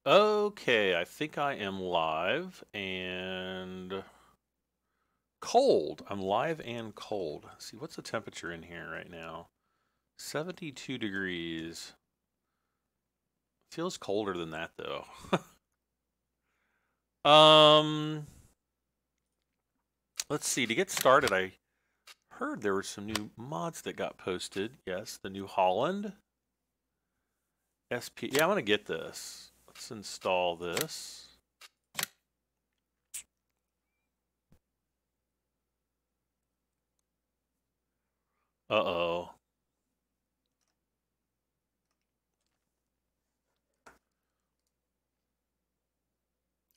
Okay, I think I am live and cold. I'm live and cold. Let's see, what's the temperature in here right now? 72 degrees. Feels colder than that though. Let's see, to get started, I heard there were some new mods that got posted. Yes, the New Holland SP. Yeah, I'm gonna get this. Let's install this. Uh-oh.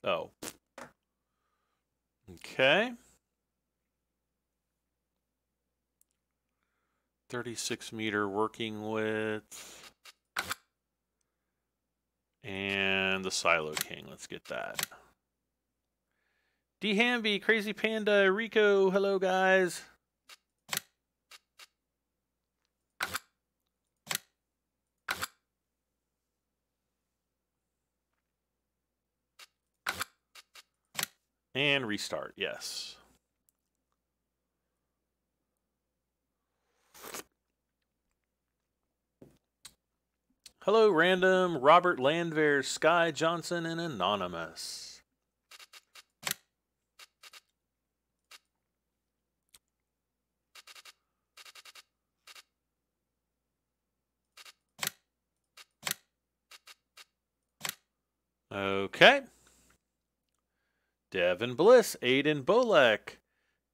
Oh. Okay. 36 meter working width. And the Silo King. Let's get that. D Hamby, Crazy Panda, Rico, hello guys. And restart, yes. Hello, Random, Robert Landwehr, Sky Johnson, and Anonymous. Okay. Devin Bliss, Aiden Bolek,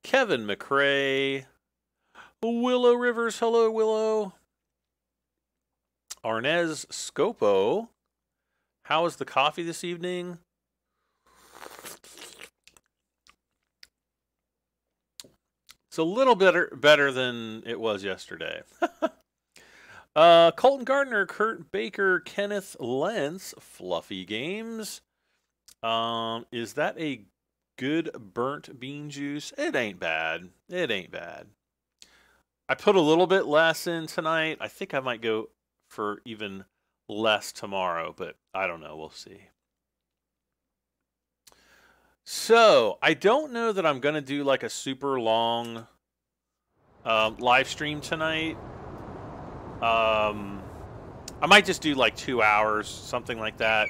Kevin McRae, Willow Rivers, hello Willow. Arnez Scopo, how is the coffee this evening? It's a little better than it was yesterday. Colton Gardner, Kurt Baker, Kenneth Lentz, Fluffy Games. Is that a good burnt bean juice? It ain't bad. It ain't bad. I put a little bit less in tonight. I think I might go for even less tomorrow, but I don't know. We'll see. So, I don't know that I'm going to do like a super long live stream tonight. I might just do like 2 hours, something like that.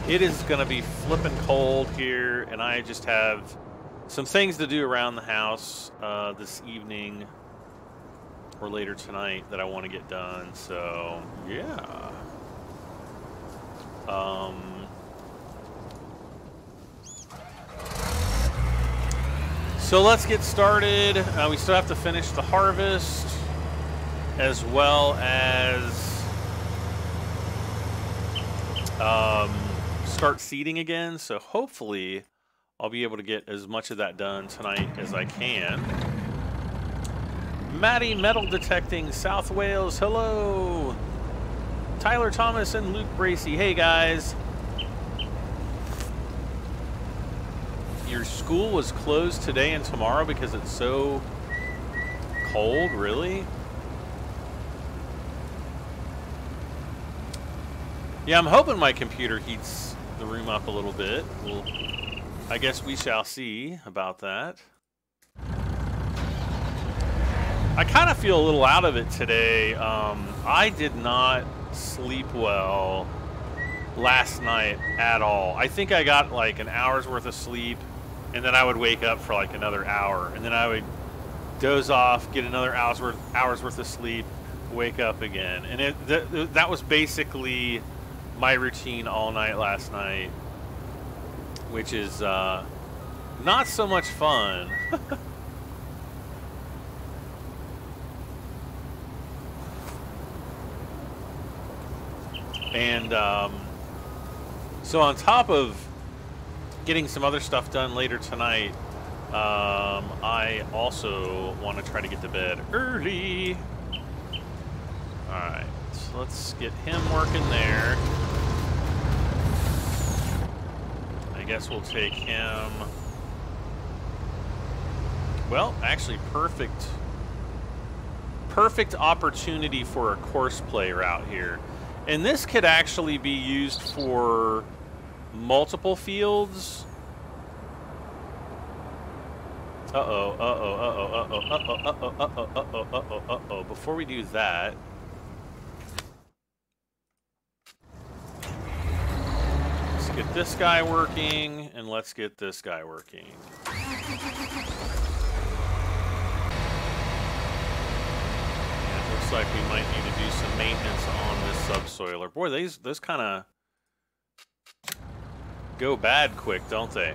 It is going to be flipping cold here, and I just have some things to do around the house this evening or later tonight that I want to get done. So, yeah. So let's get started. We still have to finish the harvest as well as start seeding again. So hopefully I'll be able to get as much of that done tonight as I can. Maddie Metal Detecting, South Wales, hello. Tyler Thomas and Luke Bracey, hey guys. Your school was closed today and tomorrow because it's so cold, really? Yeah, I'm hoping my computer heats the room up a little bit. Well, I guess we shall see about that. I kind of feel a little out of it today. I did not sleep well last night at all. I think I got like an hour's worth of sleep, and then I would wake up for like another hour, and then I would doze off, get another hour's worth of sleep, wake up again. And that was basically my routine all night last night, which is not so much fun. And so on top of getting some other stuff done later tonight, I also want to try to get to bed early. Alright, so let's get him working there. I guess we'll take him. Well, actually perfect opportunity for a Courseplay route here. And this could actually be used for multiple fields. Before we do that, let's get this guy working, and let's get this guy working. And it looks like we might need to do some maintenance on this subsoiler. Boy, those kind of go bad quick, don't they?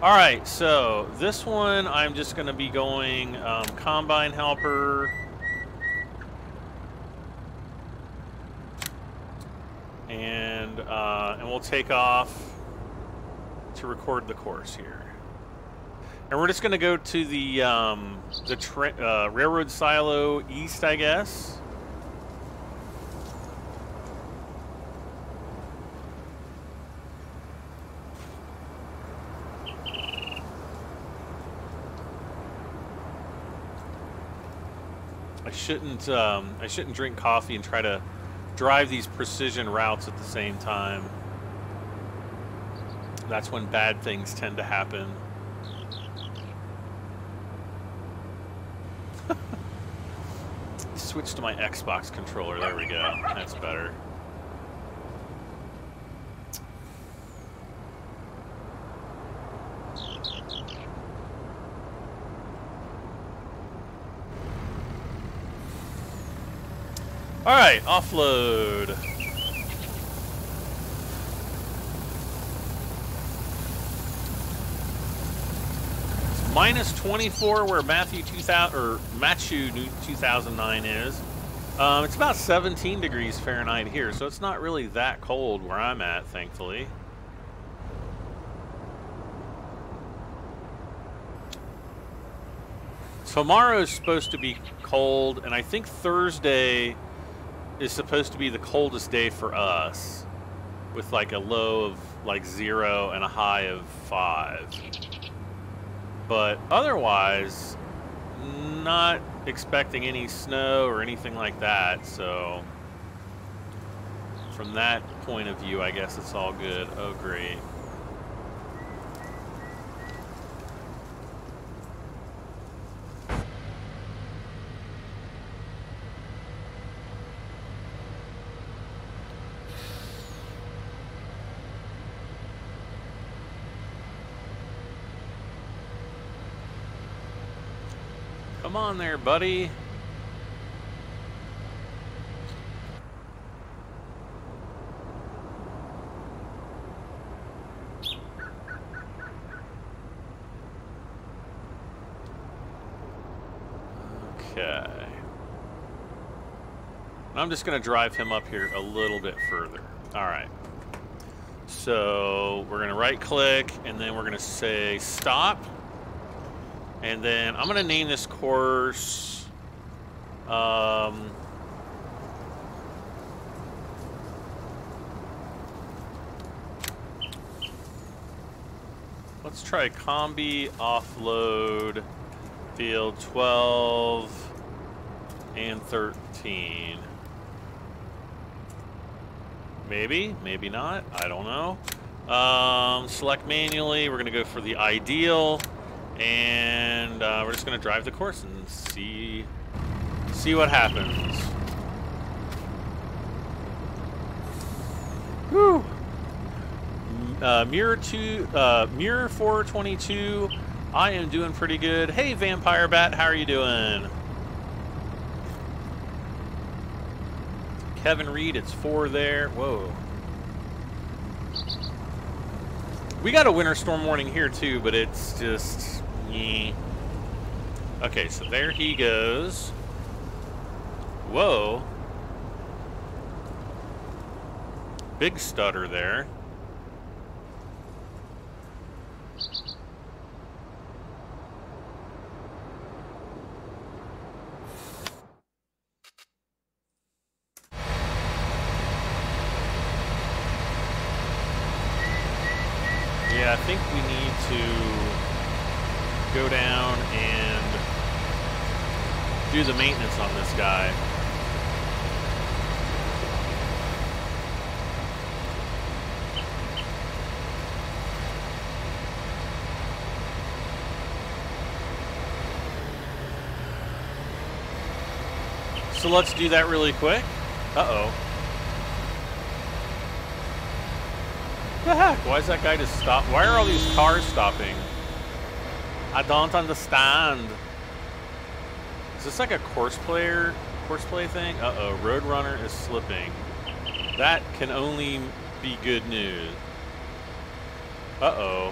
All right, so this one I'm just going to be going combine helper, and we'll take off to record the course here. And we're just going to go to the railroad silo east, I guess. I shouldn't drink coffee and try to drive these precision routes at the same time. That's when bad things tend to happen. Switch to my Xbox controller. There we go. That's better. All right, offload. It's minus 24 where Matthew 2009 is. It's about 17 degrees Fahrenheit here, so it's not really that cold where I'm at, thankfully. Tomorrow's supposed to be cold, and I think Thursday is supposed to be the coldest day for us, with like a low of like 0 and a high of 5. But otherwise, not expecting any snow or anything like that, so from that point of view, I guess it's all good. Oh, great. Come on there, buddy. Okay. I'm just going to drive him up here a little bit further. All right. So we're going to right click, and then we're going to say stop. And then I'm going to name this course, let's try combi offload field 12 and 13. Maybe, maybe not, I don't know. Select manually, we're going to go for the ideal. And we're just going to drive the course and see what happens. Whew. Mirror 422. I am doing pretty good. Hey, Vampire Bat, how are you doing? Kevin Reed, it's 4 there. Whoa. We got a winter storm warning here too, but it's just. Okay, so there he goes. Whoa. Big stutter there. Yeah, I think we need to go down and do the maintenance on this guy. so let's do that really quick. Uh-oh. What the heck? Why is that guy just stop? Why are all these cars stopping? I don't understand. Is this like a Courseplay thing? Uh-oh, Roadrunner is slipping. That can only be good news. Uh-oh.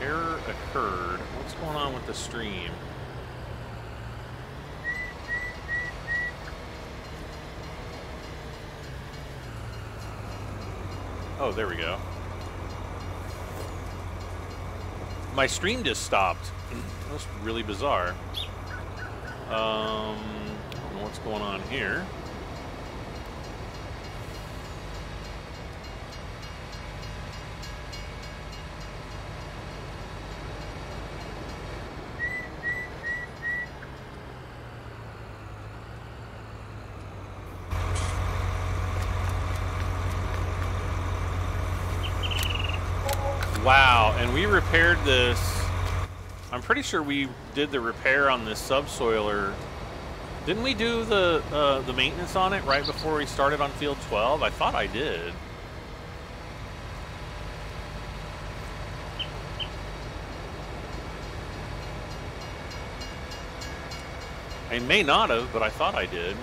Error occurred. What's going on with the stream? Oh, there we go. My stream just stopped. That was really bizarre. I don't know what's going on here. Wow, and we repaired this. I'm pretty sure we did the repair on this subsoiler. Didn't we do the maintenance on it right before we started on field 12? I thought I did. I may not have, but I thought I did.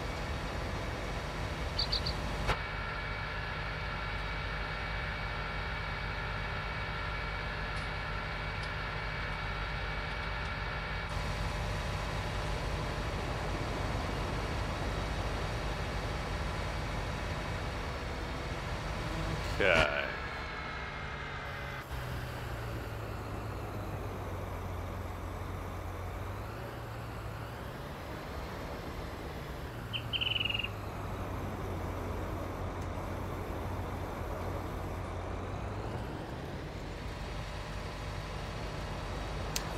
Okay.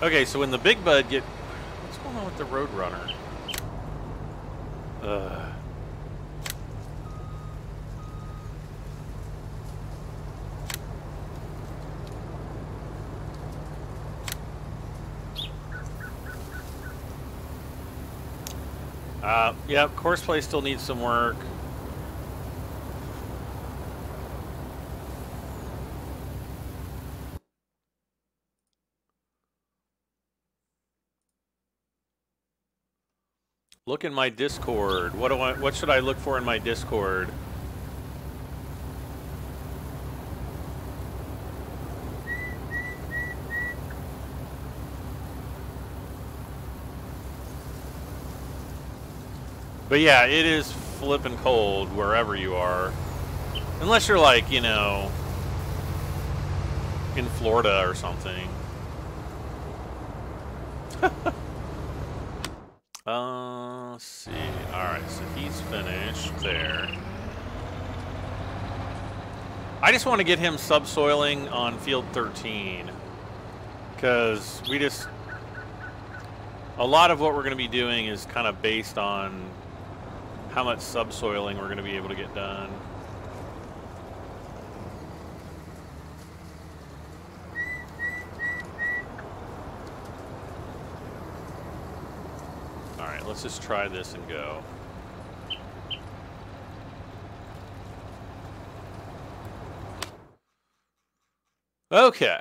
Okay, so when the big bud get... What's going on with the Roadrunner? Yep, Courseplay still needs some work. Look in my Discord. What should I look for in my Discord? But yeah, it is flippin' cold wherever you are. Unless you're like, you know, in Florida or something. Let's see. Alright, so he's finished there. I just want to get him subsoiling on field 13. Because we just... A lot of what we're going to be doing is kind of based on how much subsoiling we're going to be able to get done. Alright, let's just try this and go. Okay.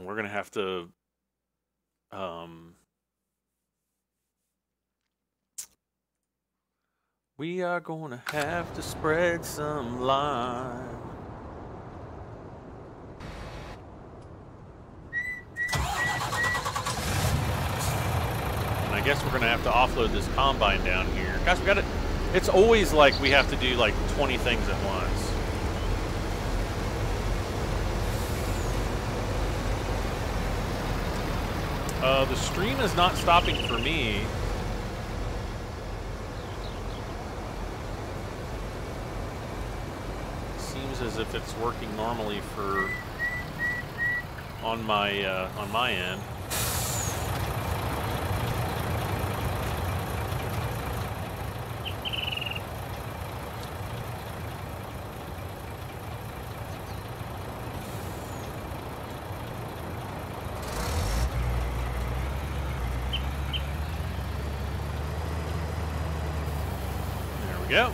We're going to have to... we are going to have to spread some light. And I guess we're going to have to offload this combine down here. Guys, we got it. It's always like we have to do like 20 things at once. The stream is not stopping for me. Seems as if it's working normally for on my end. go.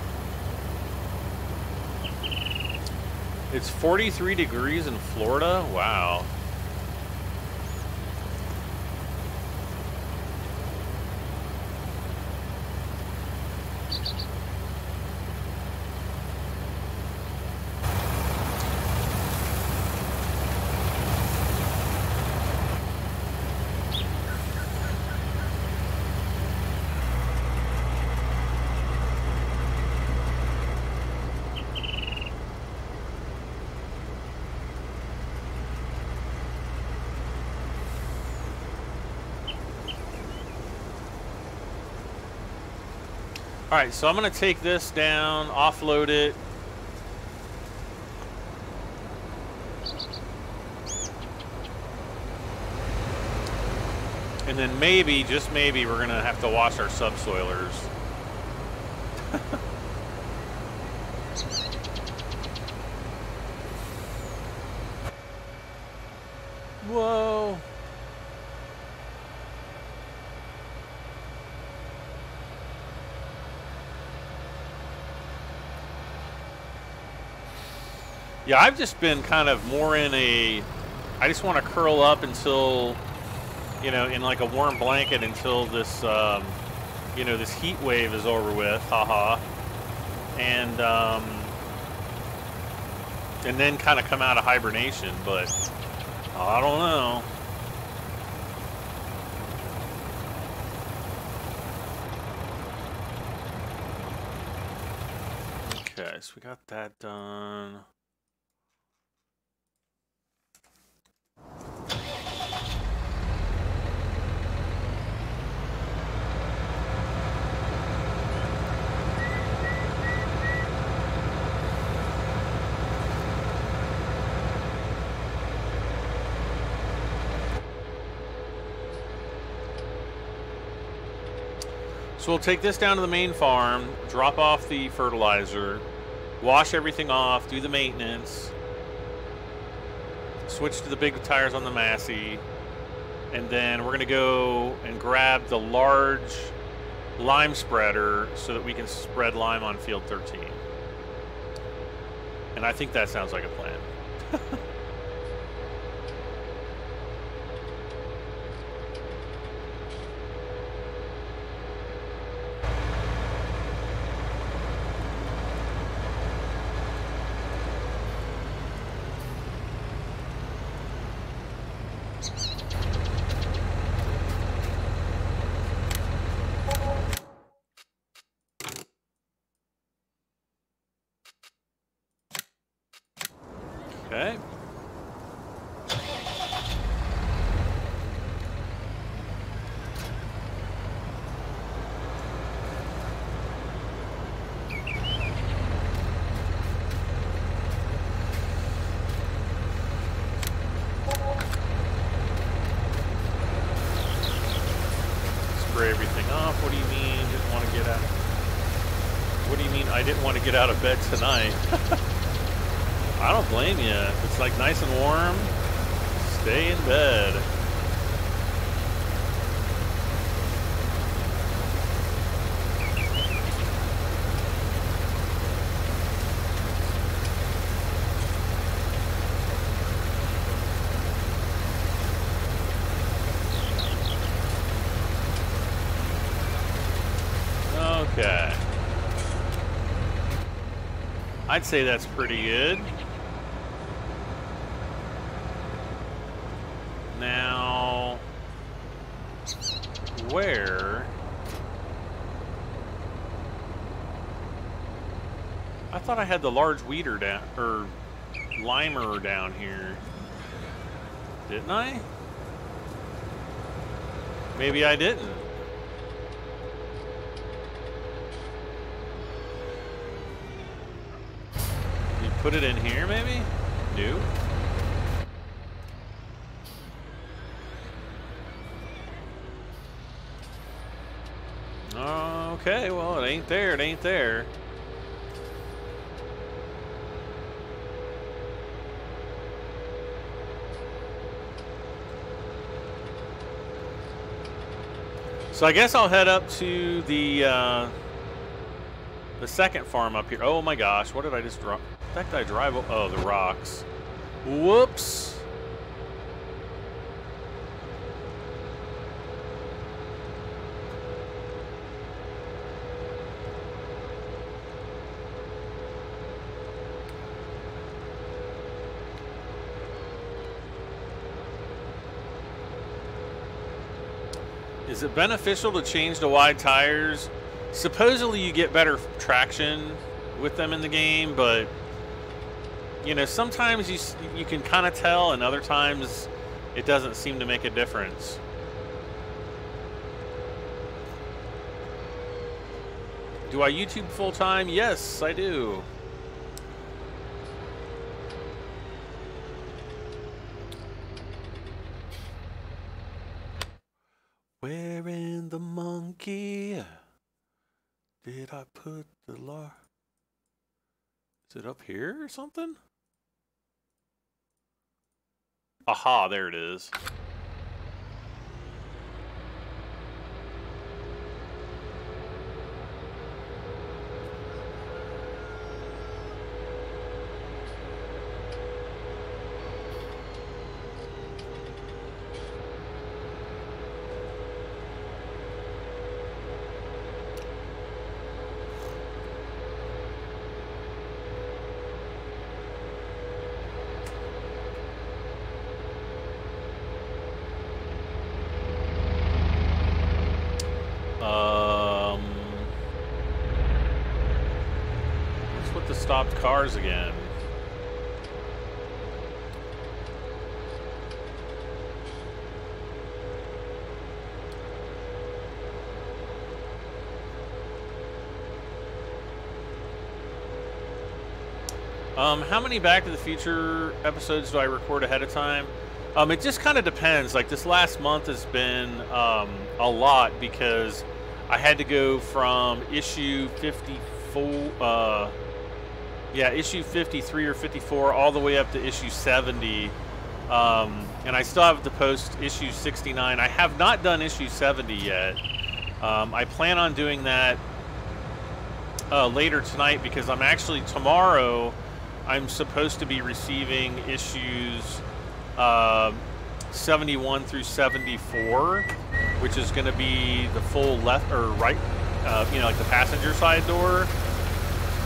It's 43 degrees in Florida. Wow. All right, so I'm going to take this down, offload it. And then maybe, just maybe, we're going to have to wash our subsoilers. Whoa. Yeah, I've just been kind of more in a, I just want to curl up until, you know, in like a warm blanket until this, you know, this heat wave is over with, haha. And then kind of come out of hibernation, but I don't know. Okay, so we got that done. So we'll take this down to the main farm, drop off the fertilizer, wash everything off, do the maintenance, switch to the big tires on the Massey, and then we're going to go and grab the large lime spreader so that we can spread lime on field 13. And I think that sounds like a plan. Okay. Spray everything off. What do you mean didn't want to get out? What do you mean I didn't want to get out of bed tonight? I don't blame you. If it's like nice and warm, stay in bed. Okay. I'd say that's pretty good. Now, where? I thought I had the large weeder down, or limer down here. Didn't I? Maybe I didn't. You put it in here, maybe? New? Okay, well, it ain't there, it ain't there. So I guess I'll head up to the The second farm up here. Oh my gosh, what did I just drop? The heck did I drive? Oh, the rocks. Whoops. Is it beneficial to change to wide tires? Supposedly you get better traction with them in the game, but you know, sometimes you can kind of tell, and other times it doesn't seem to make a difference. Do I YouTube full time? Yes, I do. Where in the monkey did I put the lar? Is it up here or something? Aha, there it is. Stopped cars again. How many Back to the Future episodes do I record ahead of time? It just kind of depends. Like this last month has been a lot because I had to go from issue 54. Yeah, issue 53 or 54 all the way up to issue 70. And I still have to post issue 69. I have not done issue 70 yet. I plan on doing that later tonight because I'm actually, tomorrow, I'm supposed to be receiving issues 71 through 74, which is going to be the full left or right, you know, like the passenger side door.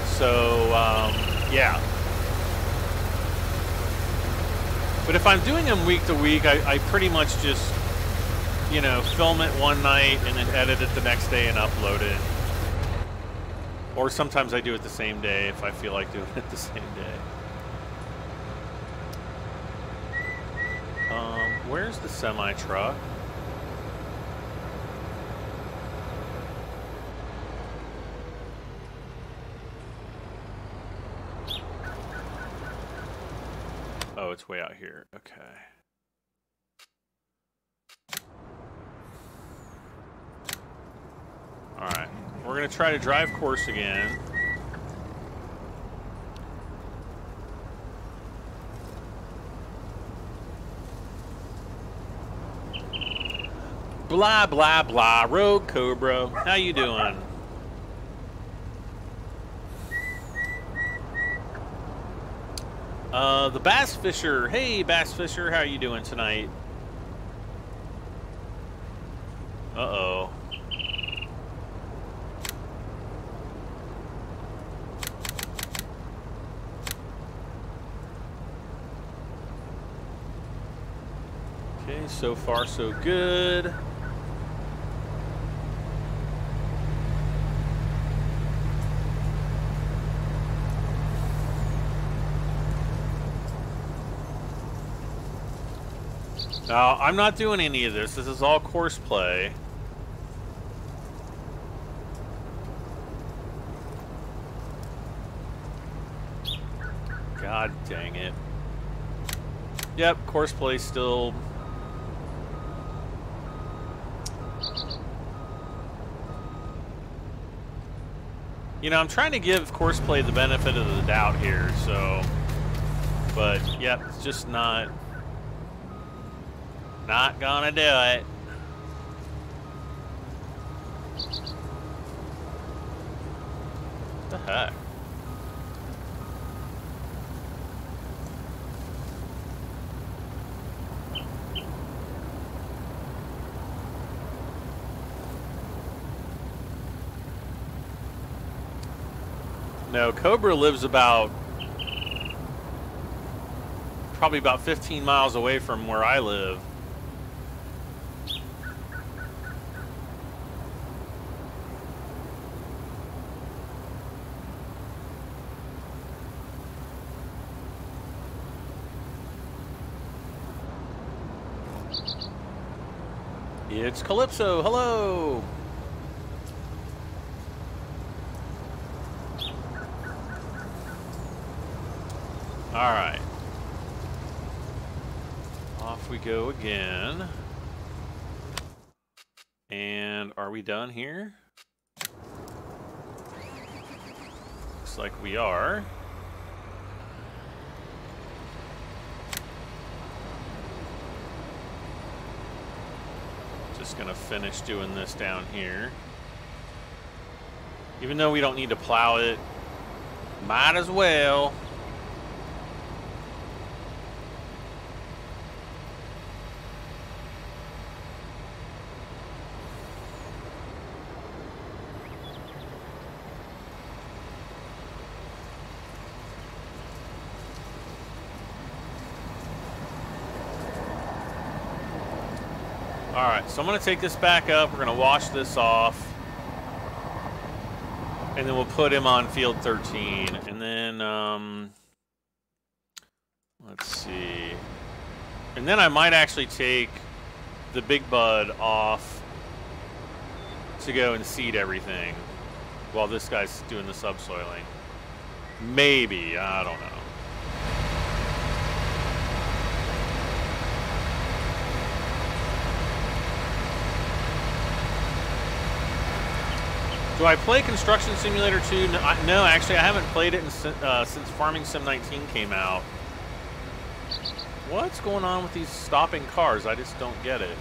So, yeah. But if I'm doing them week to week, I pretty much just, you know, film it one night and then edit it the next day and upload it. Or sometimes I do it the same day if I feel like doing it the same day. Where's the semi-truck? Oh, it's way out here. Okay. All right. We're going to try to drive course again. Blah, blah, blah. Rogue Cobra. How you doing? The Bass Fisher. Hey, Bass Fisher, how you doing tonight? Uh-oh. Okay, so far so good. Now, I'm not doing any of this. This is all Courseplay. God dang it. Yep, Courseplay still... You know, I'm trying to give Courseplay the benefit of the doubt here, so... But, yep, it's just not gonna do it. The heck? No, Cobra lives probably about 15 miles away from where I live. It's Calypso, hello! Alright. Off we go again. And are we done here? Looks like we are. Just gonna finish doing this down here. Even though we don't need to plow it, might as well. Alright, so I'm going to take this back up. We're going to wash this off. And then we'll put him on field 13. And then, let's see. And then I might actually take the Big Bud off to go and seed everything while this guy's doing the subsoiling. Maybe, I don't know. Do I play Construction Simulator 2? No, actually, I haven't played it since Farming Sim 19 came out. What's going on with these stopping cars? I just don't get it.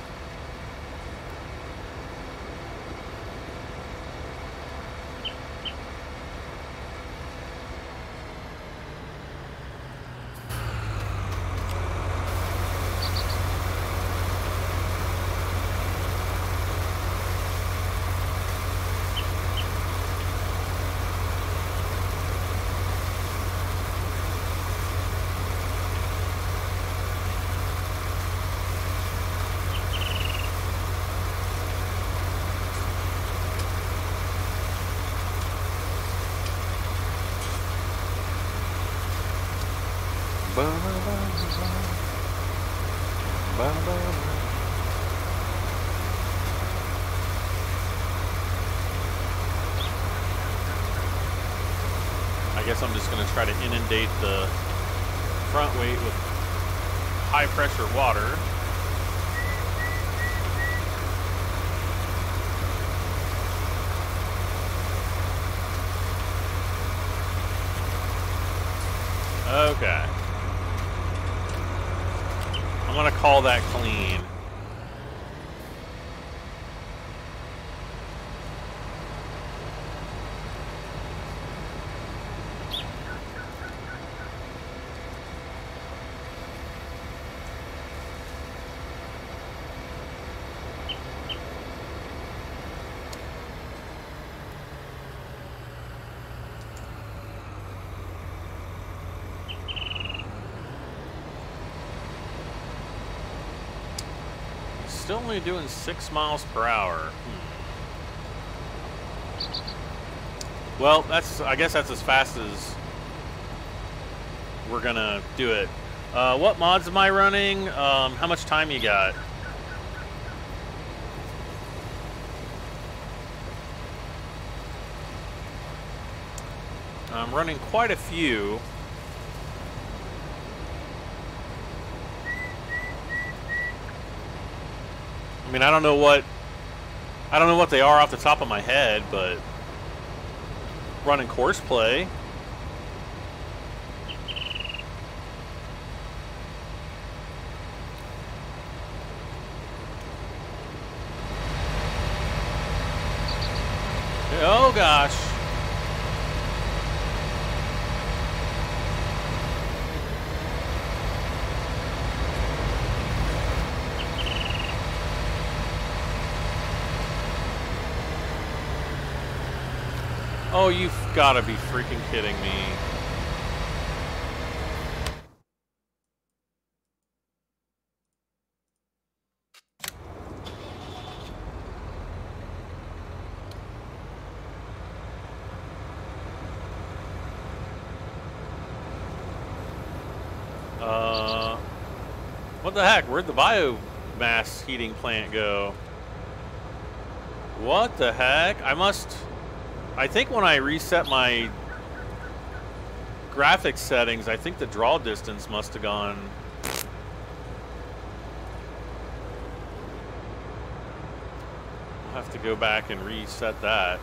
I guess I'm just going to try to inundate the front weight with high pressure water. Okay. I'm going to call that clean. Still only doing 6 miles per hour. Well, I guess that's as fast as we're gonna do it. What mods am I running? How much time you got? I'm running quite a few. I mean, I don't know what they are off the top of my head, but running Courseplay. Oh gosh. Oh, you've got to be freaking kidding me. What the heck? Where'd the biomass heating plant go? What the heck? I think when I reset my graphics settings, I think the draw distance must have gone. I'll have to go back and reset that.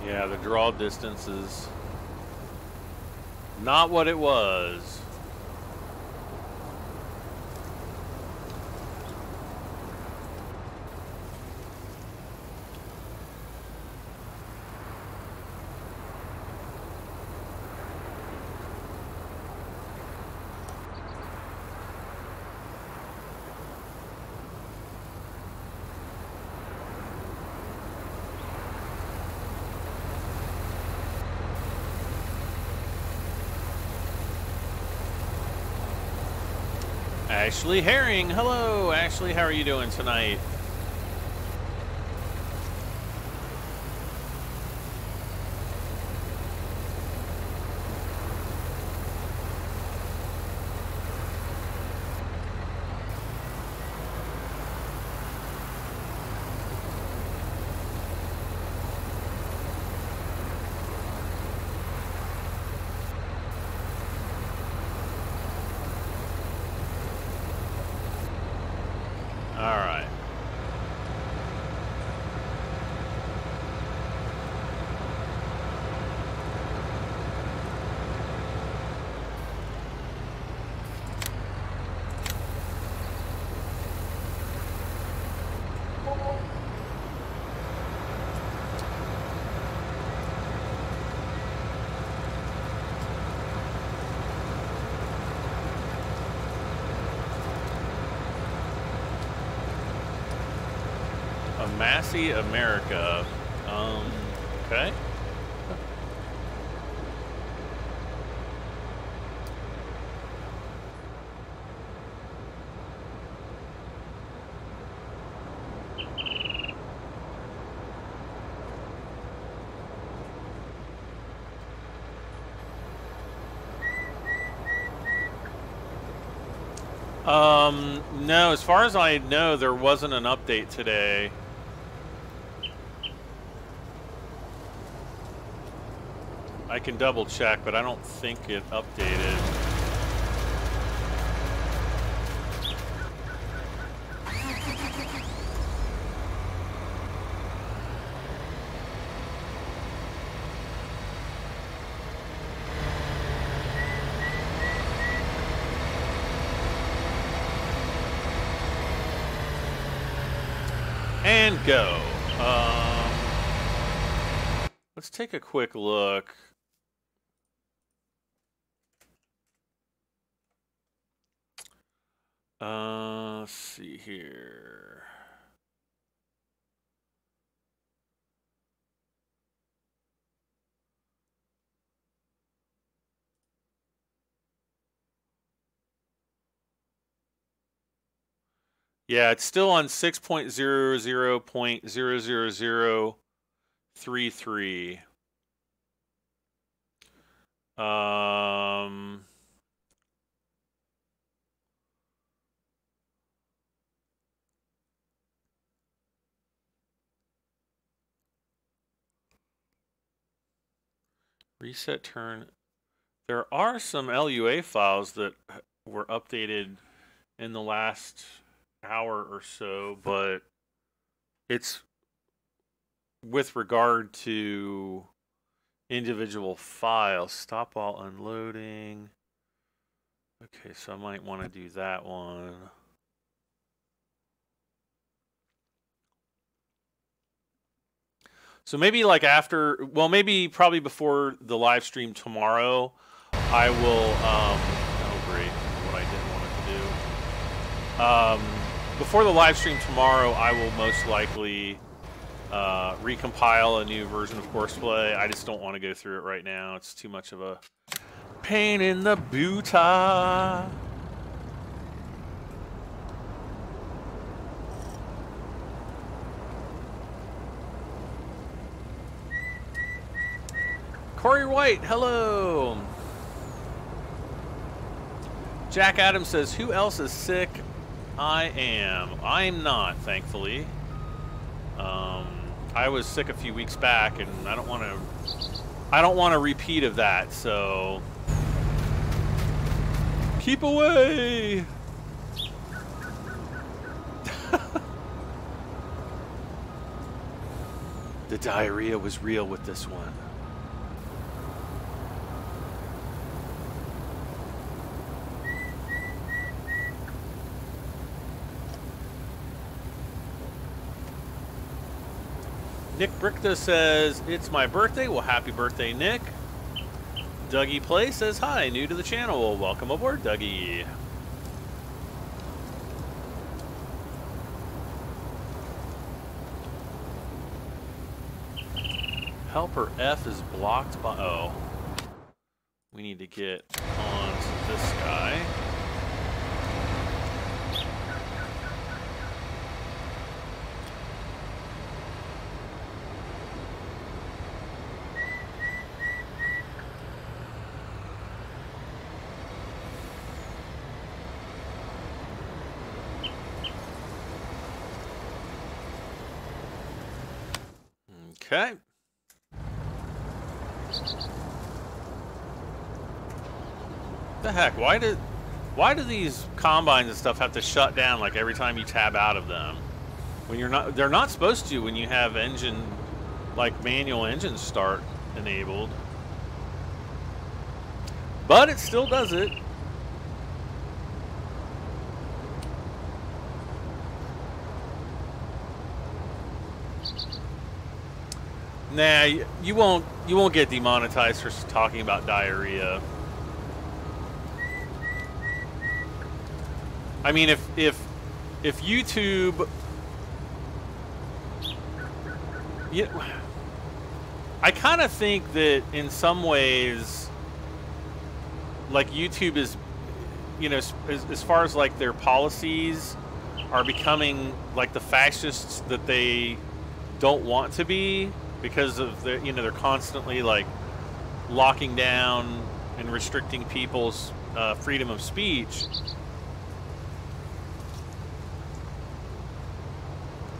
Yeah, the draw distance is not what it was. Ashley Herring, hello, Ashley. How are you doing tonight? Massey America. Okay. No, as far as I know, there wasn't an update today. I can double check, but I don't think it updated. And go. Let's take a quick look. Let's see here. Yeah, it's still on 6.00.00033. Reset turn. There are some LUA files that were updated in the last hour or so, but it's with regard to individual files. Stop while unloading. Okay, so I might want to do that one. So maybe like after, well, maybe probably before the live stream tomorrow, I will, oh great, what I didn't want it to do. Before the live stream tomorrow, I will most likely recompile a new version of Courseplay. I just don't want to go through it right now. It's too much of a pain in the boota. Corey White, hello. Jack Adams says, who else is sick? I am. I'm not, thankfully. I was sick a few weeks back, and I don't want a repeat of that, so keep away. The diarrhea was real with this one. Nick Brickta says, it's my birthday. Well, happy birthday, Nick. Dougie Play says, hi, new to the channel. Welcome aboard, Dougie. Helper F is blocked by, oh. We need to get on to this guy. Okay. The heck? Why do these combines and stuff have to shut down like every time you tab out of them? When you're not, they're not supposed to when you have engine, like manual engine start enabled. But it still does it. Nah, you won't get demonetized for talking about diarrhea. I mean, if YouTube, I kind of think that in some ways, like YouTube is, you know, as far as like their policies are becoming like the fascists that they don't want to be. Because of the, you know, they're constantly like locking down and restricting people's freedom of speech.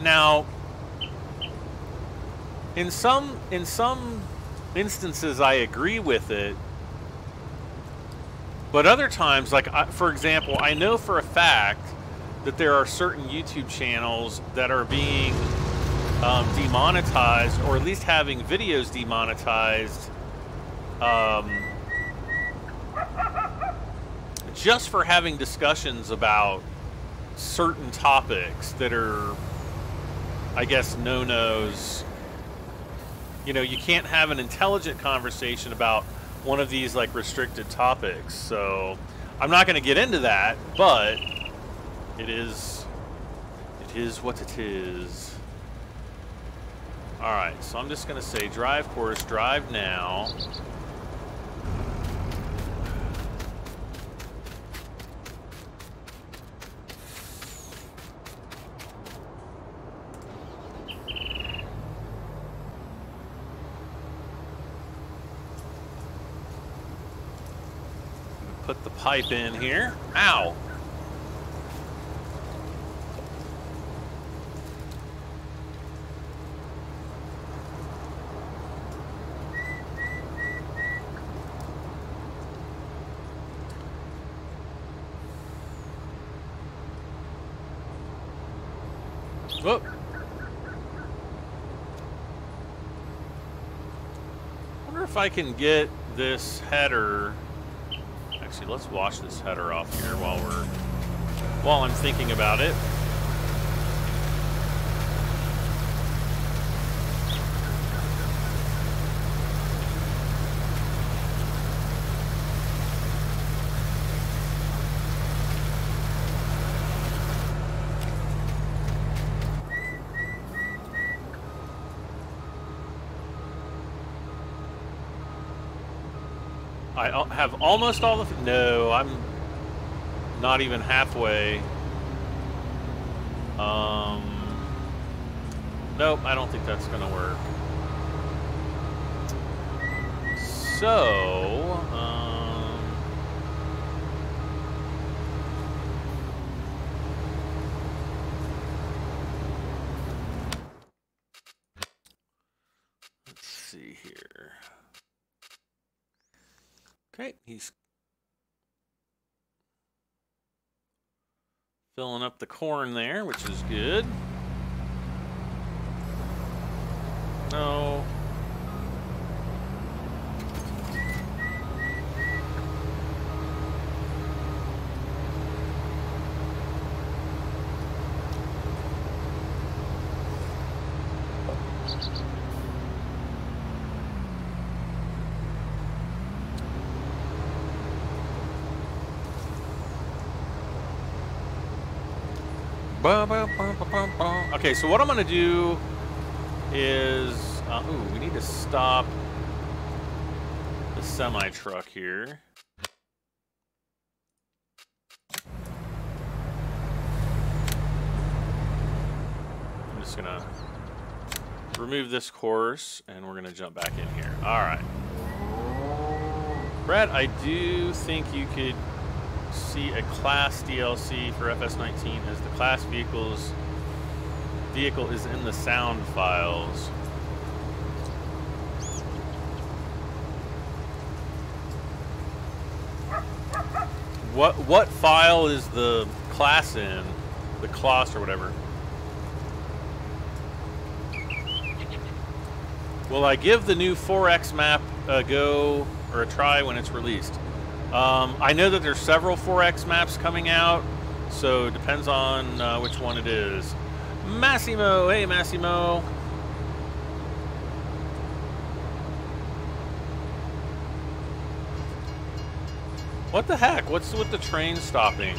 Now, in some instances, I agree with it, but other times, like for example, I know for a fact that there are certain YouTube channels that are being demonetized, or at least having videos demonetized, just for having discussions about certain topics that are, I guess, no-nos. You know, you can't have an intelligent conversation about one of these like restricted topics. So I'm not going to get into that, but it is what it is. All right, so I'm just going to say drive course, drive now. Put the pipe in here. Ow! Whoop. Wonder if I can get this header. Actually, let's wash this header off here while I'm thinking about it. I have almost all the... No, I'm not even halfway. Nope, I don't think that's going to work. So, let's see here. Okay, he's filling up the corn there, which is good. No. Okay, so what I'm going to do is... ooh, we need to stop the semi-truck here. I'm just going to remove this course, and we're going to jump back in here. All right. Brad, I do think you could see a class DLC for FS19 as the class vehicle is in the sound files. What file is the class in? The class or whatever. Will I give the new 4X map a go or a try when it's released? I know that there's several 4X maps coming out, so it depends on which one it is. Massimo, hey Massimo. What the heck? What's with the train stopping?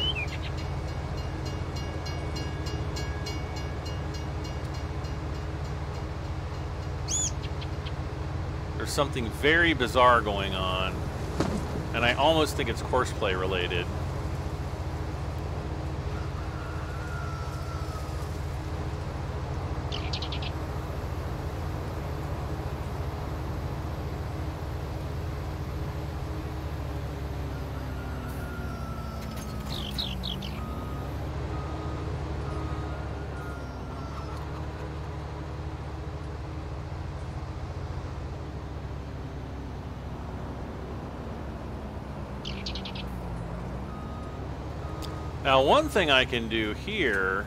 There's something very bizarre going on, and I almost think it's Courseplay related. Now, one thing I can do here,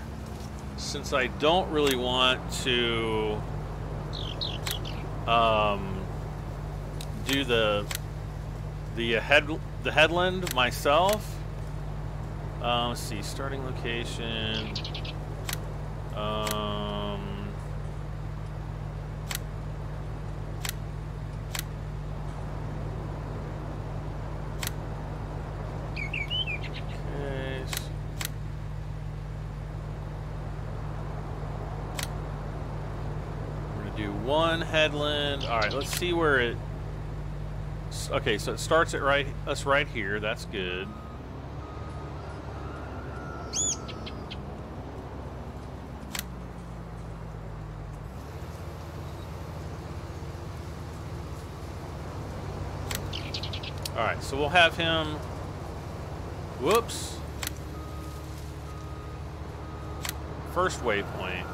since I don't really want to do the headland myself. Let's see, starting location. One headland. All right, let's see where it... Okay, so it starts at us right here. That's good. All right, so we'll have him... Whoops. First waypoint.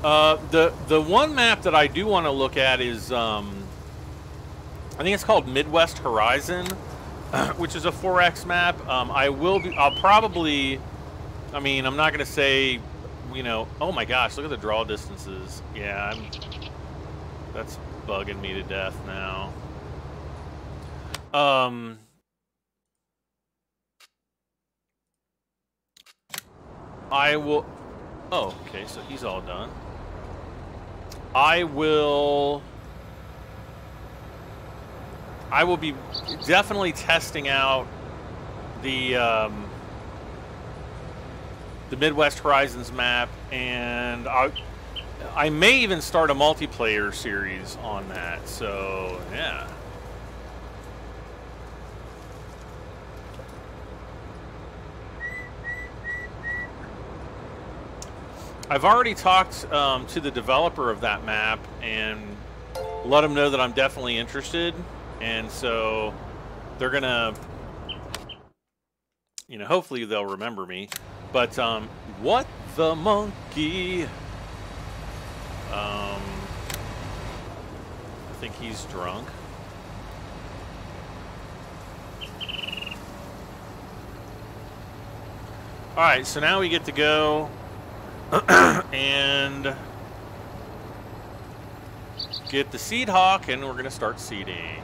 The one map that I do want to look at is I think it's called Midwest Horizon, which is a 4X map. I'll probably, I mean, I'm not gonna say, you know, oh my gosh, look at the draw distances. Yeah, that's bugging me to death now. I will. Oh, okay, so he's all done. I will be definitely testing out the Midwest Horizons map, and I may even start a multiplayer series on that. So yeah. I've already talked to the developer of that map and let them know that I'm definitely interested, and so they're gonna, you know, hopefully they'll remember me. But what the monkey? I think he's drunk. All right, so now we get to go and get the seed hawk, and we're gonna start seeding.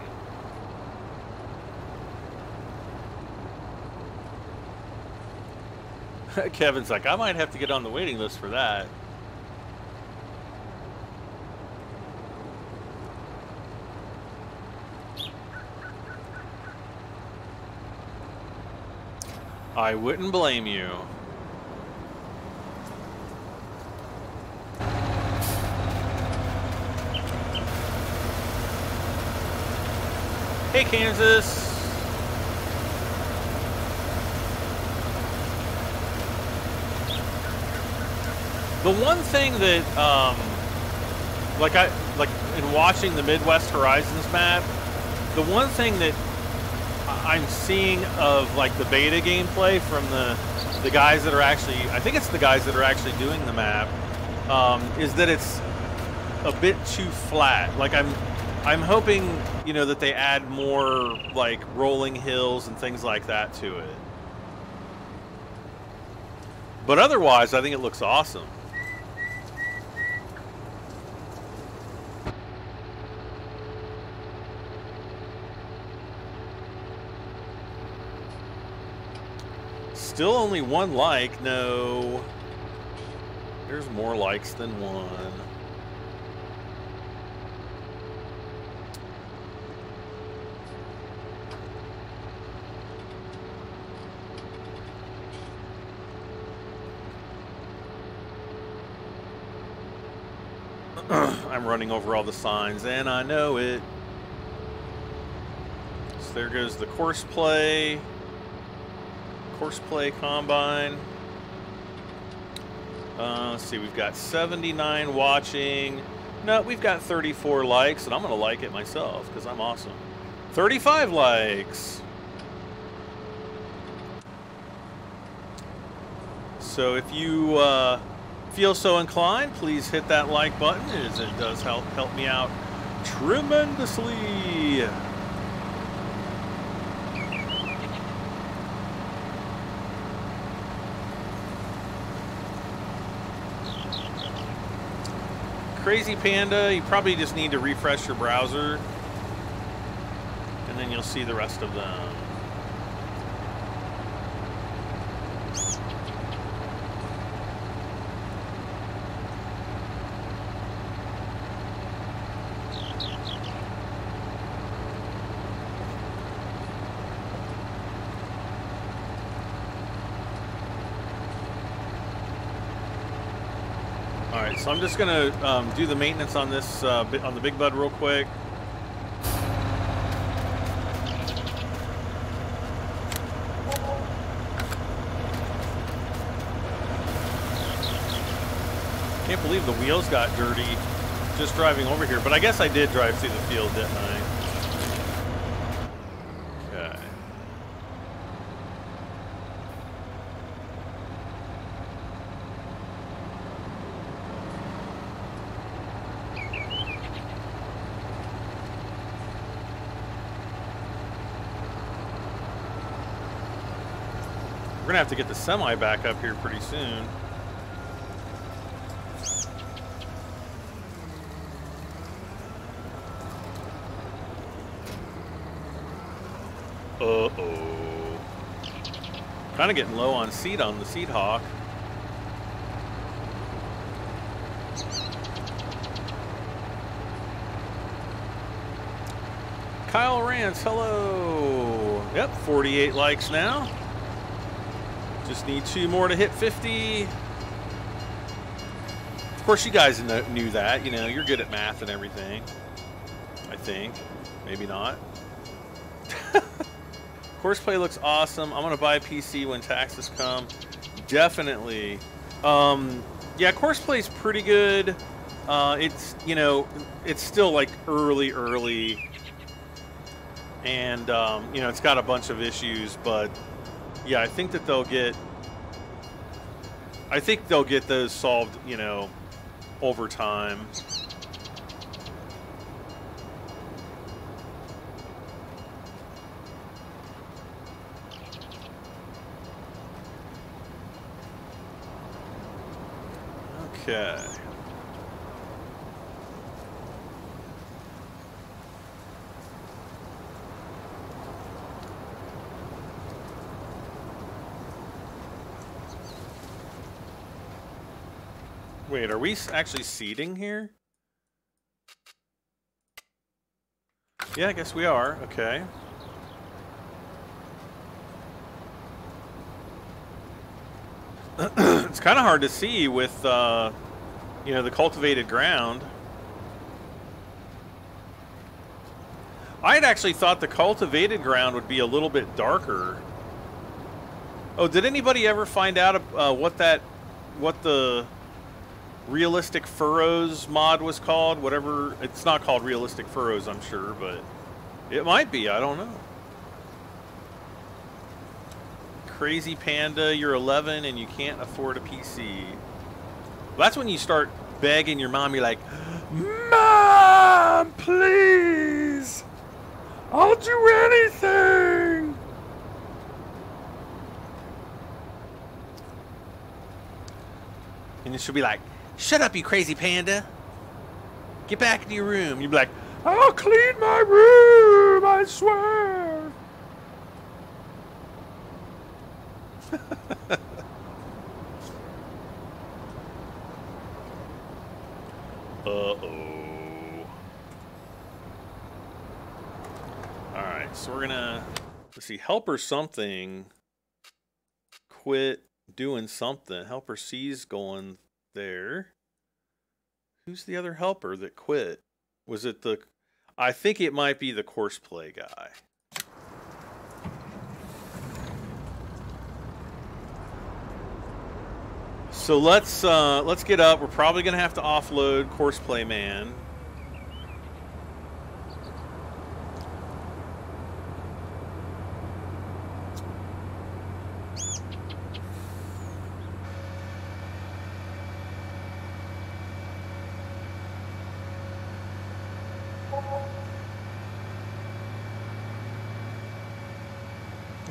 Kevin's like, I might have to get on the waiting list for that. I wouldn't blame you. Hey, Kansas. The one thing that, like in watching the Midwest Horizons map, the one thing that I'm seeing of like the beta gameplay from the guys that are actually, I think it's the guys that are actually doing the map, is that it's a bit too flat. Like I'm hoping, you know, that they add more like rolling hills and things like that to it. But otherwise, I think it looks awesome. Still only one like. No, there's more likes than one. I'm running over all the signs, and I know it. So there goes the Courseplay Combine. Let's see, we've got 79 watching. No, we've got 34 likes, and I'm going to like it myself because I'm awesome. 35 likes. So if you feel so inclined, please hit that like button, as it does help me out tremendously. Crazy Panda, you probably just need to refresh your browser, and then you'll see the rest of them. Alright, so I'm just going to do the maintenance on this, on the Big Bud real quick. Can't believe the wheels got dirty just driving over here, but I guess I did drive through the field, didn't I? Okay. We're gonna have to get the semi back up here pretty soon. Uh-oh. Kind of getting low on seat on the Seed Hawk. Kyle Rance, hello. Yep, 48 likes now. Just need 2 more to hit 50. Of course, you guys knew that. You know, you're good at math and everything. I think. Maybe not. Courseplay looks awesome. I'm going to buy a PC when taxes come. Definitely. Yeah, Courseplay's pretty good. It's, you know, it's still like early. And, you know, it's got a bunch of issues, but yeah, I think that they'll get those solved, you know, over time. Okay. Wait, are we actually seating here? Yeah, I guess we are. Okay. It's kind of hard to see with, you know, the cultivated ground. I had actually thought the cultivated ground would be a little bit darker. Oh, did anybody ever find out what the Realistic Furrows mod was called? Whatever, it's not called Realistic Furrows, I'm sure, but it might be. I don't know. Crazy Panda, you're 11 and you can't afford a PC. Well, that's when you start begging your mom. You're like, Mom, please, I'll do anything. And then she'll be like, shut up, you crazy panda. Get back into your room. You'd be like, I'll clean my room, I swear. Uh-oh. Alright, so we're gonna, let's see, helper something quit doing something. Helper C's going there. Who's the other helper that quit? Was it the... I think it might be the Courseplay guy. So let's get up. We're probably gonna have to offload Courseplay man.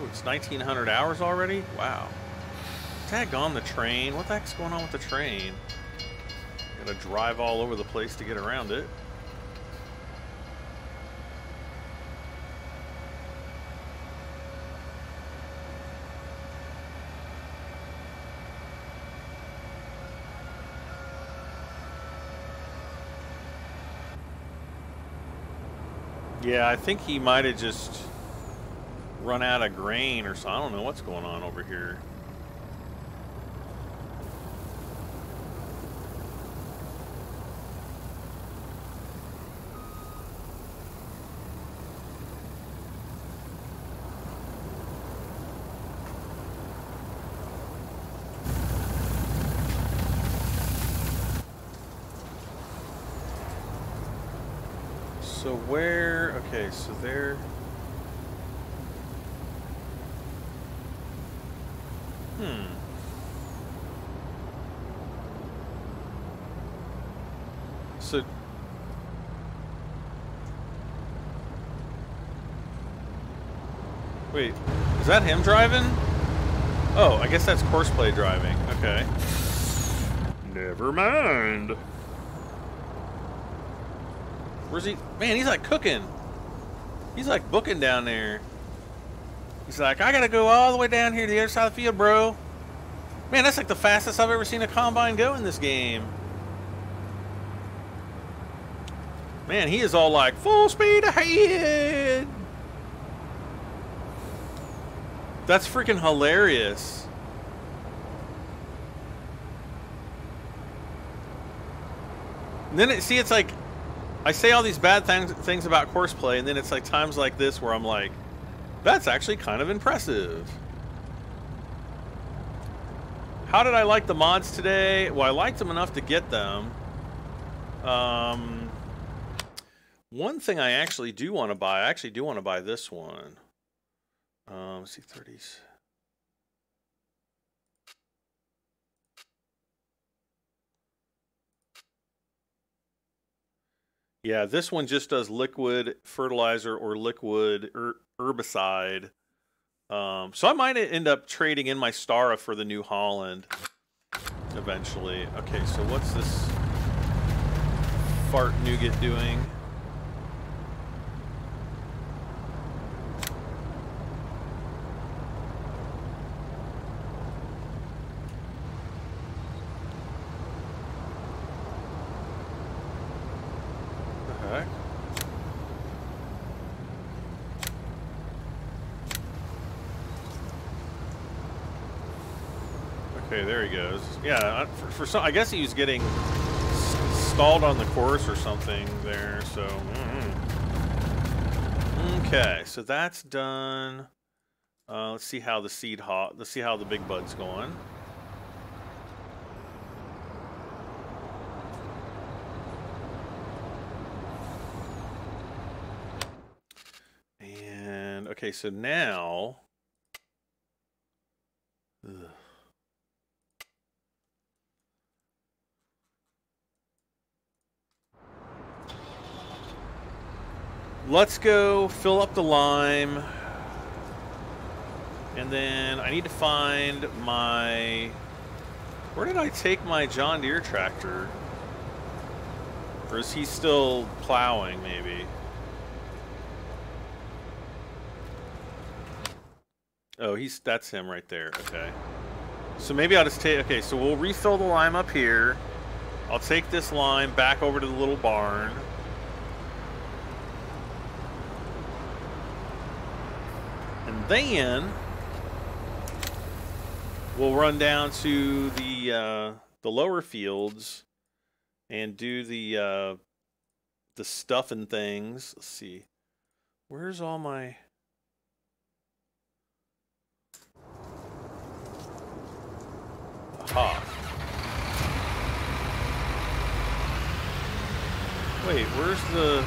It's 1,900 hours already? Wow. Tag on the train. What the heck's going on with the train? Gotta drive all over the place to get around it. Yeah, I think he might have just run out of grain or so. I don't know what's going on over here. So where, okay, so there. So wait, is that him driving? Oh, I guess that's Courseplay driving. Okay. Never mind. Where's he? Man, he's like cooking. He's like booking down there. He's like, I gotta go all the way down here to the other side of the field, bro. Man, that's like the fastest I've ever seen a combine go in this game. Man, he is all like, full speed ahead. That's freaking hilarious. And then see, it's like, I say all these bad things about Courseplay, and then it's like times like this where I'm like, that's actually kind of impressive. How did I like the mods today? Well, I liked them enough to get them. One thing I actually do want to buy, I actually do want to buy this one. Let's see, 30s. Yeah, this one just does liquid fertilizer or liquid herbicide. So I might end up trading in my Stara for the New Holland eventually. Okay, so what's this fart nougat doing? Okay, there he goes. Yeah, for some, I guess he was getting stalled on the course or something there. So, okay, so that's done. Let's see how the let's see how the big bud's going. And okay, so now. Ugh. Let's go fill up the lime. And then I need to find my... Where did I take my John Deere tractor? Or is he still plowing, maybe? Oh, that's him right there. Okay. So maybe I'll just take... Okay, so we'll refill the lime up here. I'll take this lime back over to the little barn. And then we'll run down to the lower fields and do the stuff and things. Let's see. Where's all my... Aha. Wait, where's the...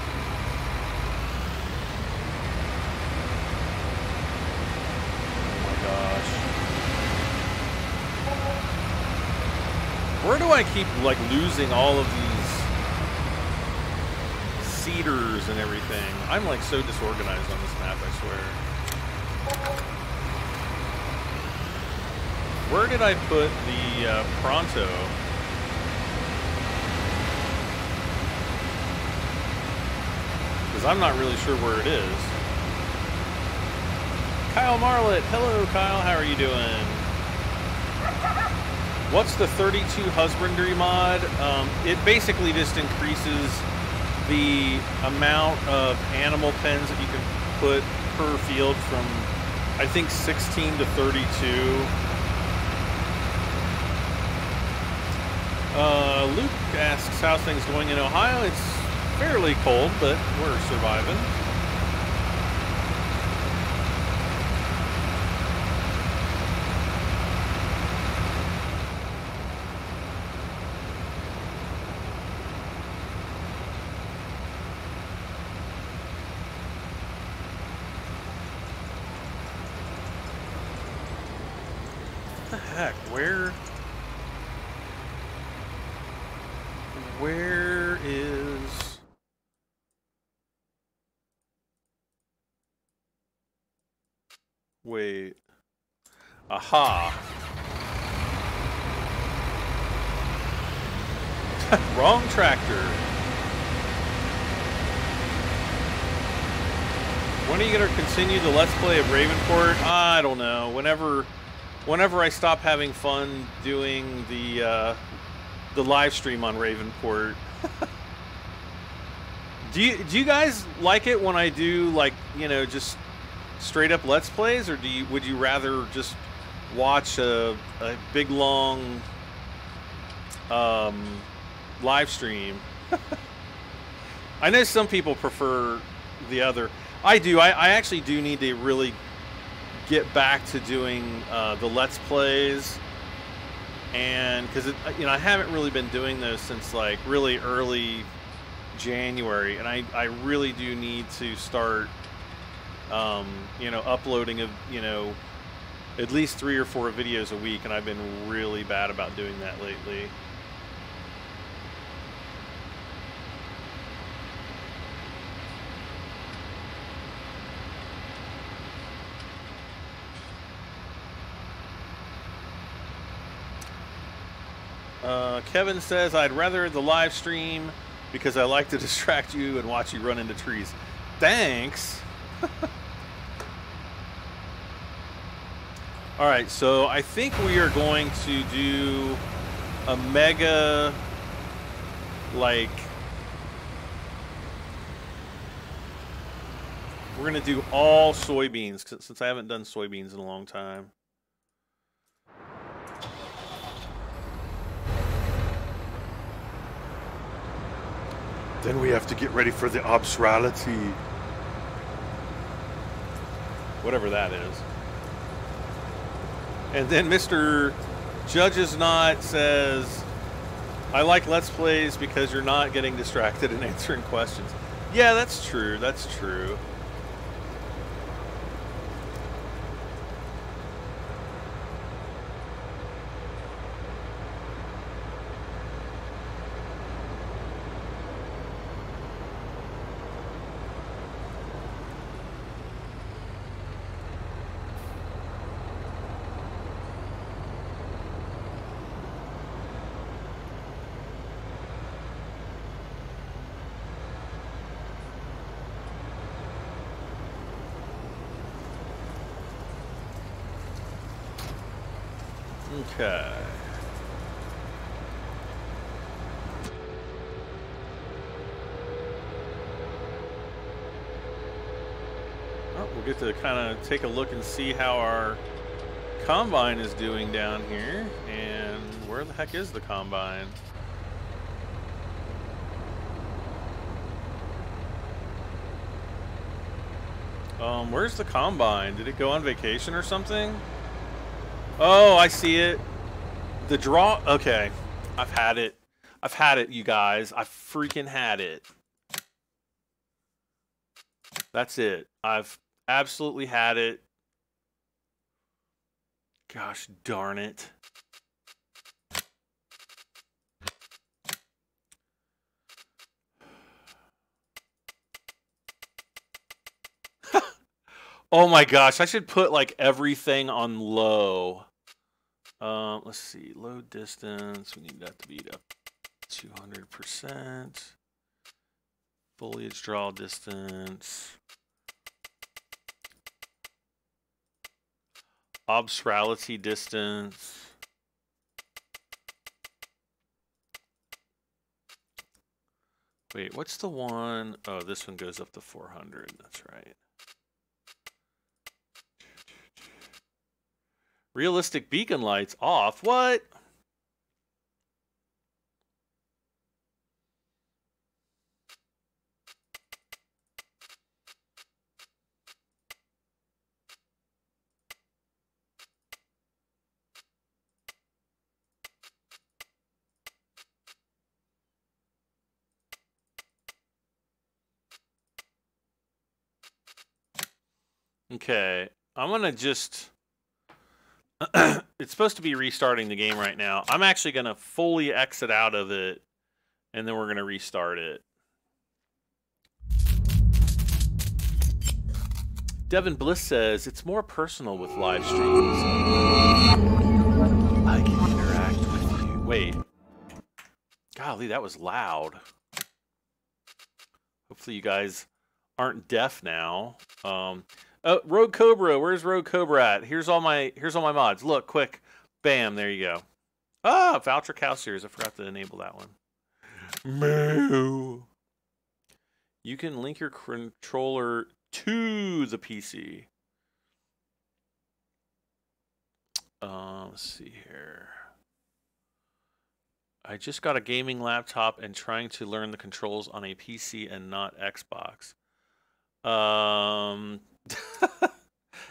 Where do I keep, like, losing all of these cedars and everything? I'm, like, so disorganized on this map, I swear. Where did I put the Pronto? Because I'm not really sure where it is. Kyle Marlett. Hello, Kyle. How are you doing? What's the 32 husbandry mod? It basically just increases the amount of animal pens that you can put per field from, I think, 16 to 32. Luke asks, how's things going in Ohio? It's fairly cold, but we're surviving. Heck, where is... Wait. Aha. Wrong tractor. When are you going to continue the Let's Play of Ravenport? I don't know. Whenever I stop having fun doing the live stream on Ravenport. Do you guys like it when I do, like, you know, just straight up Let's Plays, or would you rather just watch a big long live stream? I know some people prefer the other. I do. I actually do need to really get back to doing the Let's Plays, and because you know, I haven't really been doing those since like really early January, and I really do need to start you know, uploading at least 3 or 4 videos a week, and I've been really bad about doing that lately. Kevin says, I'd rather the live stream because I like to distract you and watch you run into trees. Thanks. Alright, so I think we are going to do a mega, like, we're going to do all soybeans, since I haven't done soybeans in a long time. Then we have to get ready for the obscurality. Whatever that is. And then Mr. Judges Not says, I like Let's Plays because you're not getting distracted and answering questions. Yeah, that's true. That's true. Okay. Oh, we'll get to kind of take a look and see how our combine is doing down here. And where the heck is the combine? Where's the combine? Did it go on vacation or something? Oh, I see it. The draw. Okay. I've had it. I've had it, you guys. I freaking had it. That's it. I've absolutely had it. Gosh darn it. Oh my gosh, I should put like everything on low. Let's see, load distance, we need that to be up 200%. Foliage draw distance. Obscurality distance. Wait, what's the one? Oh, this one goes up to 400, that's right. Realistic beacon lights off. What? Okay, I'm gonna just... It's supposed to be restarting the game right now. I'm actually going to fully exit out of it, and then we're going to restart it. Devin Bliss says, it's more personal with live streams. I can interact with you. Wait. Golly, that was loud. Hopefully you guys aren't deaf now. Oh, Rogue Cobra, where's Rogue Cobra at? Here's all my mods. Look, quick. Bam, there you go. Ah, Voucher Cow Series. I forgot to enable that one. Moo. You can link your controller to the PC. Let's see here. I just got a gaming laptop and trying to learn the controls on a PC and not Xbox.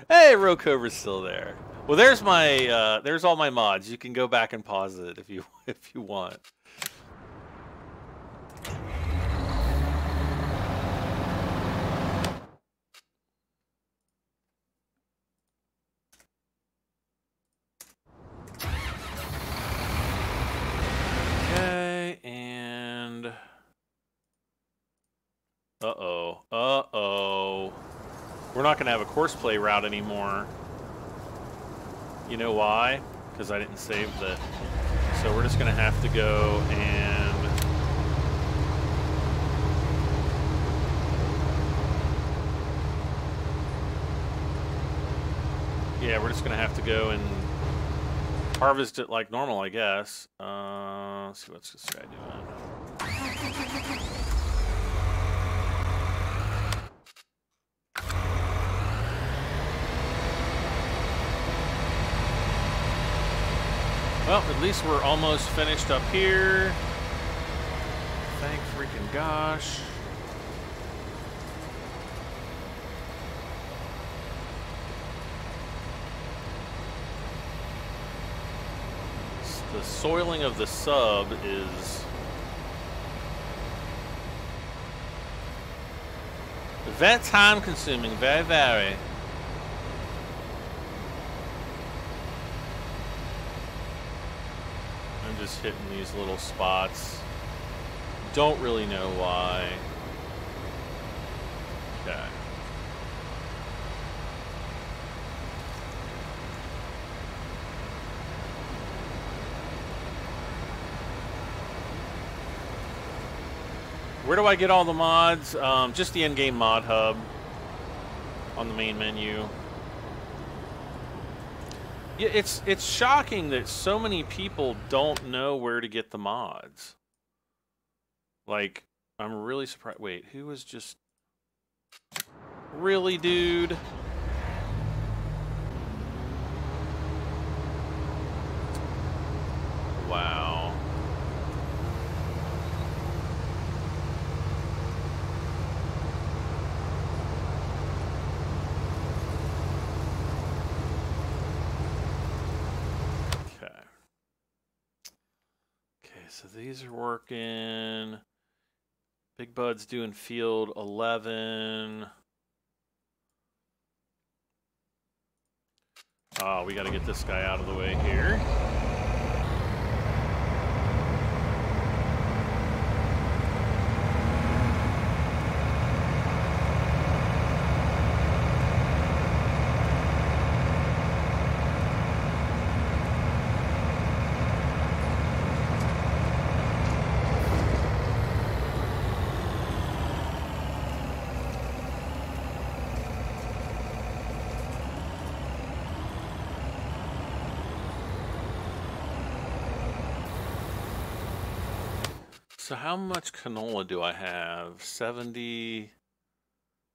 Hey, Rokover's still there. Well, there's my there's all my mods. You can go back and pause it if you want. Okay, and uh-oh. We're not going to have a Courseplay route anymore. You know why? Because I didn't save the... So we're just going to have to go and... Yeah, we're just going to have to go and harvest it like normal, I guess. Let's see what's this guy doing. Well, at least we're almost finished up here. Thank freaking gosh. The soiling of the sub is very time consuming, very. I'm just hitting these little spots. Don't really know why. Okay. Where do I get all the mods? Just the in-game mod hub on the main menu. Yeah, it's shocking that so many people don't know where to get the mods. Like, I'm really surprised. Wait, who was just... Really, dude? Wow. So these are working. Big Bud's doing field 11. Oh, we got to get this guy out of the way here. So how much canola do I have? 70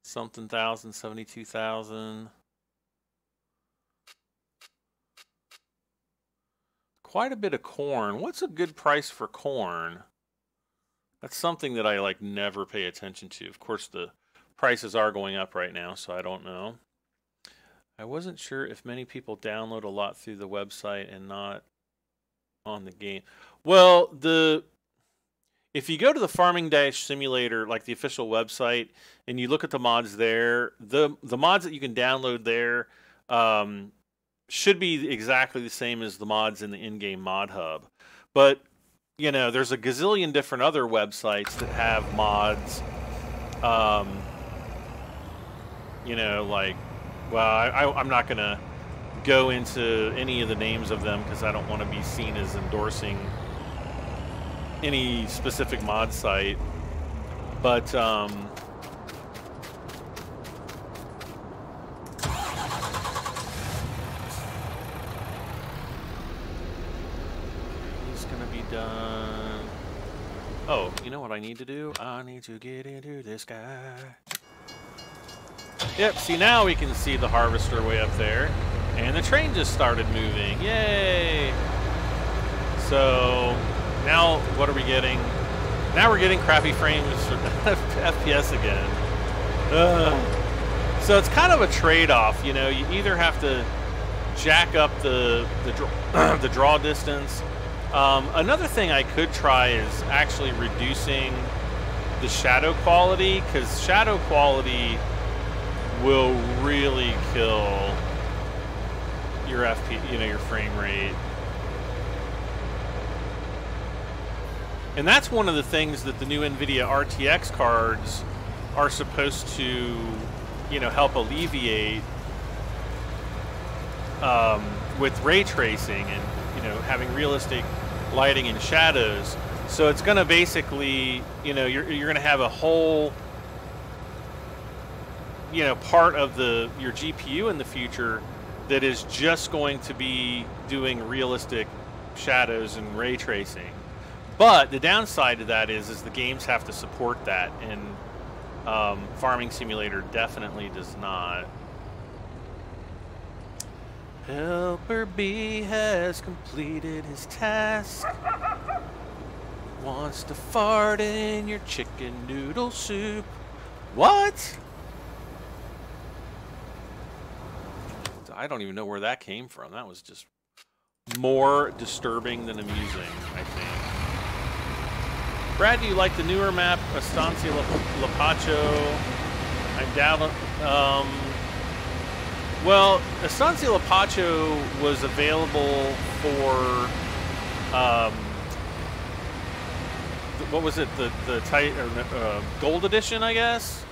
something thousand, 72,000. Quite a bit of corn. What's a good price for corn? That's something that I like never pay attention to. Of course, the prices are going up right now, so I don't know. I wasn't sure if many people download a lot through the website and not on the game. Well, if you go to the Farming Dash Simulator, like the official website, and you look at the mods there, the mods that you can download there should be exactly the same as the mods in the in-game mod hub. But, you know, there's a gazillion different other websites that have mods, you know, like well, I'm not going to go into any of the names of them because I don't want to be seen as endorsing any specific mod site. But he's gonna be done. Oh, you know what I need to do? I need to get into this guy. Yep, see, now we can see the harvester way up there. And the train just started moving. Yay! So now what are we getting? Now we're getting crappy frames for FPS again. So it's kind of a trade-off, you know. You either have to jack up the draw distance. Another thing I could try is actually reducing the shadow quality, because shadow quality will really kill your your frame rate. And that's one of the things that the new NVIDIA RTX cards are supposed to, you know, help alleviate with ray tracing and, you know, having realistic lighting and shadows. So it's going to basically, you know, you're going to have a whole, you know, part of your GPU in the future that is just going to be doing realistic shadows and ray tracing. But the downside to that is the games have to support that, and Farming Simulator definitely does not. Helper B has completed his task. Wants to fart in your chicken noodle soup. What? I don't even know where that came from. That was just more disturbing than amusing, I think. Brad, do you like the newer map, Estancia Lapacho? I doubt it. Well, Estancia Lapacho was available for, what was it, the Gold Edition, I guess?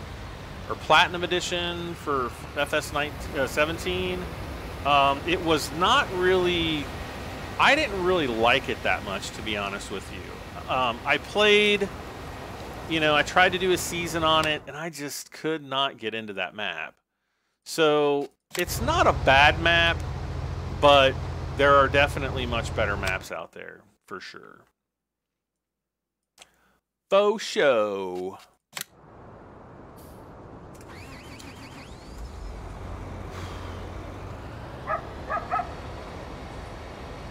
Or Platinum Edition for FS17. It was not really, I didn't really like it that much, to be honest with you. I played, you know, I tried to do a season on it, and I just could not get into that map. So it's not a bad map, but there are definitely much better maps out there, for sure. Faux show.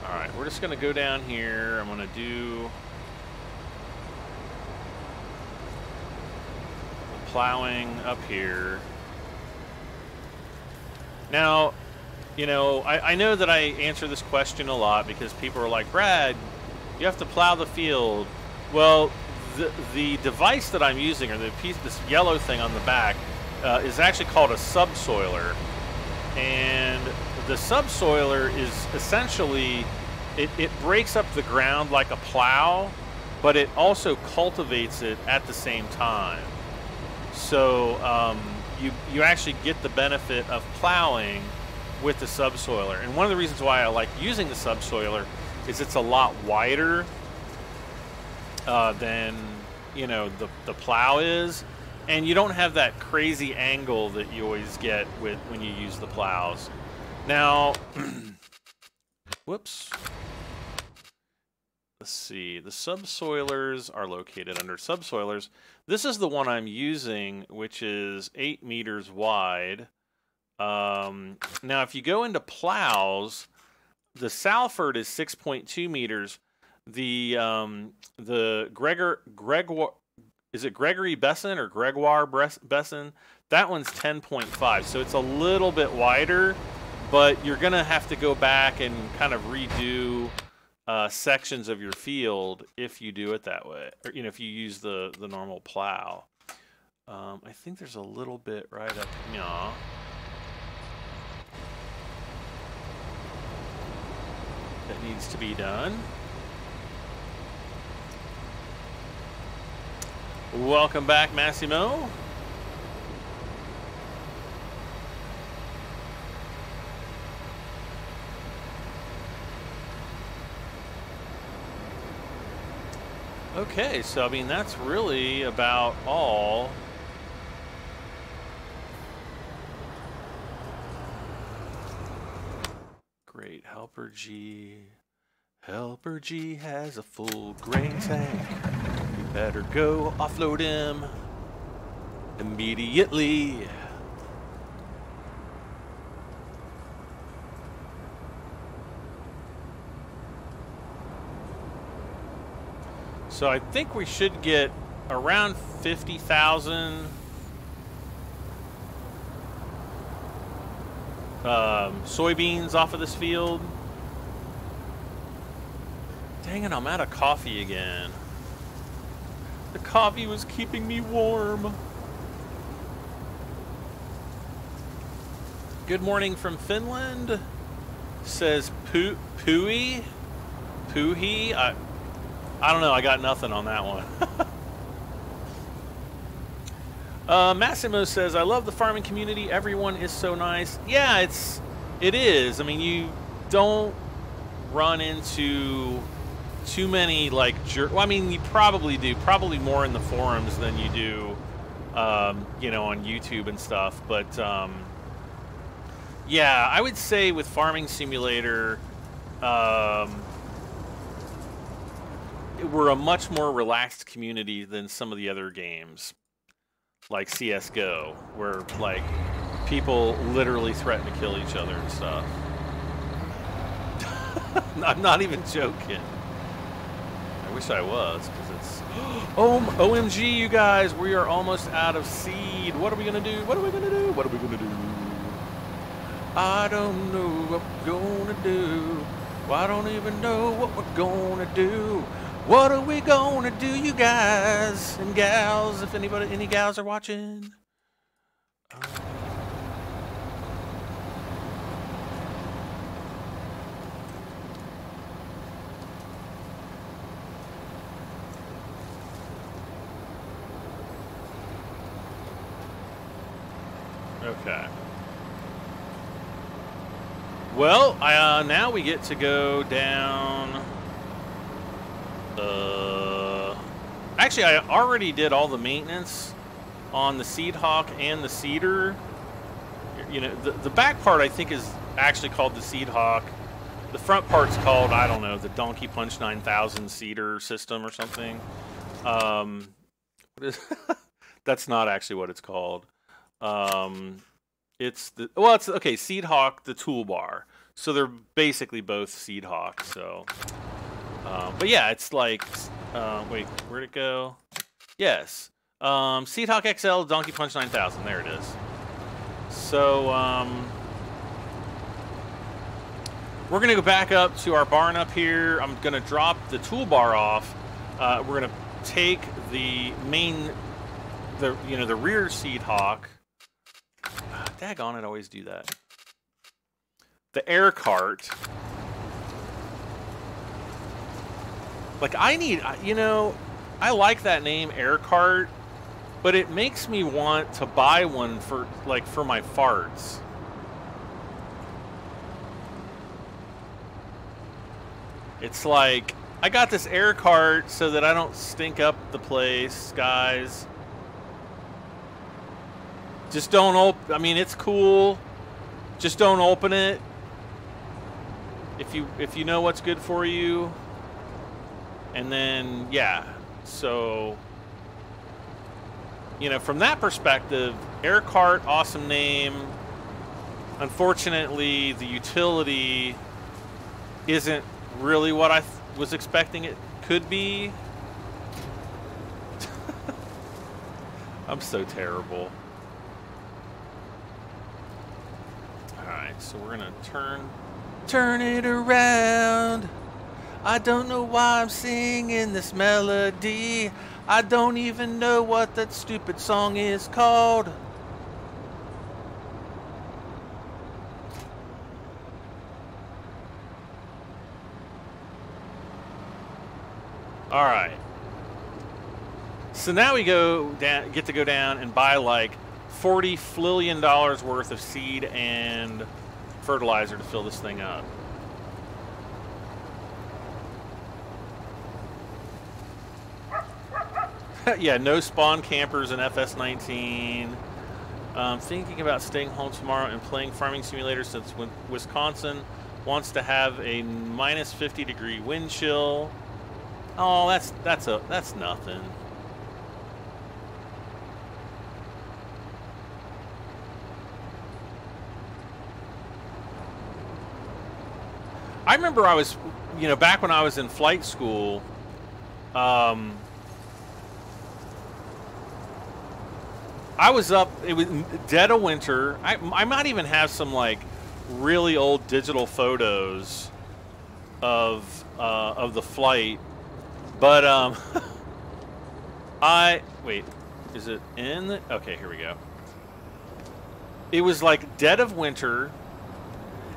All right, we're just going to go down here. I'm going to do plowing up here. Now, you know, I know that I answer this question a lot because people are like, Brad, you have to plow the field. Well, the device that I'm using, or this yellow thing on the back, is actually called a subsoiler. And the subsoiler is essentially, it breaks up the ground like a plow, but it also cultivates it at the same time. So you actually get the benefit of plowing with the subsoiler. And one of the reasons why I like using the subsoiler is it's a lot wider than, you know, the plow is, and you don't have that crazy angle that you always get when you use the plows. Now, whoops. Let's see. The subsoilers are located under subsoilers. This is the one I'm using, which is 8 meters wide. Now, if you go into plows, the Salford is 6.2 meters. The is it Gregory Besson or Gregoire Besson? That one's 10.5, so it's a little bit wider, but you're gonna have to go back and kind of redo sections of your field if you do it that way, or, you know, if you use the normal plow. I think there's a little bit right up here that needs to be done. Welcome back, Massimo. Okay, so I mean that's really about all. Great, Helper G has a full grain tank. You better go offload him immediately. So I think we should get around 50,000 soybeans off of this field. Dang it, I'm out of coffee again. The coffee was keeping me warm. Good morning from Finland. Says Pooey? I don't know, I got nothing on that one. Massimo says, I love the farming community. Everyone is so nice. Yeah, it is. I mean, you don't run into too many, like, well, I mean, you probably do. Probably more in the forums than you do, you know, on YouTube and stuff. But, yeah, I would say with Farming Simulator, we're a much more relaxed community than some of the other games, like CSGO, where like people literally threaten to kill each other and stuff. I'm not even joking. I wish I was, because it's... Oh, OMG, you guys, we are almost out of seed. What are we gonna do? What are we gonna do? What are we gonna do? I don't know what we're gonna do. Well, I don't even know what we're gonna do. What are we gonna do, you guys and gals, if any gals are watching? Okay. Well, now we get to go down... Actually, I already did all the maintenance on the Seed Hawk and the Seeder. You know, the back part I think is actually called the Seed Hawk. The front part's called, I don't know, the Donkey Punch 9000 Seeder system or something. That's not actually what it's called. It's okay, Seed Hawk, the toolbar. So they're basically both Seed Hawk, so... but yeah, it's like, wait, where'd it go? Yes. Seed Hawk XL, Donkey Punch 9000, there it is. So, we're going to go back up to our barn up here. I'm going to drop the toolbar off. We're going to take the main, the rear Seed Hawk. Daggone it, I always do that. The air cart. Like, I need, you know, I like that name, Air Cart, but it makes me want to buy one for, like, for my farts. It's like, I got this air cart so that I don't stink up the place, guys. Just don't open, I mean, it's cool. Just don't open it. If you know what's good for you. And then, yeah, so, you know, from that perspective, Air Cart, awesome name. Unfortunately, the utility isn't really what I was expecting it could be. I'm so terrible. Alright, so we're going to turn it around. I don't know why I'm singing this melody. I don't even know what that stupid song is called. All right. So now we get to go down and buy like $40 flillion worth of seed and fertilizer to fill this thing up. Yeah, no spawn campers in FS19. Thinking about staying home tomorrow and playing Farming Simulator since Wisconsin wants to have a minus 50-degree wind chill. Oh, that's nothing. I remember I was, you know, back when I was in flight school, I was up, it was dead of winter. I might even have some, like, really old digital photos of the flight. But, wait, is it in? Okay, here we go. It was, like, dead of winter.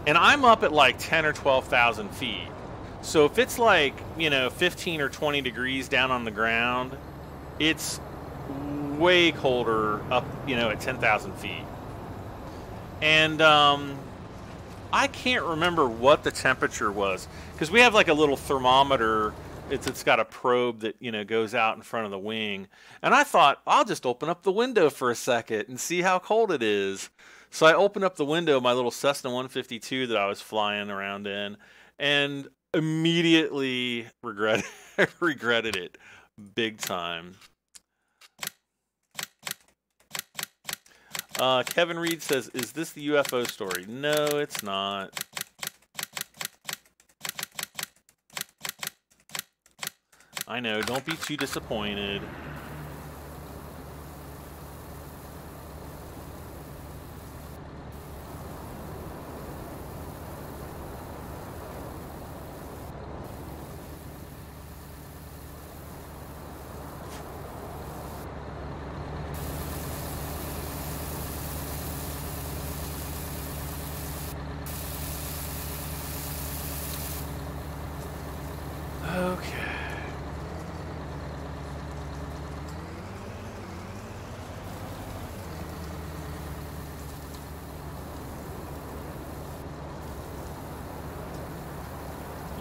And I'm up at like 10 or 12,000 feet. So if it's like, you know, 15 or 20 degrees down on the ground, it's way colder up, you know, at 10,000 feet. And I can't remember what the temperature was, because we have like a little thermometer. It's got a probe that, you know, goes out in front of the wing. And I thought, I'll just open up the window for a second and see how cold it is. So I opened up the window of my little Cessna 152 that I was flying around in, and immediately regretted it big time. Kevin Reed says, is this the UFO story? No, it's not. I know, don't be too disappointed.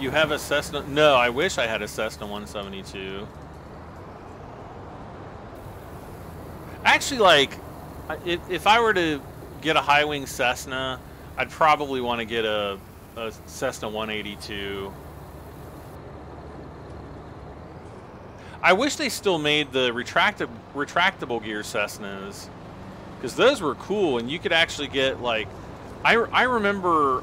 You have a Cessna? No, I wish I had a Cessna 172. Actually, like, if I were to get a high-wing Cessna, I'd probably want to get a Cessna 182. I wish they still made the retractable gear Cessnas, because those were cool, and you could actually get, like, I remember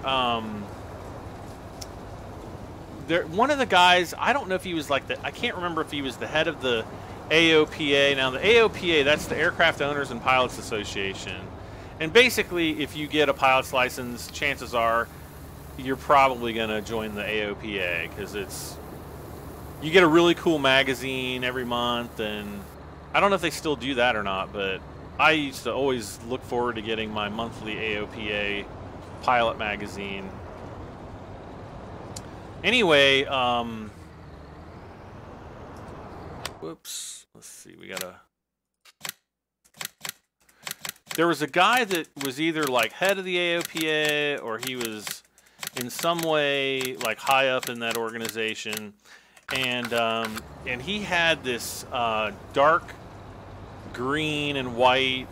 one of the guys, I don't know if he was like I can't remember if he was the head of the AOPA. Now, the AOPA, that's the Aircraft Owners and Pilots Association. And basically, if you get a pilot's license, chances are you're probably going to join the AOPA, because you get a really cool magazine every month, and I don't know if they still do that or not, but I used to always look forward to getting my monthly AOPA pilot magazine. Anyway, whoops, let's see, there was a guy that was either like head of the AOPA, or he was in some way like high up in that organization, and he had this dark green and white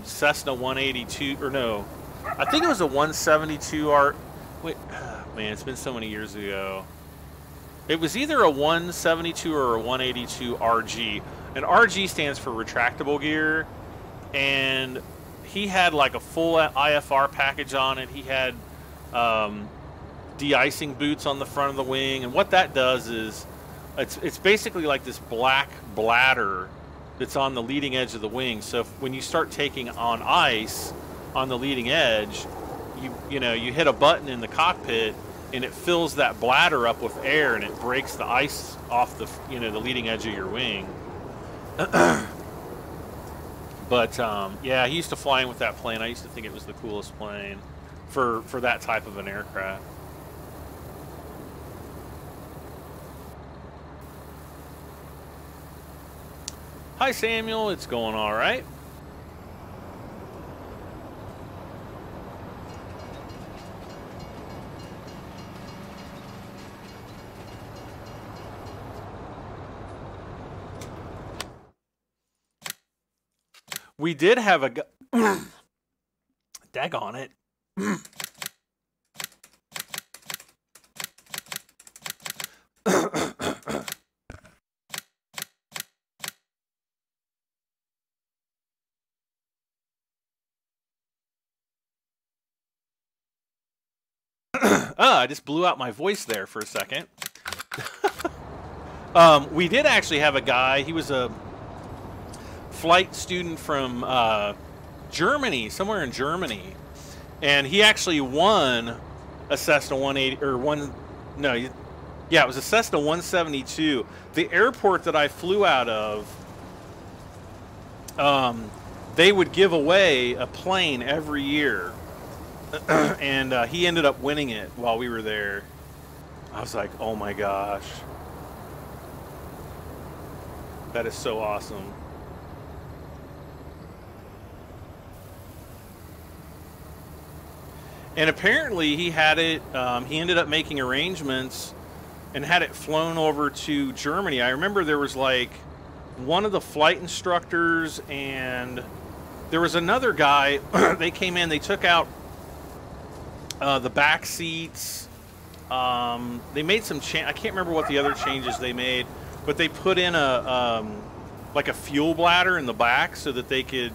Cessna 182, or no, I think it was a 172 wait, man, it's been so many years ago. It was either a 172 or a 182 RG. And RG stands for retractable gear. And he had like a full IFR package on it. He had de-icing boots on the front of the wing. And what that does is, it's basically like this black bladder that's on the leading edge of the wing. So when you start taking on ice on the leading edge, you know, you hit a button in the cockpit, and it fills that bladder up with air, and it breaks the ice off the, you know, the leading edge of your wing. But yeah, he used to fly in with that plane. I used to think it was the coolest plane for that type of an aircraft. Hi Samuel, it's going all right. We did have a daggone it. I just blew out my voice there for a second. We did actually have a guy. He was a flight student from Germany, somewhere in Germany, and he actually won a Cessna 180 or yeah, it was a Cessna 172. The airport that I flew out of, they would give away a plane every year. And he ended up winning it while we were there. I was like, oh my gosh. That is so awesome. And apparently he had it, he ended up making arrangements and had it flown over to Germany. I remember there was like one of the flight instructors and there was another guy. They came in, they took out the back seats. They made some I can't remember what the other changes they made, but they put in a like a fuel bladder in the back so that they could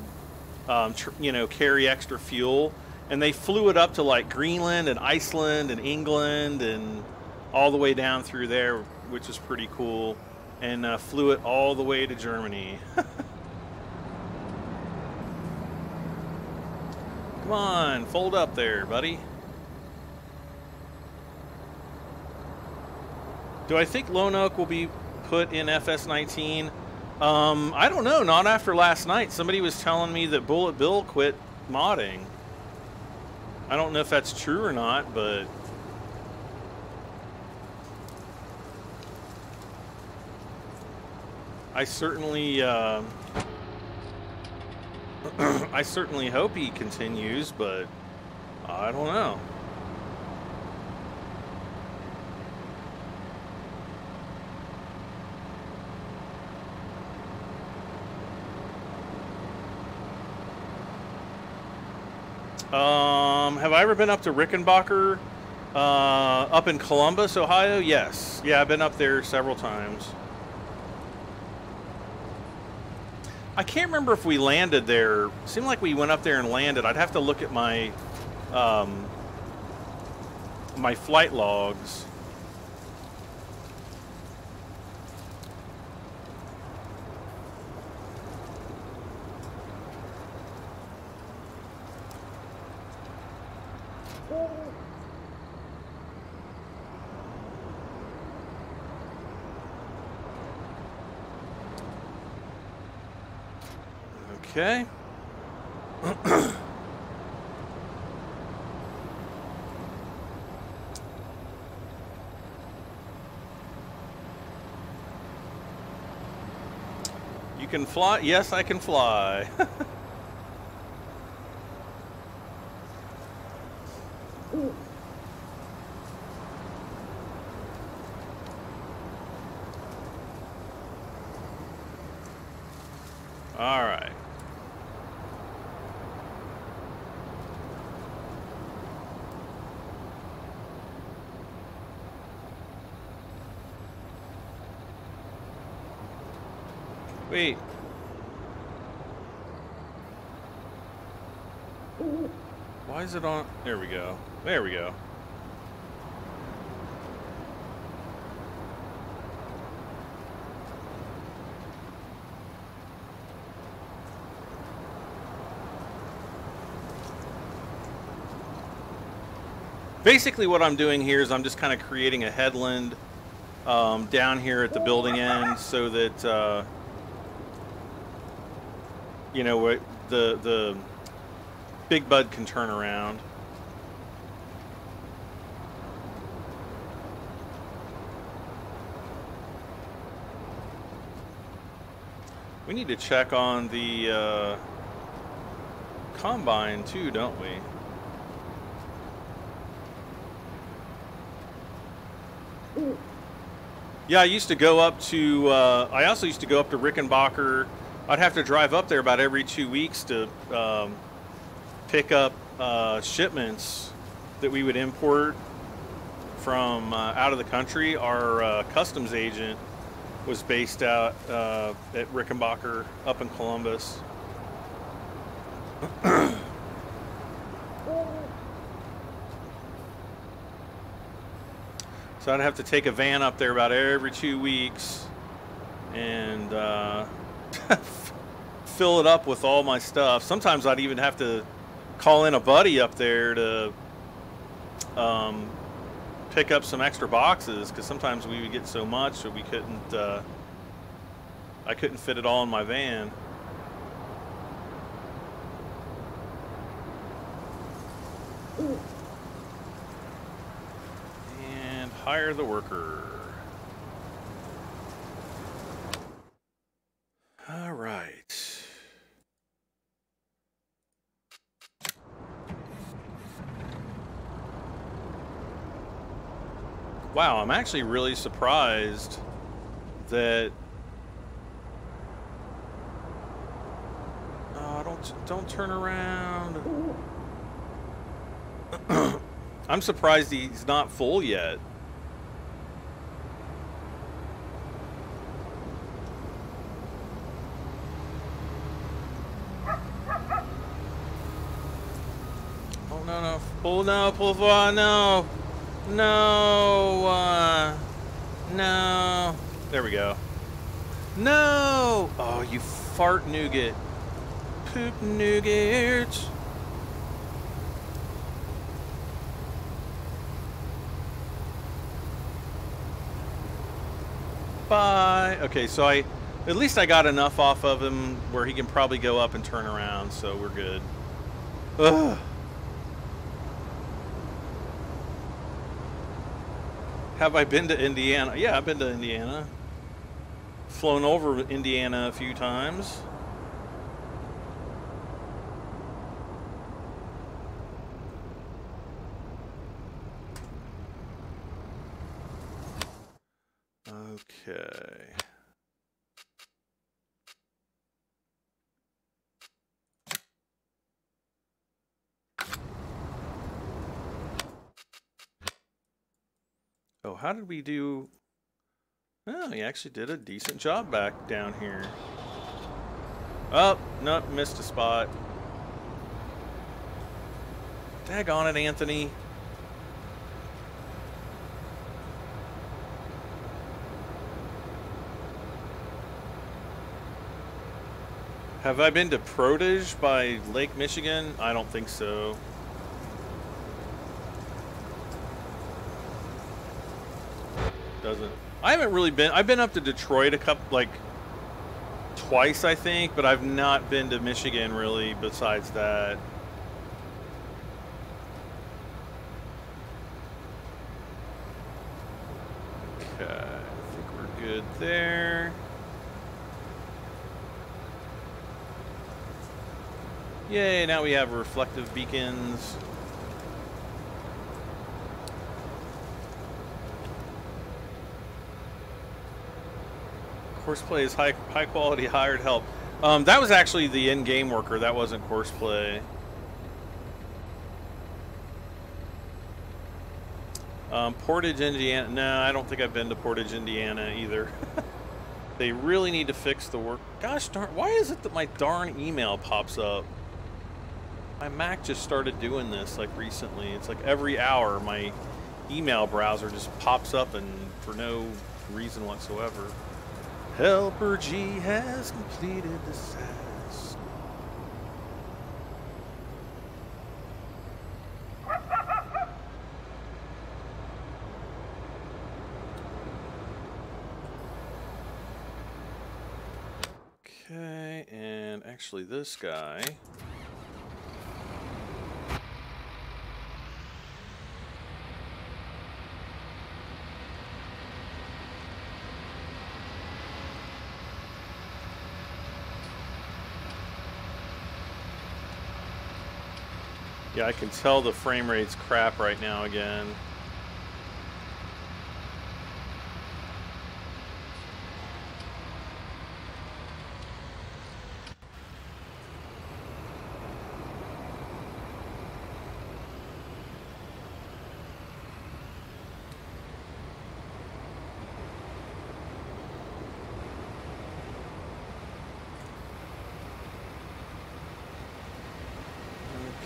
you know, carry extra fuel. And they flew it up to like Greenland and Iceland and England and all the way down through there, which is pretty cool. And flew it all the way to Germany. Come on, fold up there, buddy. Do I think Lone Oak will be put in FS19? I don't know, not after last night. Somebody was telling me that Bullet Bill quit modding. I don't know if that's true or not, but I certainly I certainly hope he continues, but I don't know. Have I ever been up to Rickenbacker, up in Columbus, Ohio? Yes. Yeah, I've been up there several times. I can't remember if we landed there. It seemed like we went up there and landed. I'd have to look at my my flight logs. Okay. You can fly? Yes, I can fly. All right. Wait. Why is it on? There we go. There we go. Basically what I'm doing here is I'm just kind of creating a headland down here at the building end so that you know, the Big Bud can turn around. We need to check on the Combine too, don't we? Yeah, I used to go up to, I also used to go up to Rickenbacker I'd have to drive up there about every 2 weeks to pick up shipments that we would import from out of the country. Our customs agent was based out at Rickenbacker up in Columbus. So I'd have to take a van up there about every 2 weeks and fill it up with all my stuff. Sometimes I'd even have to call in a buddy up there to pick up some extra boxes, because sometimes we would get so much that we couldn't I couldn't fit it all in my van. And hire the worker. All right. Wow, I'm actually really surprised that don't turn around. I'm surprised he's not full yet. Oh no no! Pull no! Pull for no! No! No! There we go. No! Oh, you fart nougat! Poop nougat! Bye. Okay, so at least I got enough off of him where he can probably go up and turn around, so we're good. Ugh. Have I been to Indiana? Yeah, I've been to Indiana. Flown over Indiana a few times. Okay. Oh, how did we do? Oh, he actually did a decent job back down here. Oh, nope, missed a spot. Daggone it, Anthony. Have I been to Protage by Lake Michigan? I don't think so. Doesn't. I haven't really been. I've been up to Detroit twice, I think, but I've not been to Michigan really besides that. Okay, I think we're good there. Yay, now we have reflective beacons. Courseplay is high quality hired help. That was actually the in-game worker. That wasn't Courseplay. Portage, Indiana. No, I don't think I've been to Portage, Indiana either. They really need to fix the work. Gosh darn, why is it that my darn email pops up? My Mac just started doing this like recently. It's like every hour my email browser just pops up and for no reason whatsoever. Helper G has completed the task. Okay, and actually this guy. Yeah, I can tell the frame rate's crap right now again.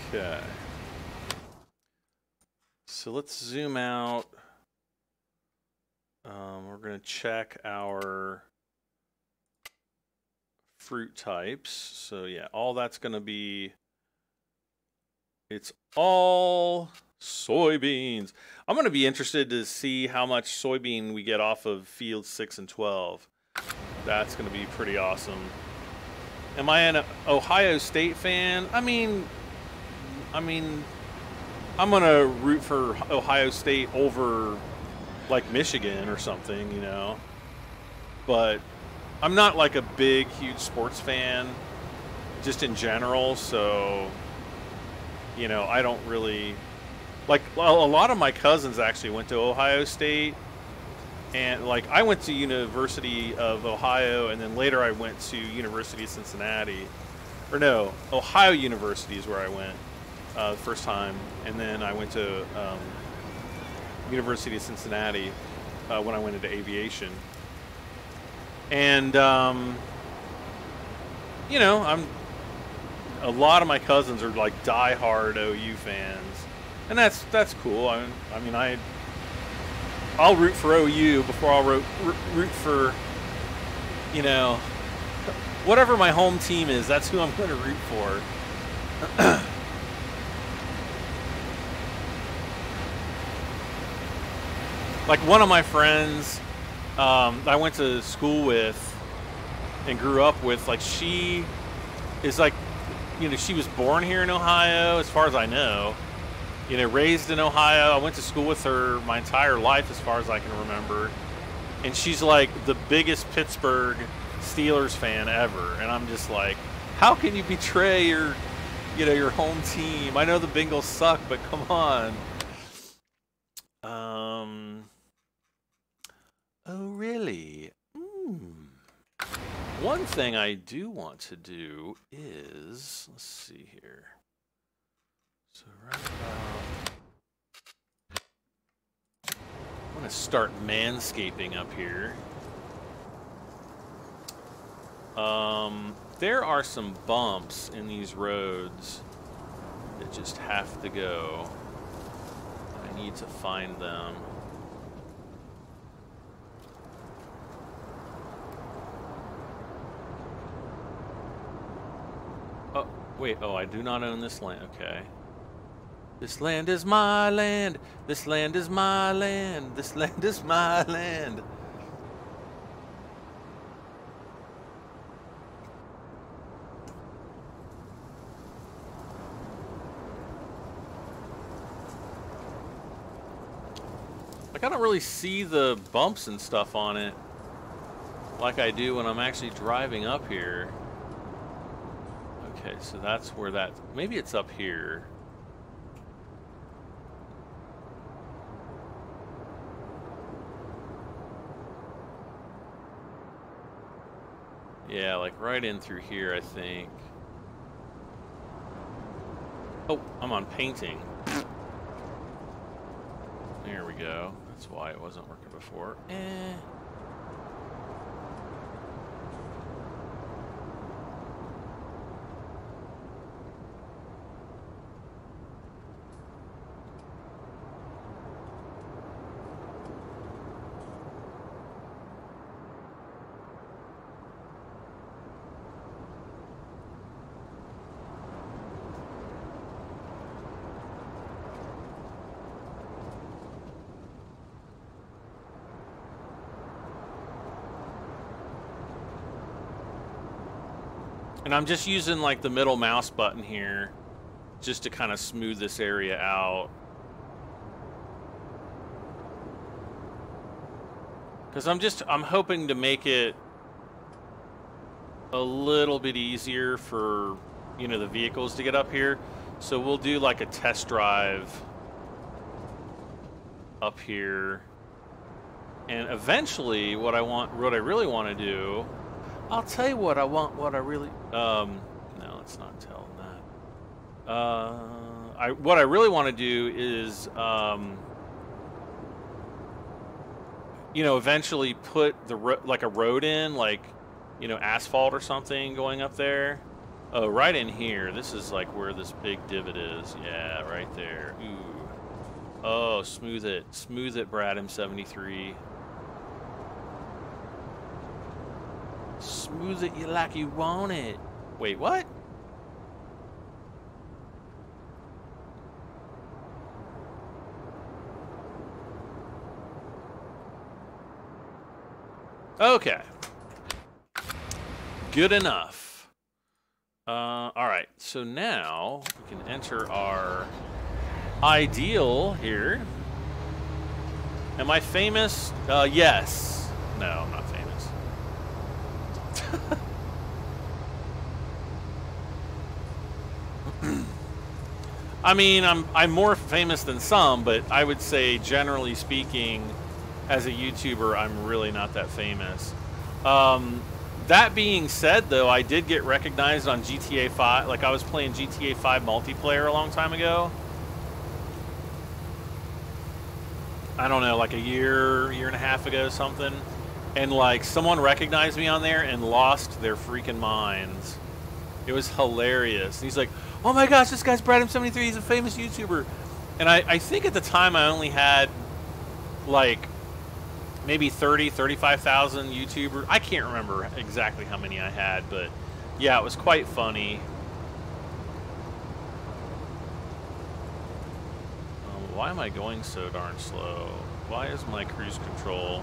Okay. So let's zoom out. We're going to check our fruit types. So yeah, all that's going to be, it's all soybeans. I'm going to be interested to see how much soybean we get off of fields 6 and 12. That's going to be pretty awesome. Am I an Ohio State fan? I mean, I'm going to root for Ohio State over, like, Michigan or something, you know. But I'm not, like, a big, huge sports fan, just in general. So, you know, I don't really... Like, a lot of my cousins actually went to Ohio State. And, like, I went to University of Ohio, and then later I went to University of Cincinnati. Or no, Ohio University is where I went the first time. And then I went to University of Cincinnati when I went into aviation. And, you know, a lot of my cousins are, like, die-hard OU fans. And that's cool. I mean, I'll root for OU before I'll root for, you know, whatever my home team is. That's who I'm going to root for. Like one of my friends I went to school with and grew up with, like, she is like, you know, she was born here in Ohio, as far as I know. You know, raised in Ohio. I went to school with her my entire life, as far as I can remember. And she's like the biggest Pittsburgh Steelers fan ever. And I'm just like, how can you betray your, you know, your home team? I know the Bengals suck, but come on. Oh, really? One thing I do want to do is, let's see here. So right about, I'm going to start manscaping up here. There are some bumps in these roads that just have to go. I need to find them. Oh, wait, oh, I do not own this land, okay. This land is my land. This land is my land. This land is my land. Like, I don't really see the bumps and stuff on it like I do when I'm actually driving up here. Okay, so that's where that... Maybe it's up here. Yeah, like right in through here, I think. Oh, I'm on painting. There we go. That's why it wasn't working before. And I'm just using like the middle mouse button here just to kind of smooth this area out. Because I'm hoping to make it a little bit easier for, you know, the vehicles to get up here. So we'll do like a test drive up here. And eventually what I really want to do, I'll tell you what I want, what I really, no, let's not tell them that. What I really want to do is, you know, eventually put like a road in, like, you know, asphalt or something going up there Oh, right in here. This is like where this big divot is. Yeah, right there. Ooh. Oh, smooth it. Smooth it, Brad M73. Smooth it you like you want it. Wait, what? Okay. Good enough. All right. So now we can enter our ideal here. Am I famous? Yes. No, I'm not famous. I mean, I'm more famous than some, but I would say, generally speaking, as a YouTuber, I'm really not that famous. That being said, though, I did get recognized on GTA 5. Like, I was playing GTA 5 multiplayer a long time ago. I don't know, like a year and a half ago, something. And, like, someone recognized me on there and lost their freaking minds. It was hilarious. And he's like, oh my gosh, this guy's Brad M73, he's a famous YouTuber. And I think at the time I only had, like, maybe 35,000 YouTubers. I can't remember exactly how many I had, but yeah, it was quite funny. Why am I going so darn slow? Why is my cruise control?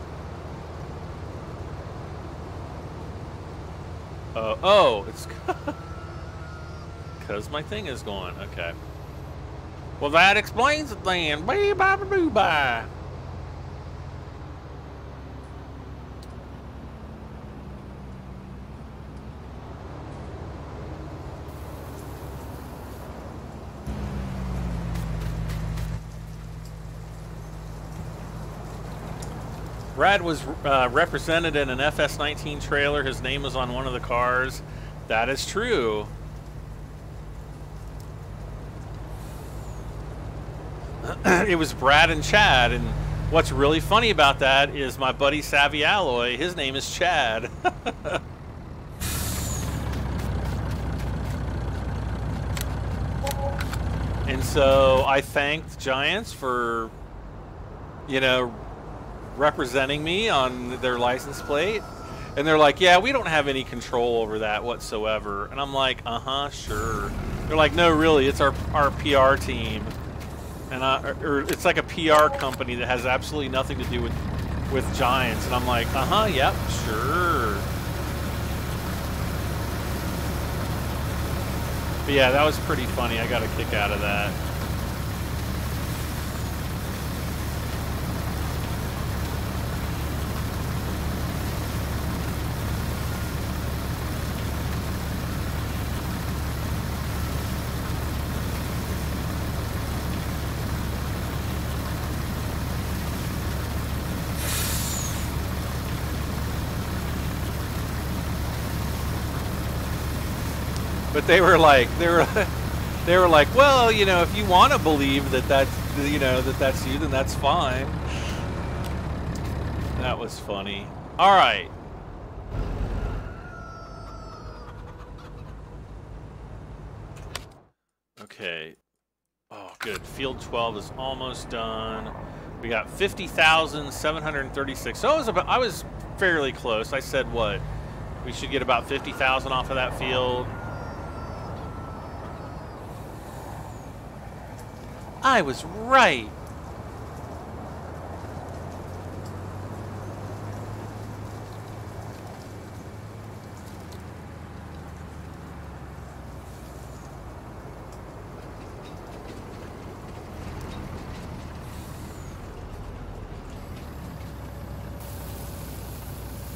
Oh, it's because my thing is going. Okay. Well, that explains it then. Bye. Brad was represented in an FS19 trailer. His name was on one of the cars. That is true. It was Brad and Chad, and what's really funny about that is my buddy Savvy Alloy, his name is Chad. And so I thanked Giants for, you know, representing me on their license plate, and they're like, yeah, we don't have any control over that whatsoever. And I'm like, sure. They're like, no, really, it's our PR team, and or it's like a PR company that has absolutely nothing to do with Giants. And I'm like, yep, sure. But yeah, that was pretty funny. I got a kick out of that. But they were like, well, you know, if you want to believe that that's, you know, that's you, then that's fine. That was funny. All right. Okay. Oh, good. Field 12 is almost done. We got 50,736. So I was fairly close. I said what? We should get about 50,000 off of that field. I was right.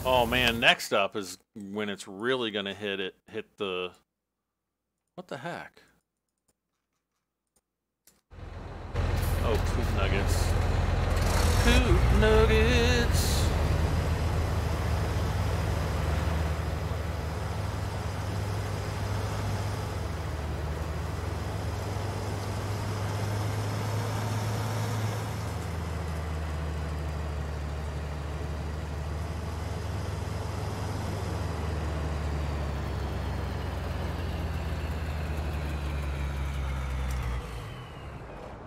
Oh man, next up is when it's really gonna hit the, what the heck? Oh, poop nuggets. Poop nuggets.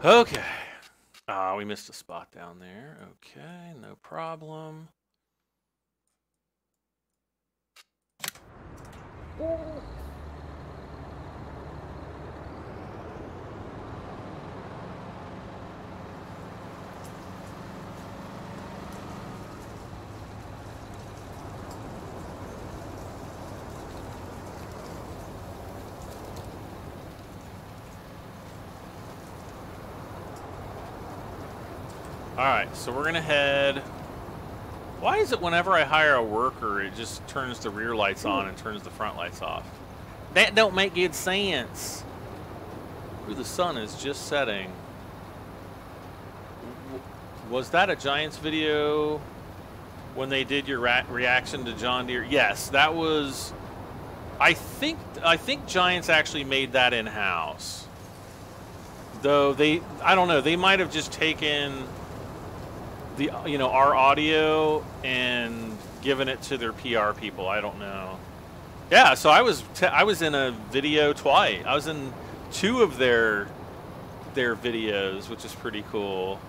Okay. We missed a spot down there. Okay, no problem. Alright, so we're gonna head... Why is it whenever I hire a worker, it just turns the rear lights on and turns the front lights off? That don't make good sense. Ooh, the sun is just setting. Was that a Giants video when they did your reaction to John Deere? Yes, that was... I think Giants actually made that in-house. Though they... I don't know, they might have just taken... the, you know, our audio and giving it to their PR people. I don't know. Yeah, so I was in a video twice. I was in 2 of their videos, which is pretty cool.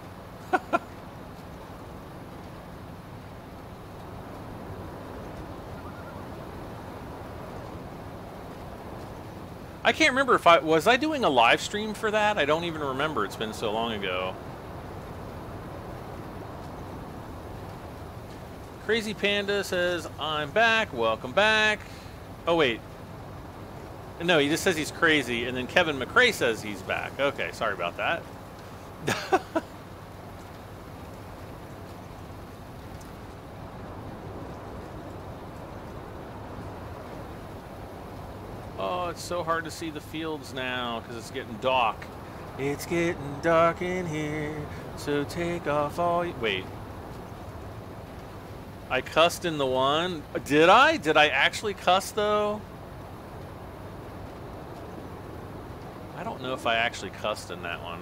I can't remember if was I doing a live stream for that? I don't even remember. It's been so long ago. Crazy Panda says, I'm back, welcome back. Oh, wait. No, he just says he's crazy, and then Kevin McRae says he's back. Okay, sorry about that. Oh, it's so hard to see the fields now, because it's getting dark. It's getting dark in here, so take off all you... Wait. I cussed in the one. Did I? Did I actually cuss, though? I don't know if I actually cussed in that one.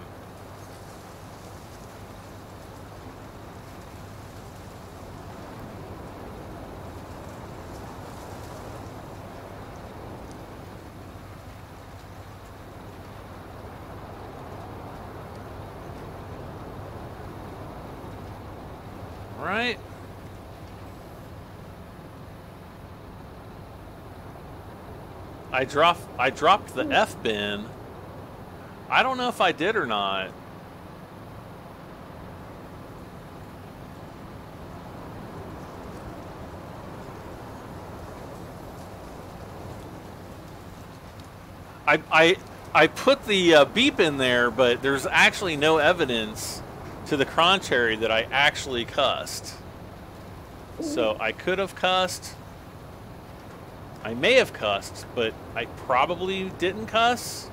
Right? I dropped the F bin. I don't know if I did or not. I put the beep in there, but there's actually no evidence to the contrary that I actually cussed. So I could have cussed. I may have cussed, but I probably didn't cuss.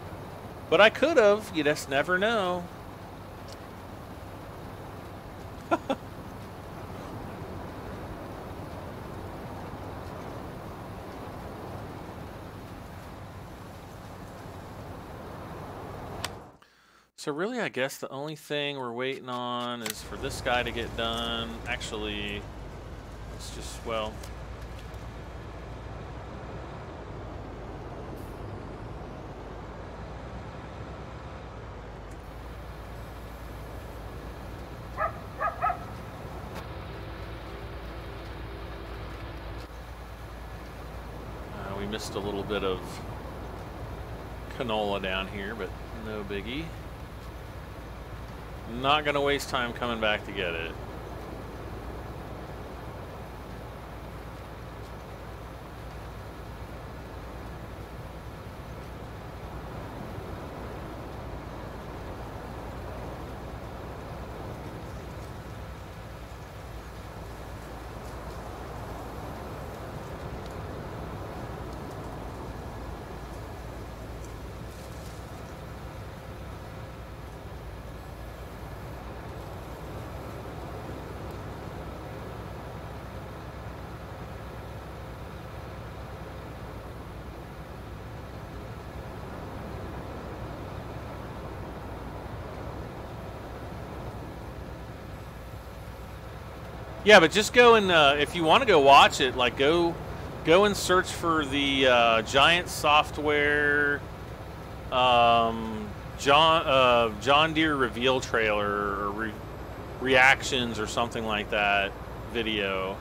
But I could have. You just never know. So really, I guess the only thing we're waiting on is for this guy to get done. Actually, let's just, well... we missed a little bit of canola down here, but no biggie. Not gonna waste time coming back to get it. Yeah, but just go and if you want to go watch it, like go and search for the Giant Software John Deere reveal trailer or reactions or something like that video,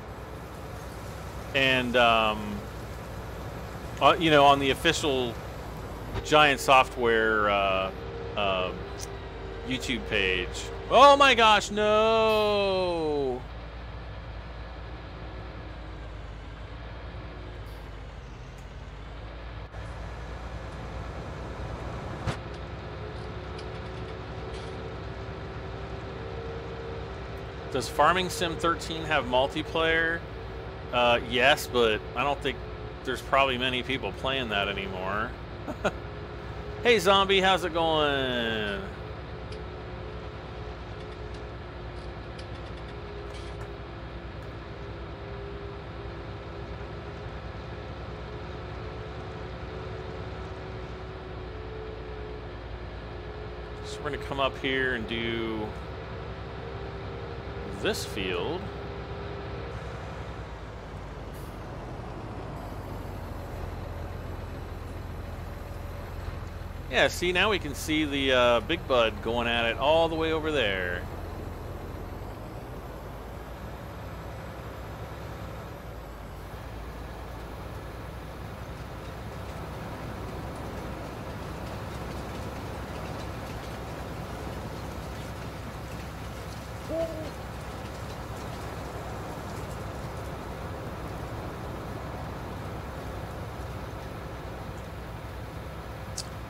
and you know, on the official Giant Software YouTube page. Oh my gosh, no! Does Farming Sim 13 have multiplayer? Yes, but I don't think there's probably many people playing that anymore. Hey Zombie, how's it going? So we're gonna come up here and do this field. Yeah, see, now we can see the Big Bud going at it all the way over there.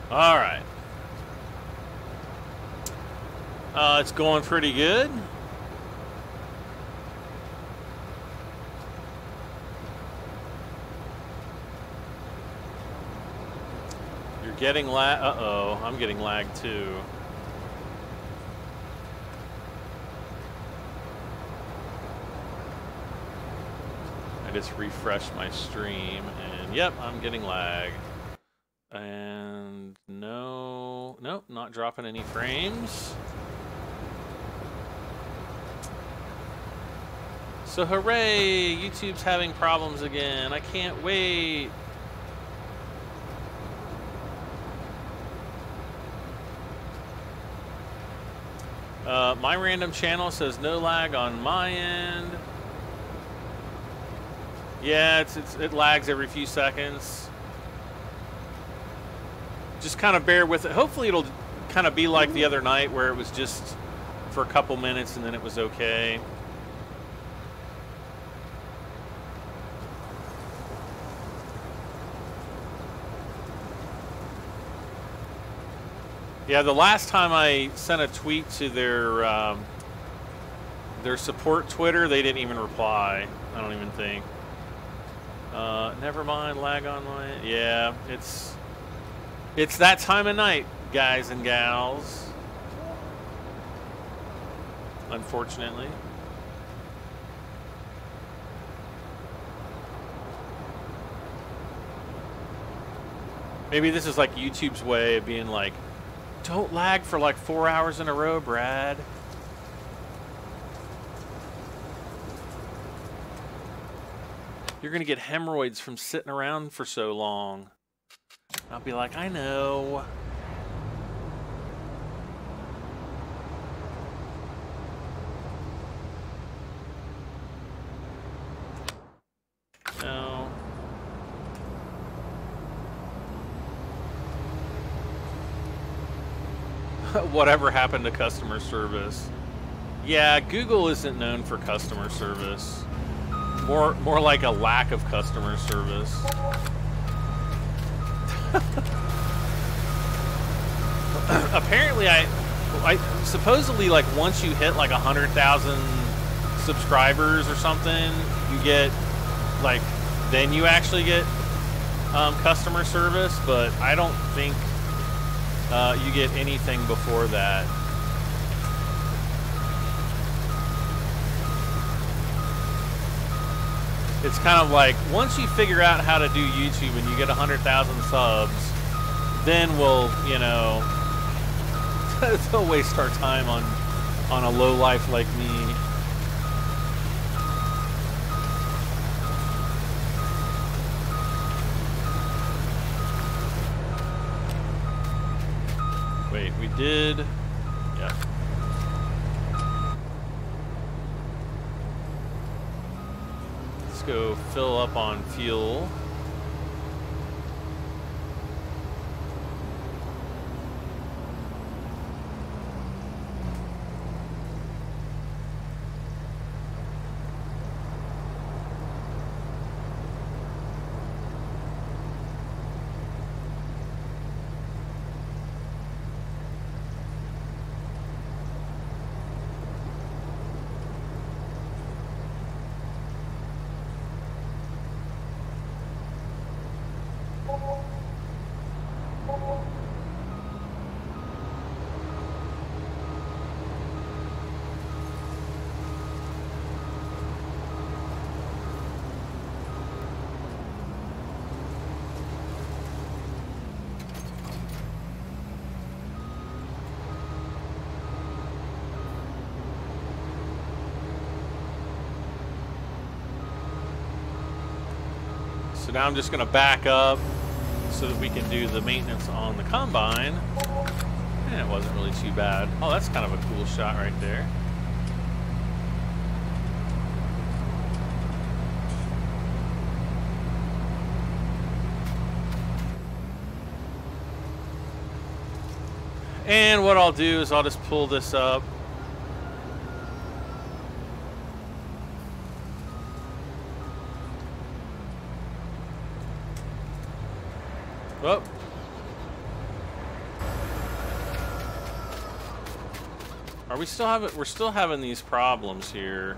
All right. It's going pretty good. You're getting lag. Uh-oh, I'm getting lag too. I just refreshed my stream and yep, I'm getting lag. And no, nope, not dropping any frames. So hooray, YouTube's having problems again. I can't wait. My random channel says no lag on my end. Yeah, it lags every few seconds. Just kind of bear with it. Hopefully it'll kind of be like the other night where it was just for a couple minutes and then it was okay. Yeah, the last time I sent a tweet to their support Twitter, they didn't even reply. I don't even think. Never mind, lag online. Yeah, it's that time of night, guys and gals. Unfortunately. Maybe this is like YouTube's way of being like, don't lag for like 4 hours in a row, Brad. You're gonna get hemorrhoids from sitting around for so long. I'll be like, I know. No. Whatever happened to customer service? Yeah, Google isn't known for customer service. More like a lack of customer service. Apparently, I supposedly, like, once you hit like 100,000 subscribers or something, you get like, then you actually get customer service. But I don't think you get anything before that. It's kind of like, once you figure out how to do YouTube and you get 100,000 subs, then we'll, you know, they'll waste our time on a lowlife like me. Wait, we did... Yeah. Let's go fill up on fuel. So now I'm just going to back up so that we can do the maintenance on the Combine. And it wasn't really too bad. Oh, that's kind of a cool shot right there. And what I'll do is I'll just pull this up. Oh. Are we still having? We're still having these problems here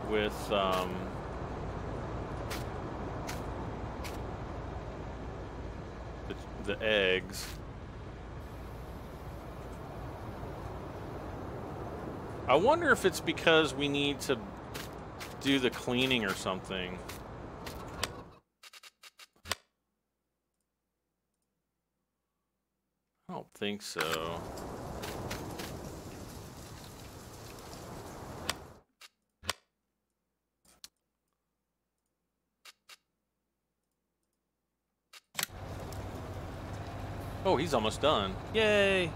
with the eggs. I wonder if it's because we need to do the cleaning or something. I don't think so. Oh, he's almost done. Yay!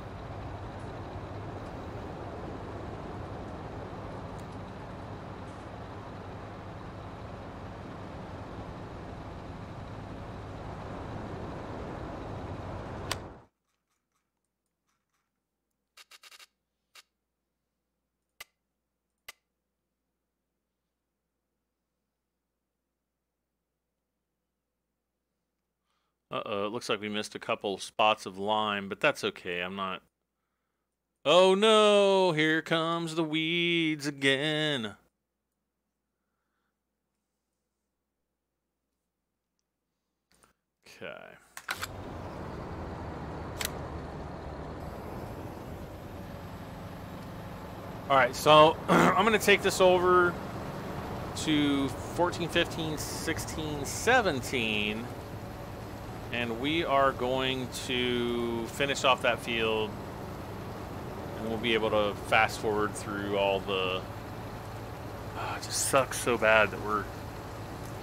Uh-oh, it looks like we missed a couple spots of lime, but that's okay. I'm not... Oh no, here comes the weeds again. Okay. Alright, so I'm going to take this over to 14, 15, 16, 17. And we are going to finish off that field, and we'll be able to fast forward through all the... Oh, it just sucks so bad that we're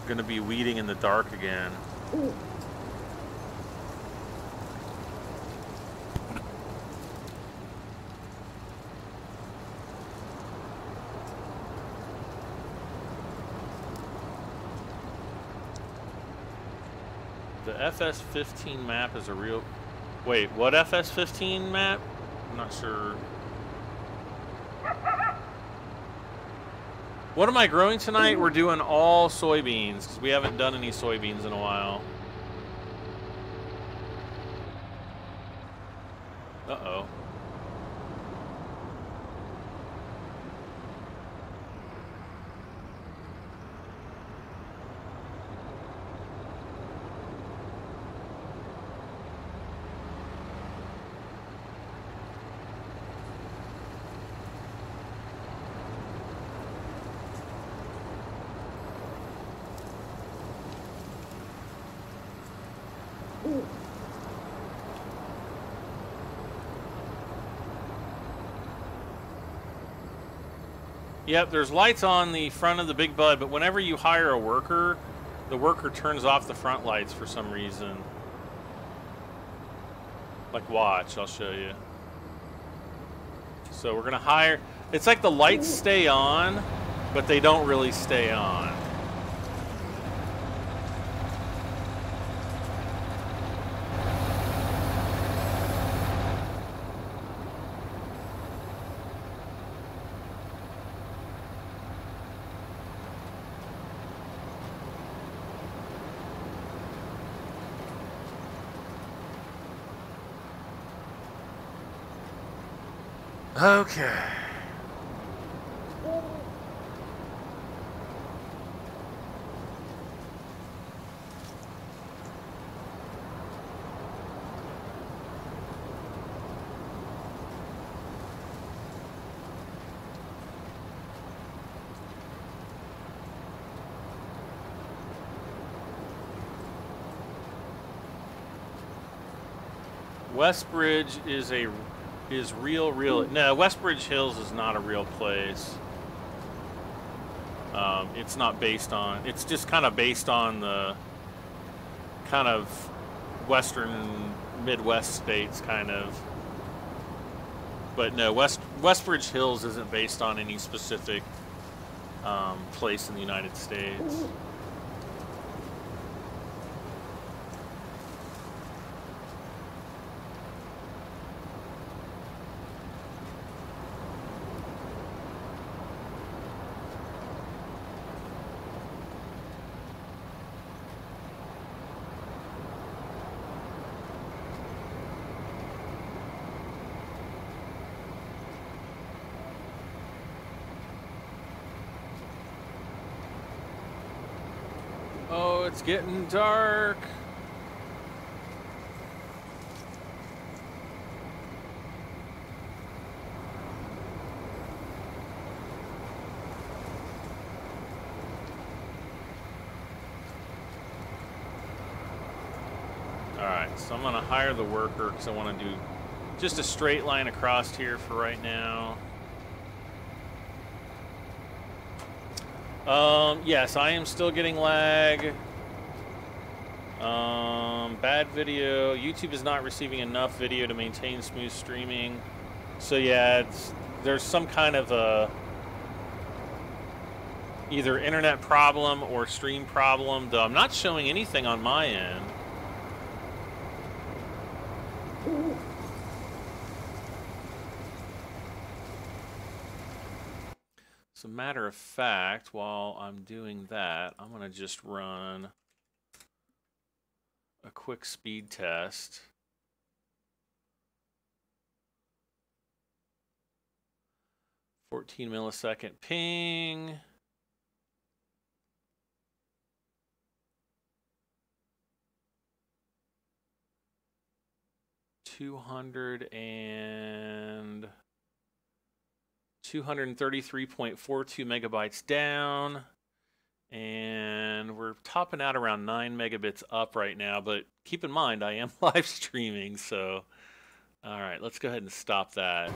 going to be weeding in the dark again. Ooh. The FS15 map is a real... Wait, what FS15 map? I'm not sure. What am I growing tonight? We're doing all soybeans, because we haven't done any soybeans in a while. Uh-oh. Yep, there's lights on the front of the Big Bud, but whenever you hire a worker, the worker turns off the front lights for some reason. Like, watch, I'll show you. So we're gonna hire. It's like the lights stay on, but they don't really stay on. Okay. Westbridge is real. No, Westbridge Hills is not a real place. It's not based on. It's just kind of based on the kind of western Midwest states, kind of. But no, Westbridge Hills isn't based on any specific place in the United States. Oh, it's getting dark. All right, so I'm gonna hire the worker because I want to do just a straight line across here for right now. Yes, I am still getting lag. Bad video. YouTube is not receiving enough video to maintain smooth streaming. So yeah, there's some kind of a either internet problem or stream problem, though I'm not showing anything on my end. As a matter of fact, while I'm doing that, I'm going to just run a quick speed test. (14 millisecond) ping. (233.42 megabytes down, and we're topping out around 9 megabits up right now, but keep in mind I am live streaming, so all right, let's go ahead and stop that.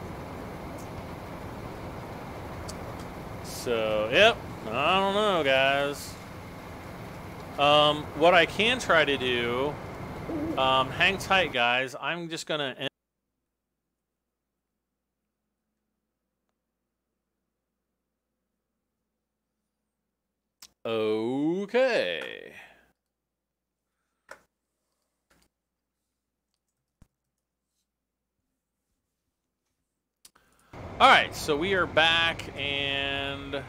So yep, I don't know, guys. What I can try to do, hang tight, guys. I'm just gonna end. Okay. All right, so we are back, and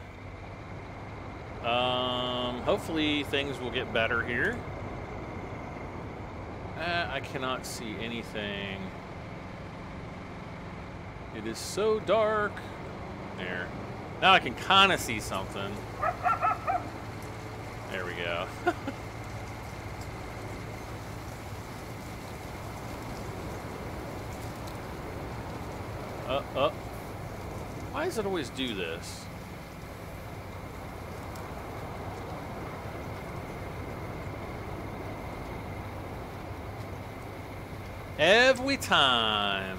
hopefully things will get better here. I cannot see anything. It is so dark. There. Now I can kind of see something. There we go. Why does it always do this? Every time.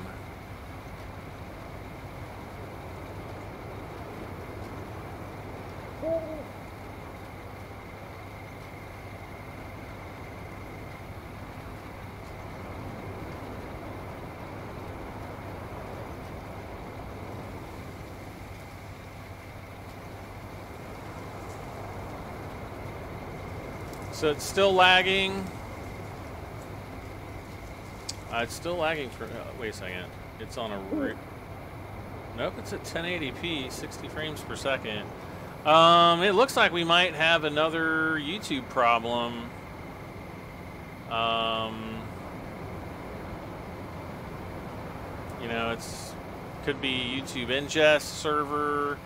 So it's still lagging. It's still lagging for. Wait a second. It's on a. Nope, it's at 1080p, 60 frames per second. It looks like we might have another YouTube problem. You know, could be YouTube ingest server.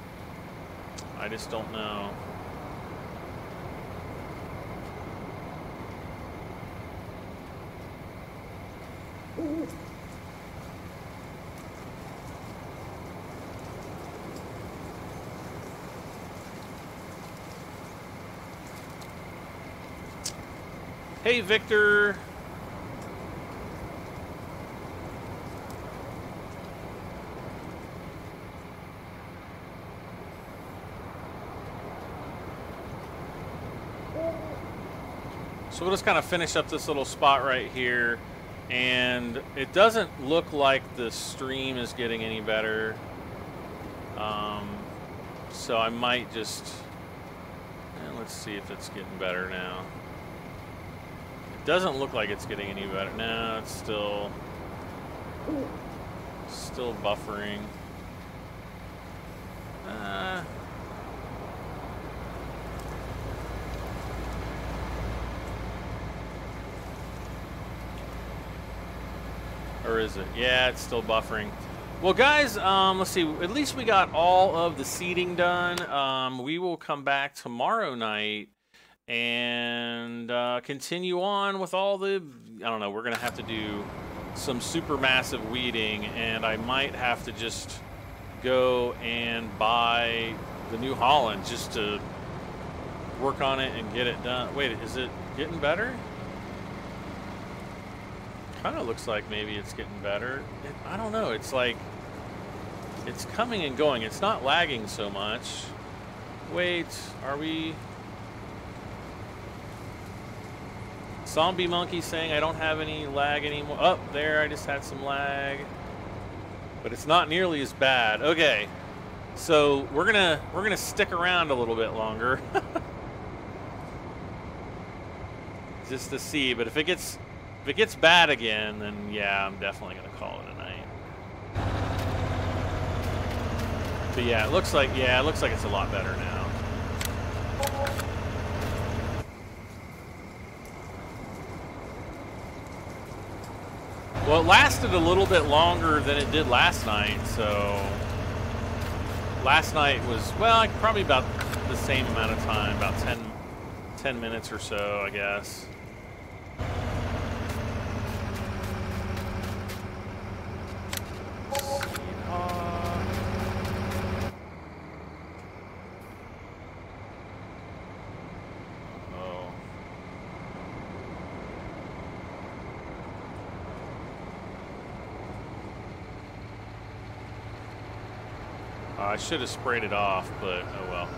I just don't know. Hey, Victor. So we'll just kind of finish up this little spot right here. And it doesn't look like the stream is getting any better. So I might just... let's see if it's getting better now. It doesn't look like it's getting any better. No, it's still buffering. Or is it? Yeah, it's still buffering. Well, guys, let's see. At least we got all of the seating done. We will come back tomorrow night and continue on with all the... I don't know. We're going to have to do some super massive weeding, and I might have to just go and buy the New Holland just to work on it and get it done. Wait, is it getting better? Kind of looks like maybe it's getting better. I don't know. It's like it's coming and going. It's not lagging so much. Wait, are we? Zombie Monkey saying I don't have any lag anymore. Oh, there, I just had some lag, but it's not nearly as bad. Okay, so we're gonna stick around a little bit longer, just to see. But if it gets bad again, then yeah, I'm definitely gonna call it a night. But yeah, it looks like it's a lot better now. Well, it lasted a little bit longer than it did last night, so last night was, well, probably about the same amount of time, about 10 minutes or so, I guess. I should have sprayed it off, but oh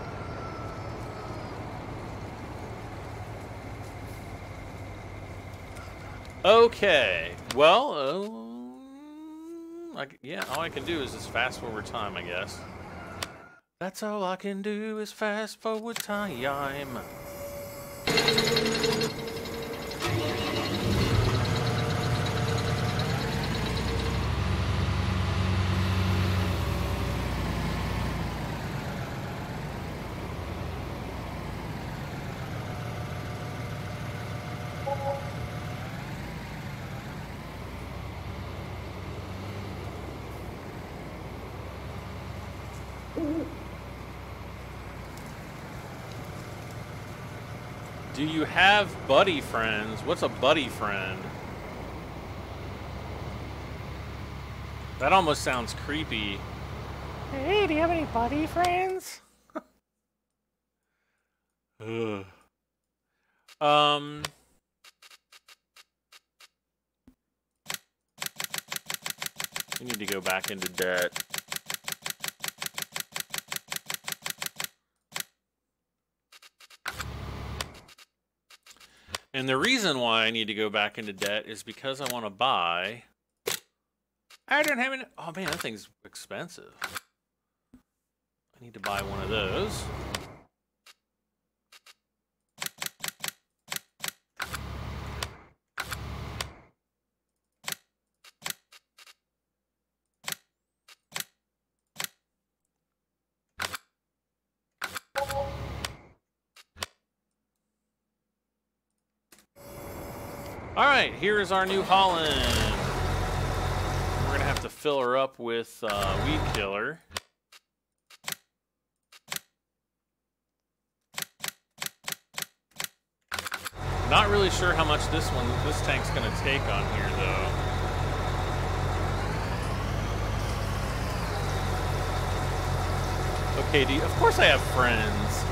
well. Okay, well, yeah, all I can do is just fast forward time, I guess. That's all I can do is fast forward time. Do you have buddy friends? What's a buddy friend? That almost sounds creepy. Hey, do you have any buddy friends? Ugh. We need to go back into debt. And the reason why I need to go back into debt is because I want to buy... I don't have any... Oh man, that thing's expensive. I need to buy one of those. All right, here is our New Holland. We're gonna have to fill her up with weed killer. Not really sure how much this tank's gonna take on here though. Okay, of course I have friends.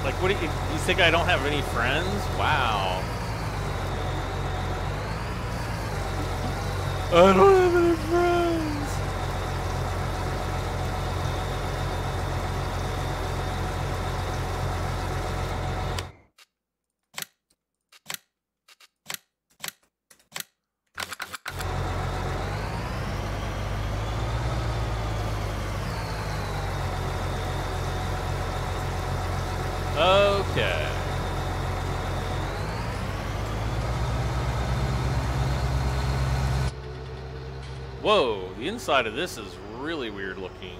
Like, what do you think I don't have any friends? Wow. I don't have any friends. Okay. Whoa, the inside of this is really weird looking.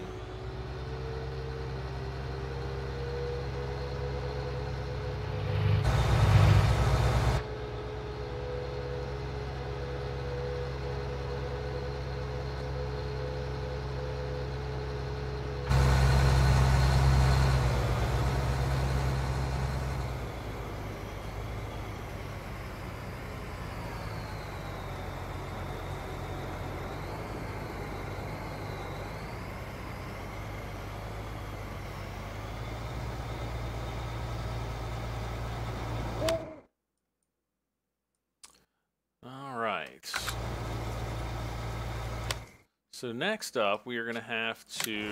So next up, we are going to have to...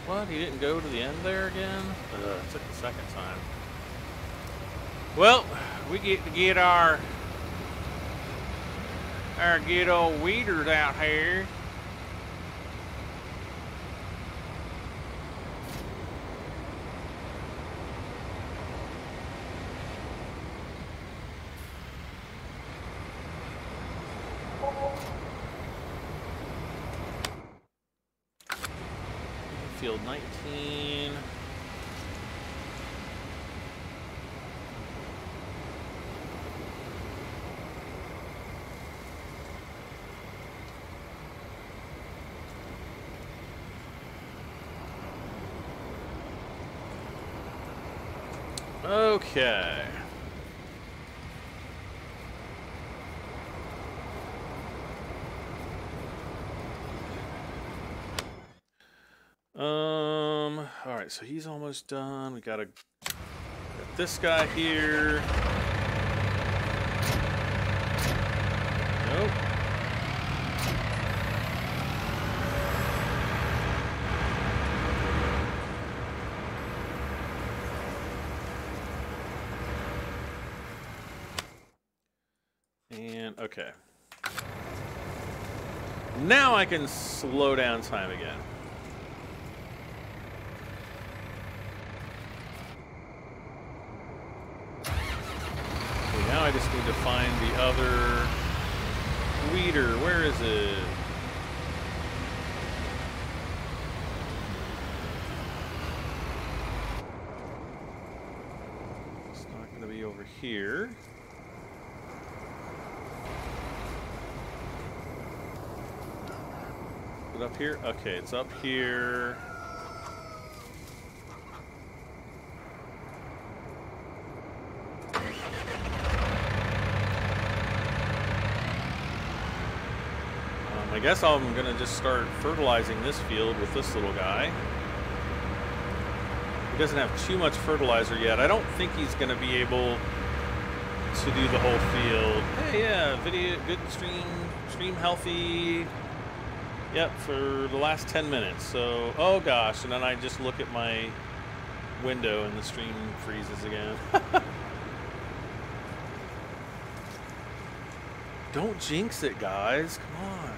What? He didn't go to the end there again? It took the second time. Well, we get to get our good old weeders out here. Field 19. Okay. All right, so he's almost done. We got this guy here. Nope. And okay. Now I can slow down time again. Now I just need to find the other weeder. Where is it? It's not going to be over here. Is it up here? Okay, it's up here. I guess I'm going to just start fertilizing this field with this little guy. He doesn't have too much fertilizer yet. I don't think he's going to be able to do the whole field. Hey, yeah, video, good stream healthy. Yep, for the last 10 minutes. So, oh gosh, and then I just look at my window and the stream freezes again. Don't jinx it, guys. Come on.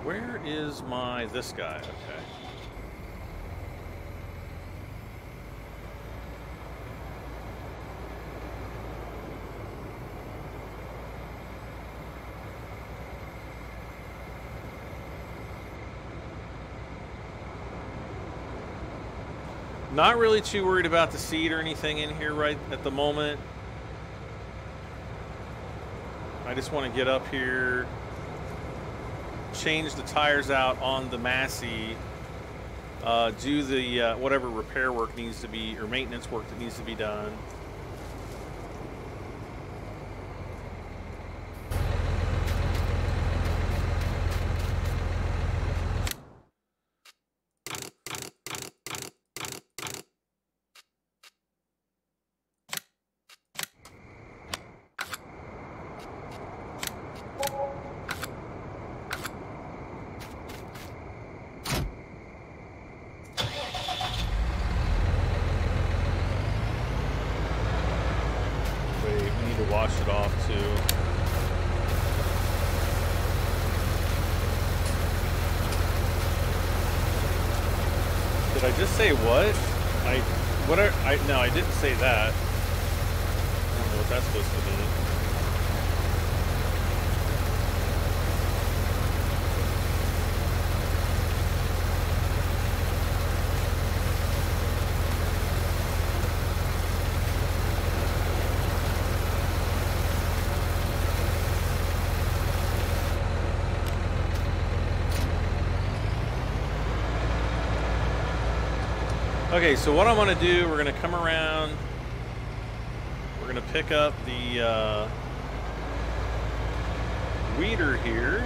Where is this guy? Okay. Not really too worried about the seat or anything in here right at the moment. I just want to get up here, change the tires out on the Massey, do the whatever repair work needs to be, or maintenance work that needs to be done. Wash it off too. Did I just say what? No, I didn't say that. I don't know what that's supposed to mean. Okay, so what I'm going to do, we're going to come around, we're going to pick up the weeder here.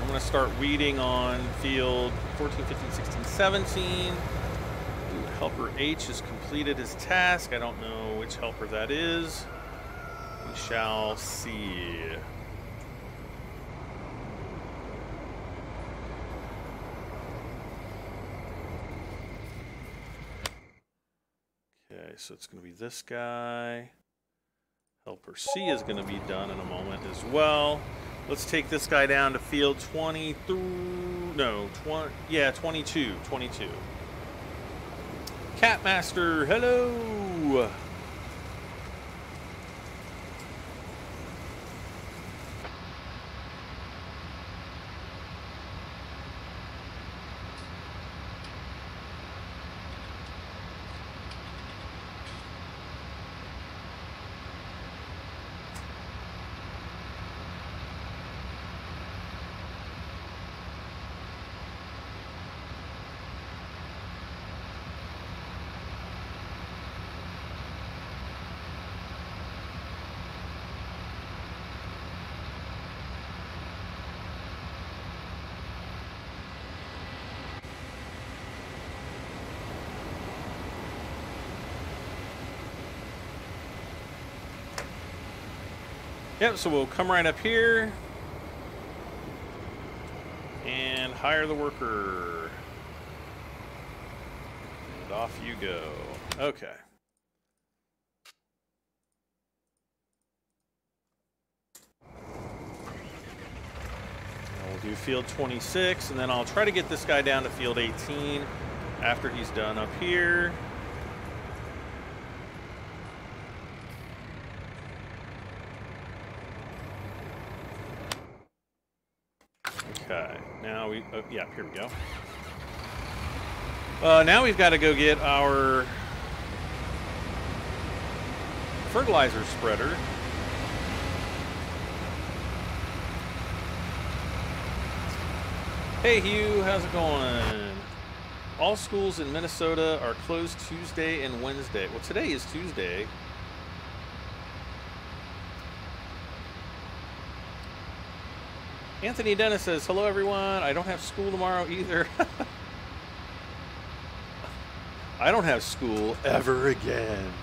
I'm going to start weeding on field 14, 15, 16, 17. Ooh, helper H has completed his task. I don't know which helper that is. We shall see. So it's going to be this guy. Helper C is going to be done in a moment as well. Let's take this guy down to field 22. Yeah, 22. Catmaster, hello. Yep, so we'll come right up here and hire the worker. And off you go. Okay. We'll do field 26, and then I'll try to get this guy down to field 18 after he's done up here. Okay, now yeah, here we go. Now we've got to go get our fertilizer spreader. Hey Hugh, how's it going? All schools in Minnesota are closed Tuesday and Wednesday. Well, today is Tuesday. Anthony Dennis says, hello everyone, I don't have school tomorrow either. I don't have school ever again.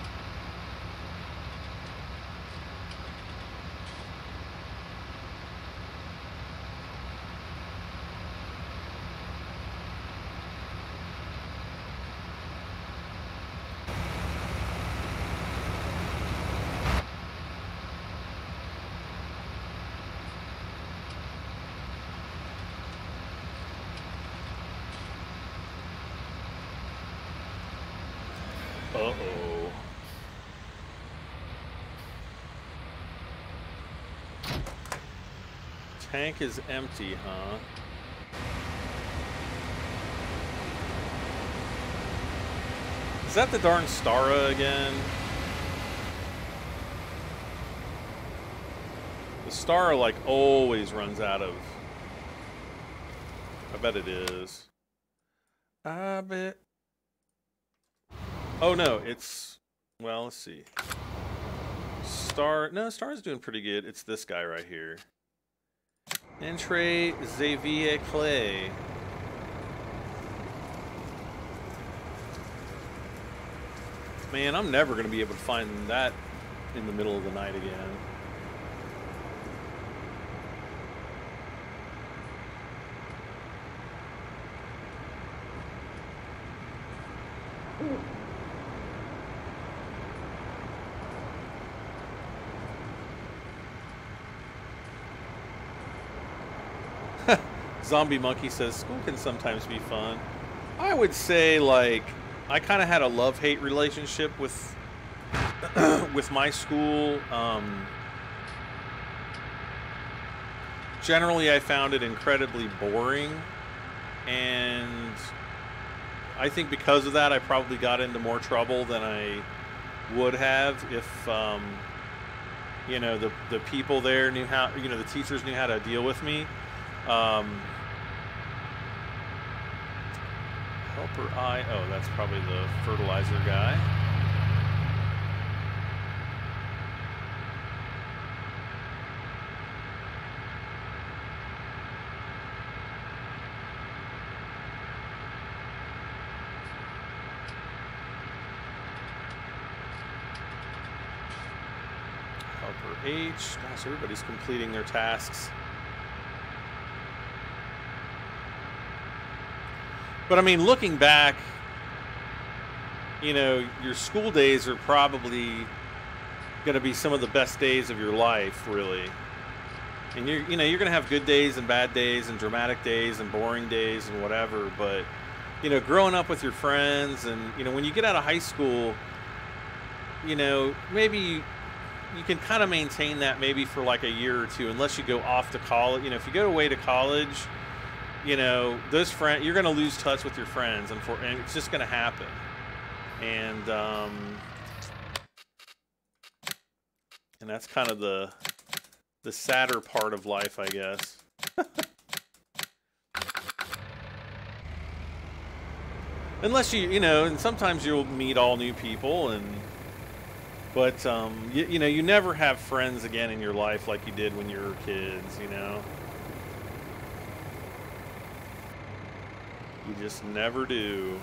Uh-oh. Tank is empty, huh? Is that the darn Stara again? The Stara, like, always runs out of... I bet it is. I bet... Oh, no, it's... Well, let's see. No, Star's doing pretty good. It's this guy right here. Entre Xavier Clay. Man, I'm never going to be able to find that in the middle of the night again. Zombie Monkey says, school can sometimes be fun. I would say, like, I kind of had a love-hate relationship with with my school. Generally, I found it incredibly boring, and I think because of that, I probably got into more trouble than I would have if, you know, the people there knew how, you know, the teachers knew how to deal with me. Helper eye. Oh, that's probably the fertilizer guy. Helper H. Gosh, everybody's completing their tasks. But I mean, looking back, you know, your school days are probably going to be some of the best days of your life, really. And you're going to have good days and bad days and dramatic days and boring days and whatever. But, you know, growing up with your friends and, you know, when you get out of high school, you know, maybe you can kind of maintain that maybe for like a year or two, unless you go off to college. You know, if you go away to college, you know, those friends, you're going to lose touch with your friends, and it's just going to happen. And that's kind of the sadder part of life, I guess. Unless you know, and sometimes you'll meet all new people, but you know, you never have friends again in your life like you did when you were kids, you know. You just never do.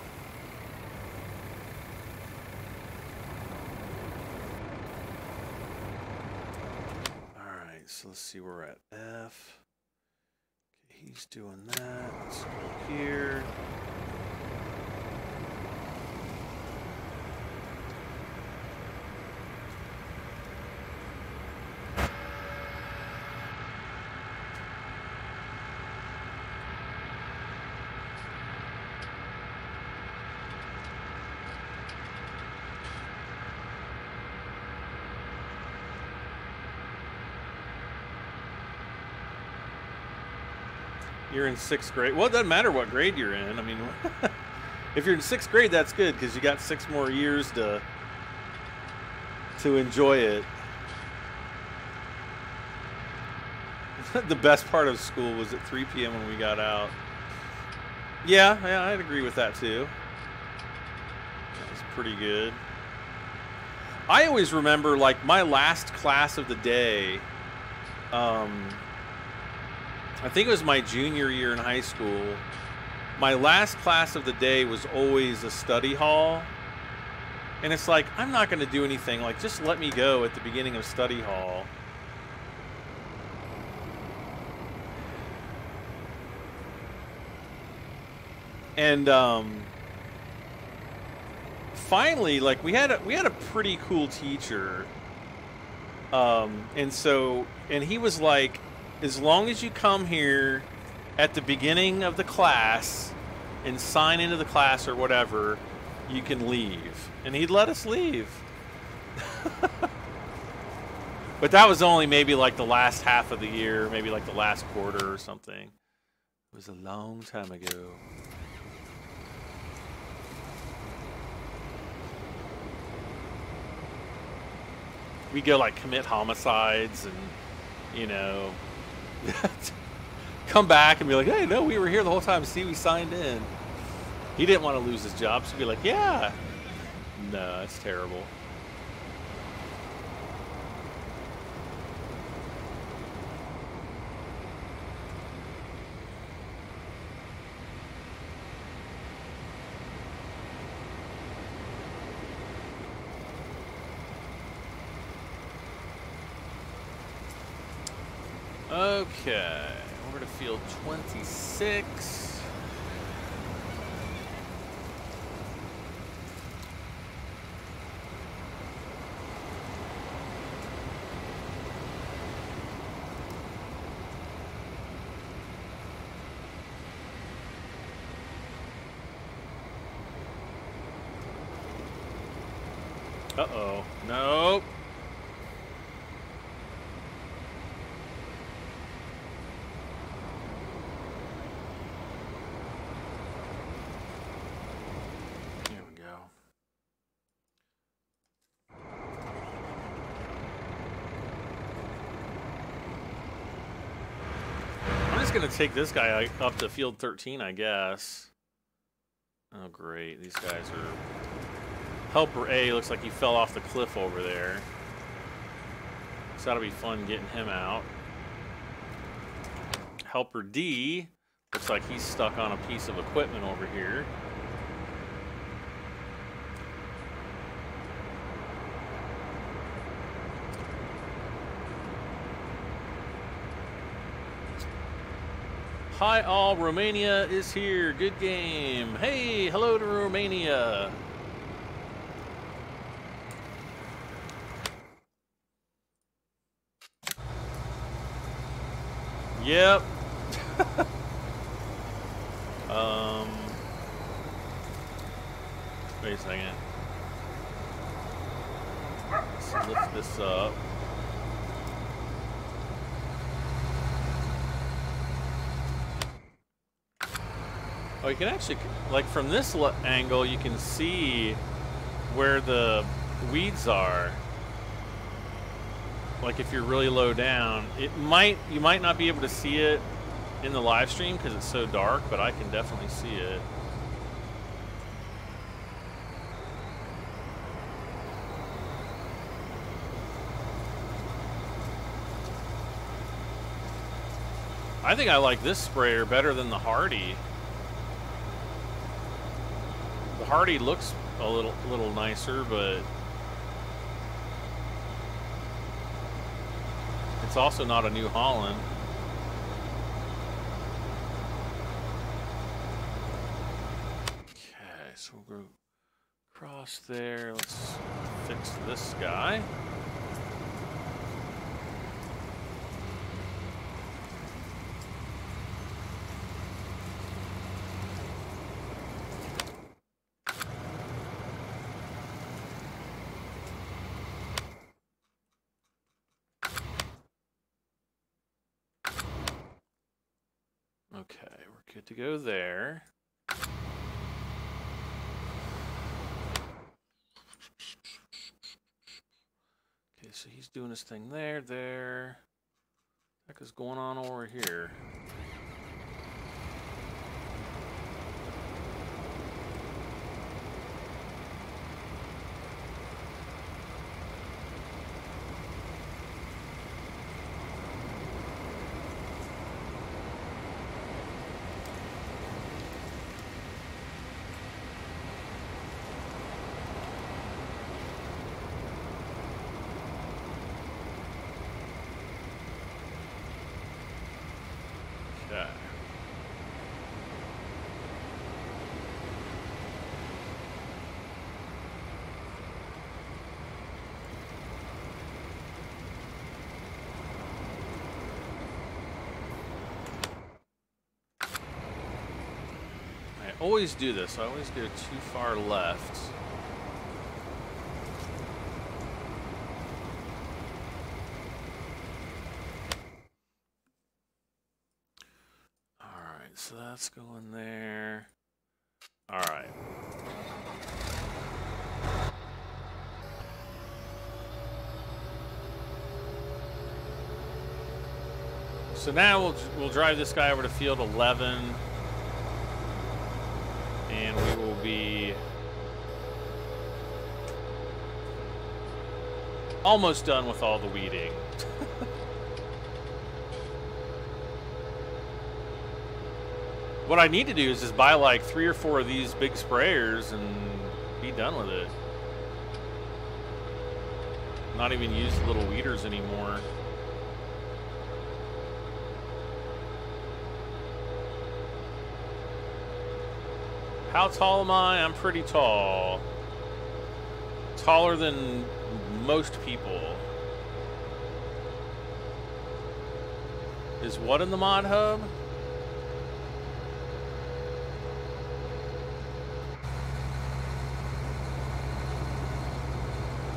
Alright, so let's see where we're at. F. Okay, he's doing that. Let's go here. You're in 6th grade. Well, it doesn't matter what grade you're in. I mean, if you're in 6th grade, that's good because you got 6 more years to enjoy it. The best part of school was at 3 p.m. when we got out. Yeah, I'd agree with that too. That was pretty good. I always remember, like, my last class of the day, I think it was my junior year in high school. My last class of the day was always a study hall. And it's like, I'm not going to do anything. Like, just let me go at the beginning of study hall. And finally, like, we had a pretty cool teacher. And he was like, as long as you come here at the beginning of the class and sign into the class or whatever, you can leave. And he'd let us leave. But that was only maybe like the last half of the year, maybe like the last quarter or something. It was a long time ago. we go like commit homicides and, you know, come back and be like, hey, no, we were here the whole time. See, we signed in. He didn't want to lose his job, so he'd be like, yeah. No, that's terrible. Okay, we're to field 26. Uh-oh, nope. Gonna take this guy up to field 13, I guess. Oh great, these guys are... Helper A looks like he fell off the cliff over there. So that'll be fun getting him out. Helper D looks like he's stuck on a piece of equipment over here. Hi all, Romania is here. Good game. Hey, hello to Romania. Yep. Wait a second. Let's lift this up. Oh, you can actually, like from this angle, you can see where the weeds are. Like if you're really low down, you might not be able to see it in the live stream because it's so dark, but I can definitely see it. I think I like this sprayer better than the Hardy. The Hardy looks a little nicer, but it's also not a New Holland. Okay, so we'll go across there. Let's fix this guy. Okay, we're good to go there. Okay, so he's doing his thing there. What the heck is going on over here? I always do this. I always go too far left. Alright, so that's going there. Alright. So now we'll drive this guy over to field 11, and we will be almost done with all the weeding. What I need to do is just buy like 3 or 4 of these big sprayers and be done with it. Not even use the little weeders anymore. How tall am I? I'm pretty tall. Taller than most people. Is what in the mod hub?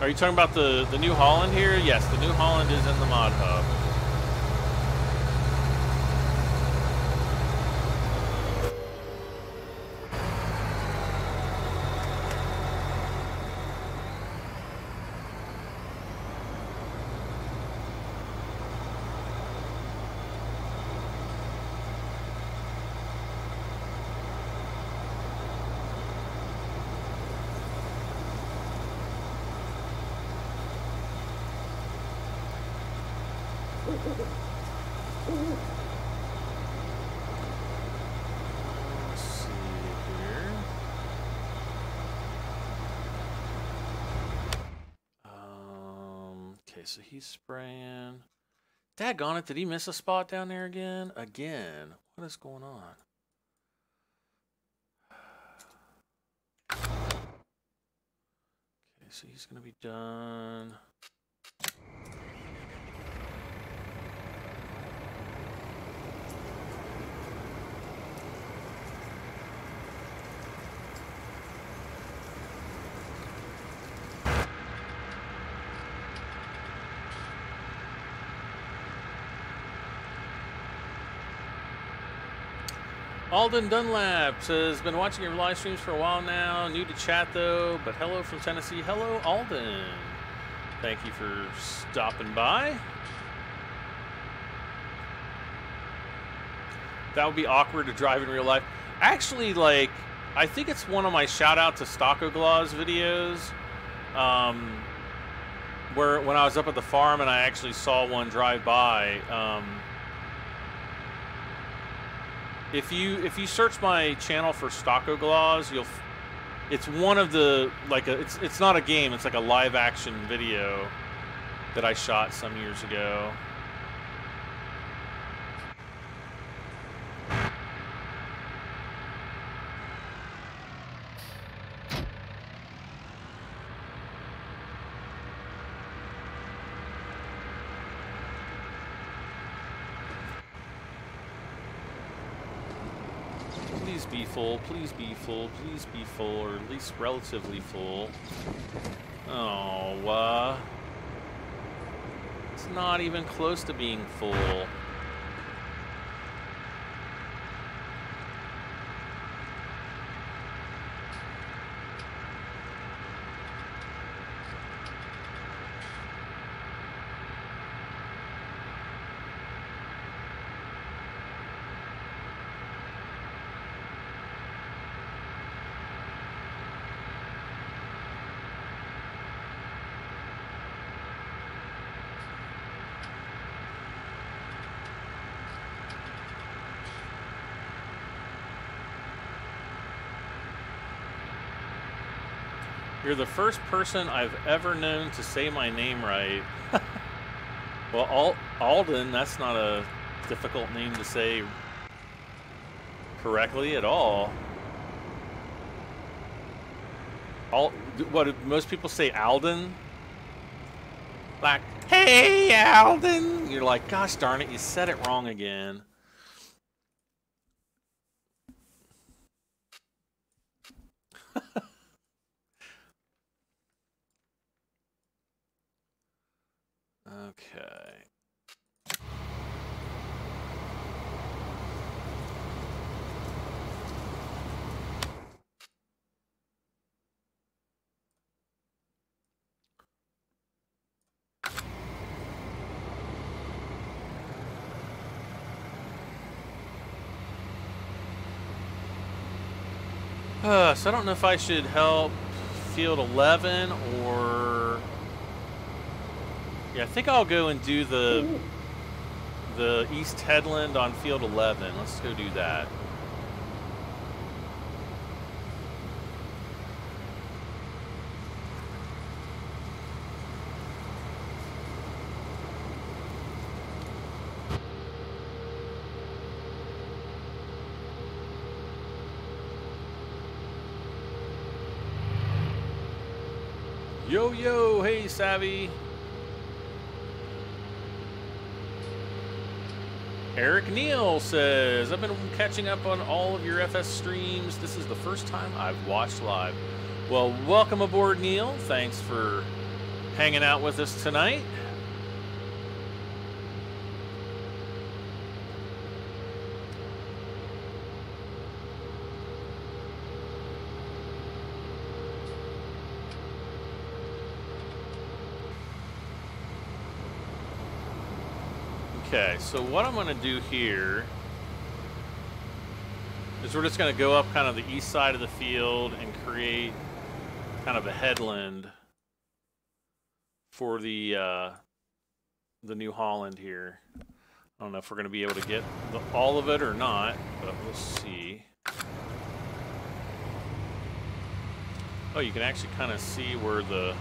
Are you talking about the New Holland here? Yes, the New Holland is in the mod hub. So he's spraying. Daggone it, did he miss a spot down there again? Again. What is going on? Okay, so he's going to be done. Alden Dunlap says, been watching your live streams for a while now. New to chat though, but hello from Tennessee. Hello, Alden. Thank you for stopping by. That would be awkward to drive in real life. Actually, like, I think it's one of my shout out to Stockoglaws videos. Where when I was up at the farm and I actually saw one drive by. If you search my channel for Stockoglaws, it's one of the it's not a game, it's like a live action video that I shot some years ago. Be full, please be full, please be full, or at least relatively full. Oh, it's not even close to being full. You're the first person I've ever known to say my name right. Well, Alden, that's not a difficult name to say correctly at all. What do most people say, Alden? Like, hey, Alden! You're like, gosh darn it, you said it wrong again. Okay. So I don't know if I should help field 11 or... Yeah, I think I'll go and do the East Headland on field 11. Let's go do that. Yo, yo, hey, Savvy. Eric Neal says, I've been catching up on all of your FS streams. This is the first time I've watched live. Well, welcome aboard, Neil. Thanks for hanging out with us tonight. Okay, so what I'm going to do here is we're just going to go up kind of the east side of the field and create kind of a headland for the New Holland here. I don't know if we're going to be able to get all of it or not, but we'll see. Oh, you can actually kind of see where the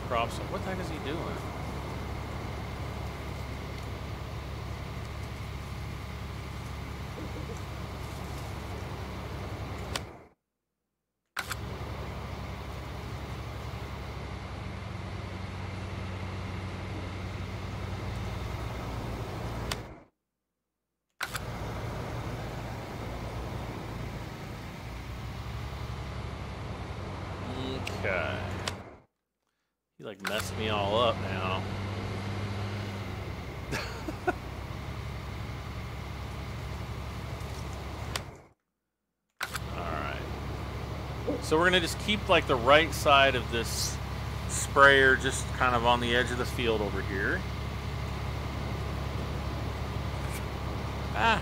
crops are. What the heck is he doing? Okay. He like messed me all up now. Alright. So we're gonna just keep like the right side of this sprayer just kind of on the edge of the field over here. Ah!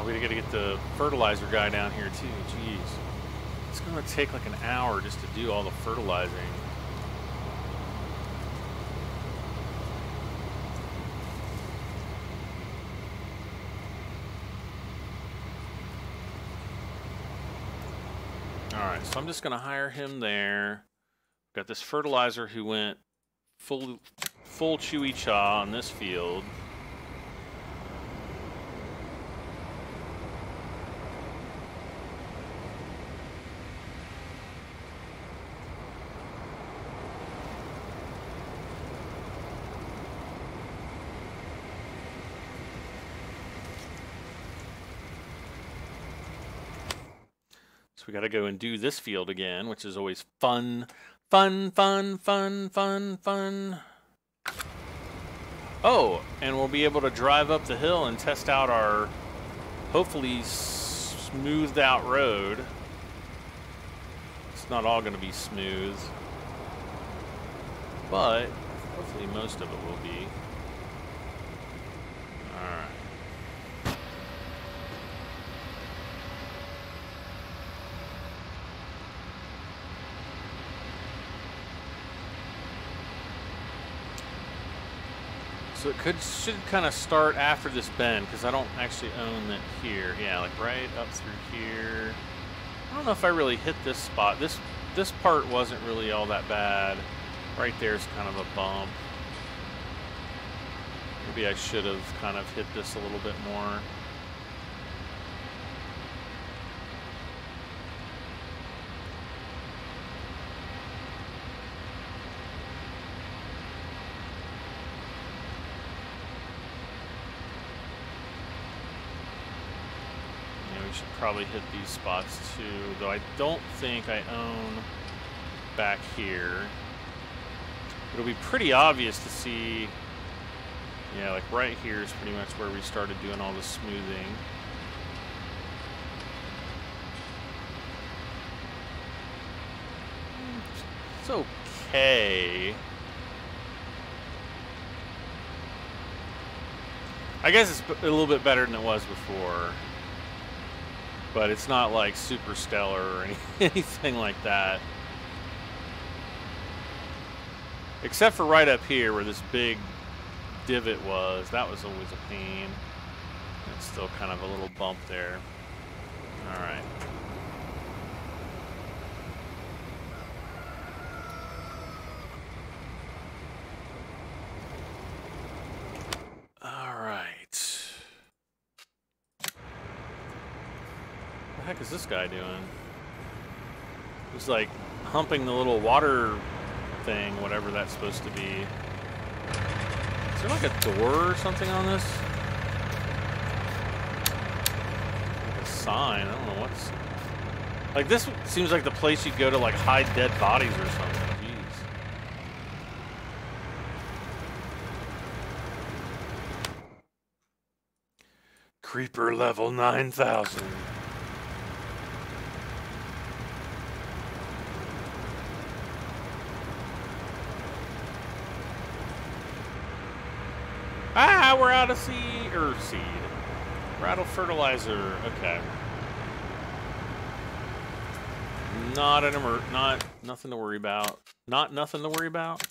We gotta get the fertilizer guy down here too. Jeez, it's gonna take like an hour just to do all the fertilizing. All right, so I'm just gonna hire him there. Got this fertilizer who went full chewy chaw on this field. So we got to go and do this field again, which is always fun. Fun, fun, fun, fun, fun. Oh, and we'll be able to drive up the hill and test out our hopefully smoothed out road. It's not all going to be smooth, but hopefully most of it will be. All right. So it should kind of start after this bend, because I don't actually own it here. Yeah, like right up through here. I don't know if I really hit this spot. This part wasn't really all that bad. Right there's kind of a bump. Maybe I should have kind of hit this a little bit more. should probably hit these spots too, though I don't think I own back here. It'll be pretty obvious to see, yeah, like right here is pretty much where we started doing all the smoothing. It's okay. I guess it's a little bit better than it was before, but it's not like super stellar or anything like that. Except for right up here where this big divot was. That was always a pain. It's still kind of a little bump there. All right. What the heck is this guy doing? He's like humping the little water thing, whatever that's supposed to be. Is there like a door or something on this? Like a sign. I don't know what's... Like, this seems like the place you'd go to like hide dead bodies or something. Jeez. Creeper level 9,000. Ah, we're out of seed. We're out of fertilizer. Okay. Nothing to worry about. Nothing to worry about.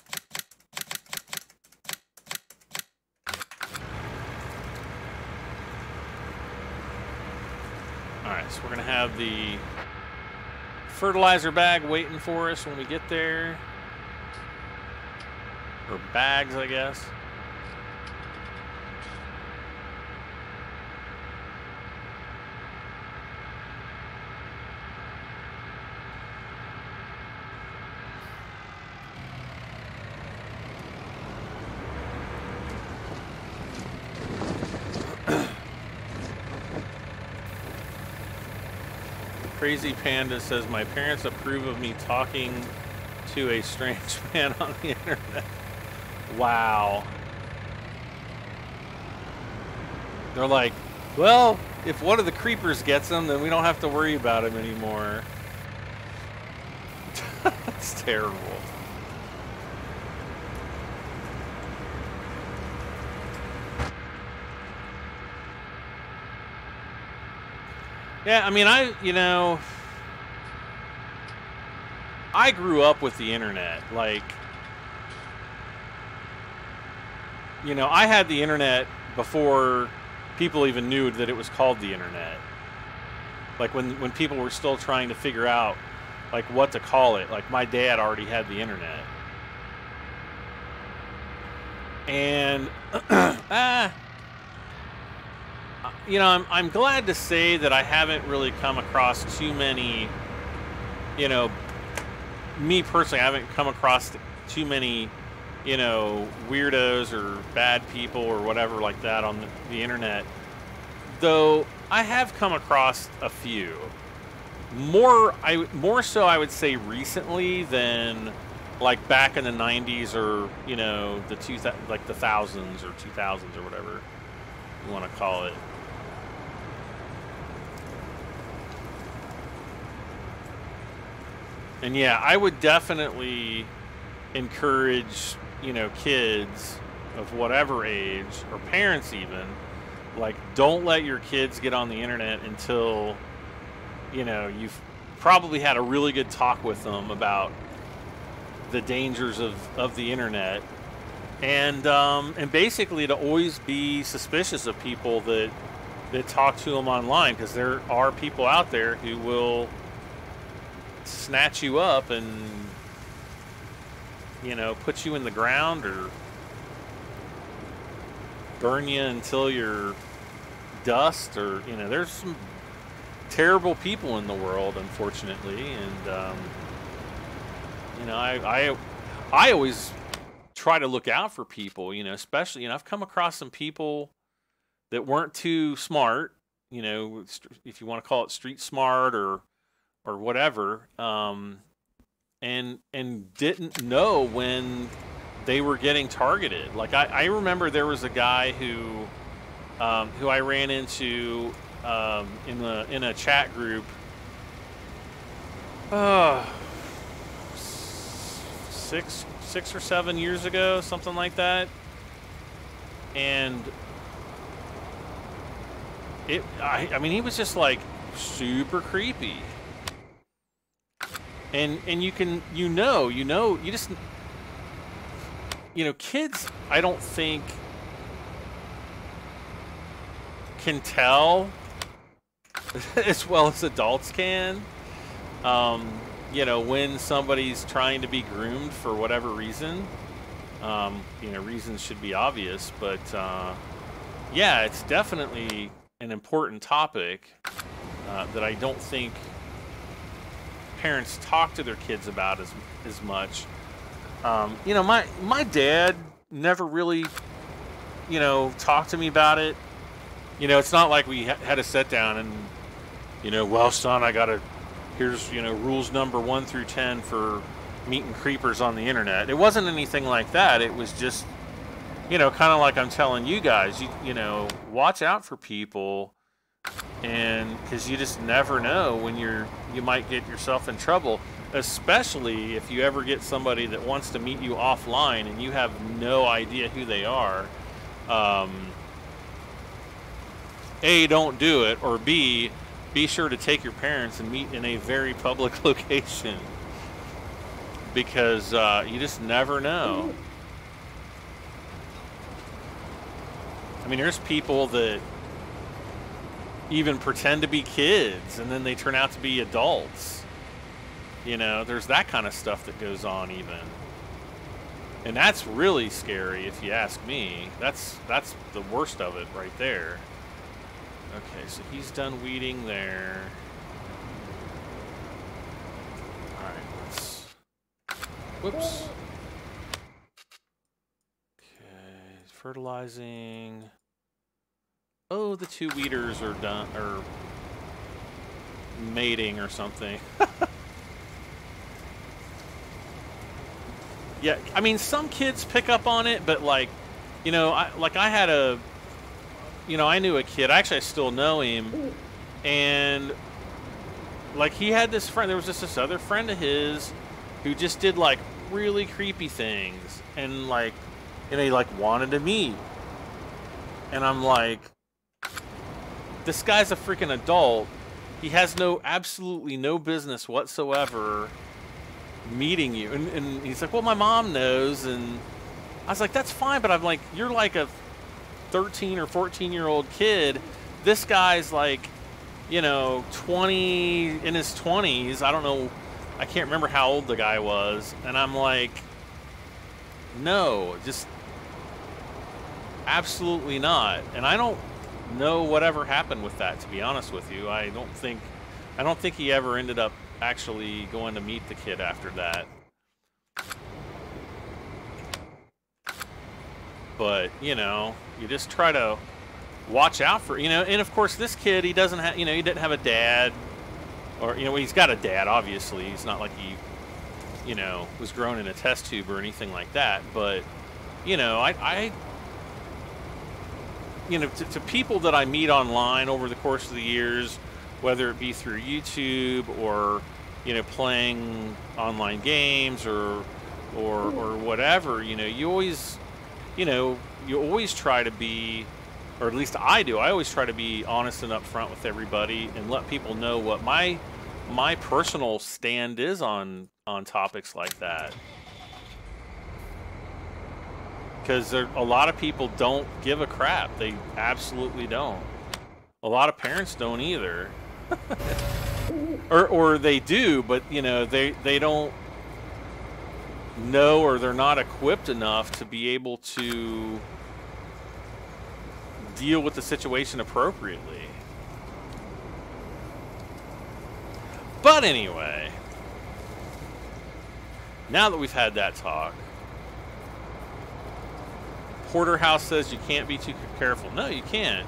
Alright, so we're gonna have the fertilizer bag waiting for us when we get there. Or bags, I guess. Crazy Panda says, my parents approve of me talking to a strange man on the internet. Wow. They're like, well, if one of the creepers gets him, then we don't have to worry about him anymore. That's terrible. Yeah, I mean, I grew up with the internet. Like, I had the internet before people even knew that it was called the internet. Like, when people were still trying to figure out, like, what to call it. Like, my dad already had the internet. And, I'm glad to say that I haven't really come across too many, me personally, I haven't come across too many, weirdos or bad people or whatever like that on the internet. Though I have come across a few. More so, I would say, recently than like back in the 90s or, the thousands or 2000s or whatever you want to call it. And yeah, I would definitely encourage, kids of whatever age, or parents even, like, don't let your kids get on the internet until, you've probably had a really good talk with them about the dangers of the internet. And basically to always be suspicious of people that talk to them online, because there are people out there who will snatch you up and put you in the ground or burn you until you're dust, or there's some terrible people in the world, unfortunately. And I always try to look out for people, especially I've come across some people that weren't too smart, you know, if you want to call it street smart or whatever, and didn't know when they were getting targeted. Like I remember there was a guy who I ran into in a chat group. Six or 7 years ago, something like that, and I mean, he was just like super creepy, and you just kids, I don't think can tell as well as adults can. When somebody's trying to be groomed for whatever reason. Reasons should be obvious, but yeah, it's definitely an important topic that I don't think parents talk to their kids about as much. My dad never really, talked to me about it. It's not like we had to sit down and, well, son, here's, rules number 1 through 10 for meeting creepers on the internet. It wasn't anything like that. It was just, kind of like I'm telling you guys, watch out for people, and because you just never know when you might get yourself in trouble, especially if you ever get somebody that wants to meet you offline and you have no idea who they are. A, don't do it, or B, be sure to take your parents and meet in a very public location, because you just never know. I mean, there's people that even pretend to be kids and then they turn out to be adults. There's that kind of stuff that goes on even. And that's really scary if you ask me. That's the worst of it right there. Okay, so he's done weeding there. Alright, let's... Whoops. Okay, fertilizing. Oh, the 2 weeders are done, or mating or something. Yeah, I mean, some kids pick up on it, but like, I had a... I knew a kid, actually I still know him, and like he had this friend, there was just this other friend of his who just did like really creepy things, and like, he like wanted to meet, and I'm like, this guy's a freaking adult, he has absolutely no business whatsoever meeting you, and he's like, well, my mom knows, and I was like, that's fine, but I'm like, you're like a 13 or 14-year-old kid. This guy's like, 20, in his 20s. I don't know. I can't remember how old the guy was. And I'm like, no, just absolutely not. And I don't know whatever happened with that, to be honest with you. I don't think he ever ended up actually going to meet the kid after that. But, you just try to watch out for, and of course this kid, he doesn't have, he didn't have a dad, or, he's got a dad, obviously. He's not like he, was grown in a test tube or anything like that. But, to people that I meet online over the course of the years, whether it be through YouTube or, playing online games or whatever, you always... you always try to be, or at least I do, I always try to be honest and upfront with everybody and let people know what my personal stand is on topics like that. Because a lot of people don't give a crap. They absolutely don't. A lot of parents don't either. or they do, but, they don't know, or they're not equipped enough to be able to deal with the situation appropriately. But anyway, now that we've had that talk, Porterhouse says you can't be too careful. No, you can't.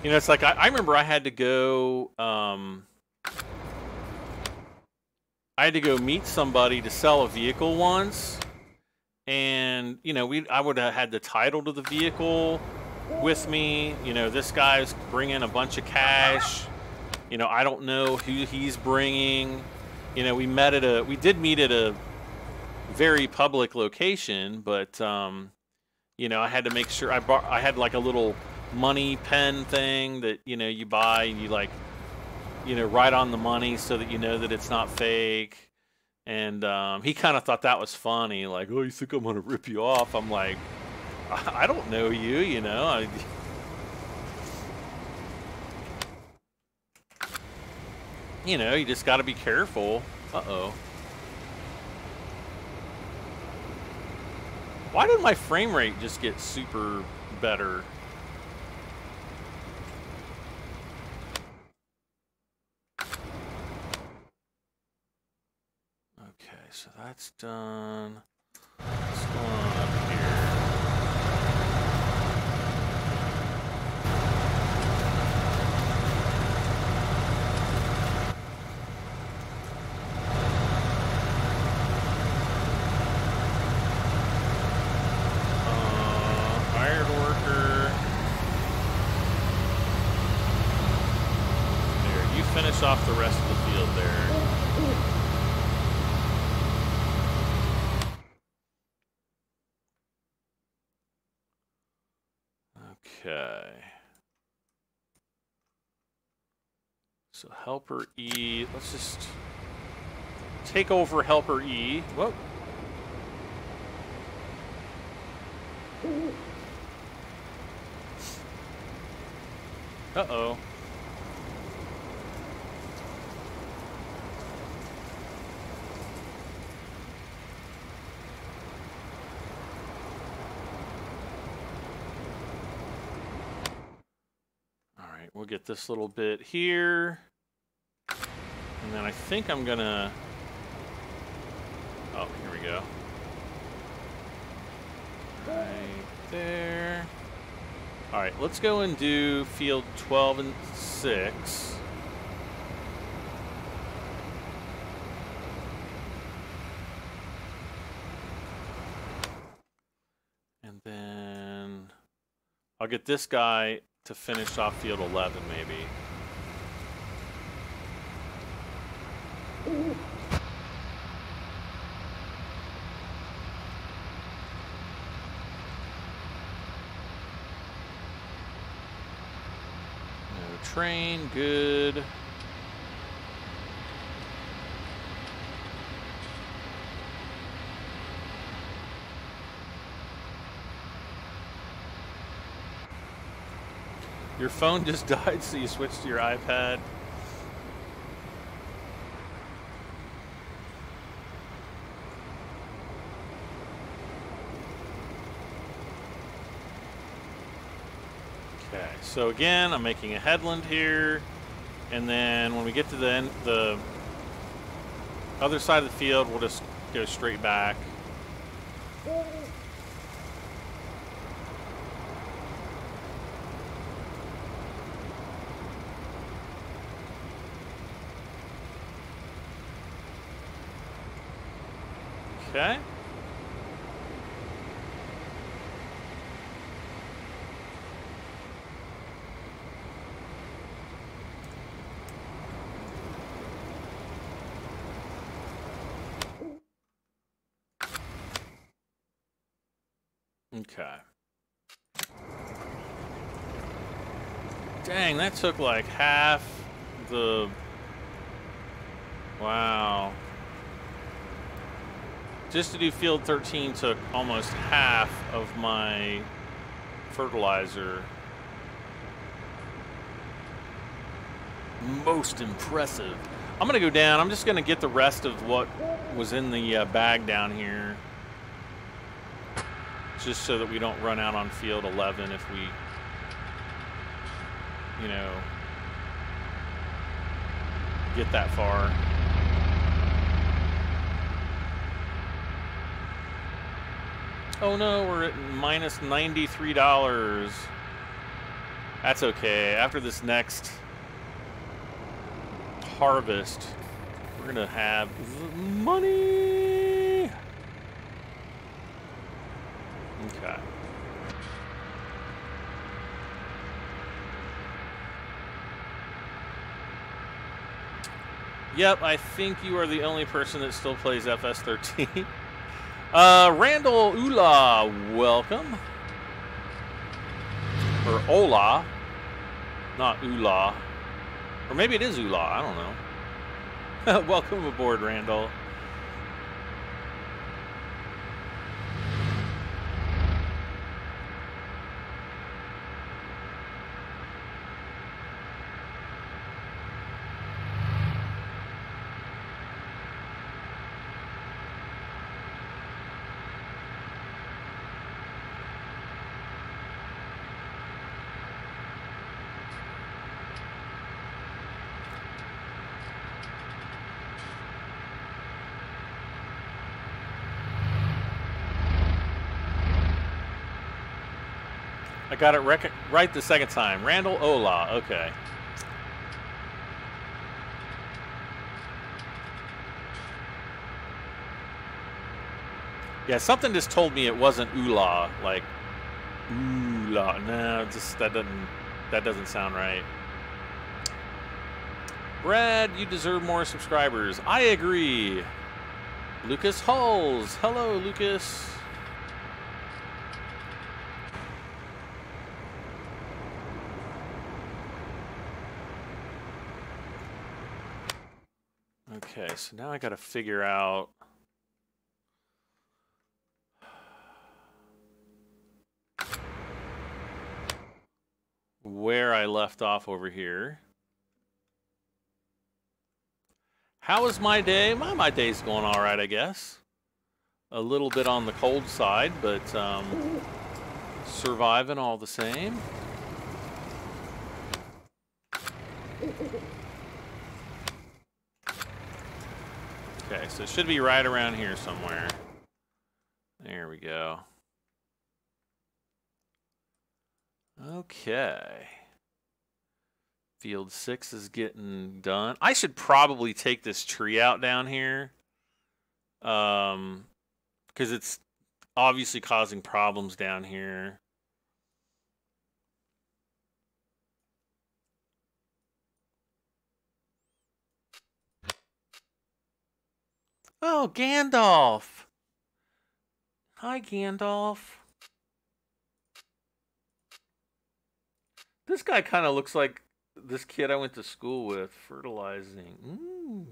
You know, it's like I remember I had to go. I had to go meet somebody to sell a vehicle once, and you know, I would have had the title to the vehicle with me. You know, this guy's bringing a bunch of cash. You know, I don't know who he's bringing. You know, we did meet at a very public location, but you know, I had to make sure I had like a little money pen thing that, you know, you buy and you like, you know, write on the money so that you know that it's not fake. And he kind of thought that was funny, like, oh, you think I'm gonna rip you off? I'm like, I don't know you, you know. You know, you just got to be careful. Uh-oh. Why did my frame rate just get super better? Okay, so that's done. What's going on up here? Hired worker. There, you finish off the rest of the field there. Okay. So helper E, let's just take over helper E. Whoa. Uh-oh. We'll get this little bit here. And then I think I'm gonna... Oh, here we go. Right there. Alright, let's go and do field 12 and 6. And then I'll get this guy to finish off field 11, maybe. No train, good. Your phone just died, so you switched to your iPad. Okay, so again, I'm making a headland here, and then when we get to the other side of the field, we'll just go straight back. Okay. Okay. Dang, that took like half the... Wow. Just to do field 13 took almost half of my fertilizer. Most impressive. I'm gonna go down. I'm just gonna get the rest of what was in the bag down here. Just so that we don't run out on field 11 if we, you know, get that far. Oh no, we're at minus $93. That's okay. After this next harvest, we're gonna have money. Okay. Yep, I think you are the only person that still plays FS13. Randall Ula, welcome. Or Ola, not Ula. Or maybe it is Ula, I don't know. Welcome aboard, Randall. I got it right the second time. Randall Ola, okay. Yeah, something just told me it wasn't Ula, like Ula. No, just that doesn't sound right. Brad, you deserve more subscribers. I agree. Lucas Hulls, hello, Lucas. Okay, so now I got to figure out where I left off over here. How was my day? My day's going all right, I guess. A little bit on the cold side, but surviving all the same. Okay, so it should be right around here somewhere. There we go. Okay. Field 6 is getting done. I should probably take this tree out down here. Because it's obviously causing problems down here. Oh, Gandalf. Hi, Gandalf. This guy kind of looks like this kid I went to school with, fertilizing. Ooh.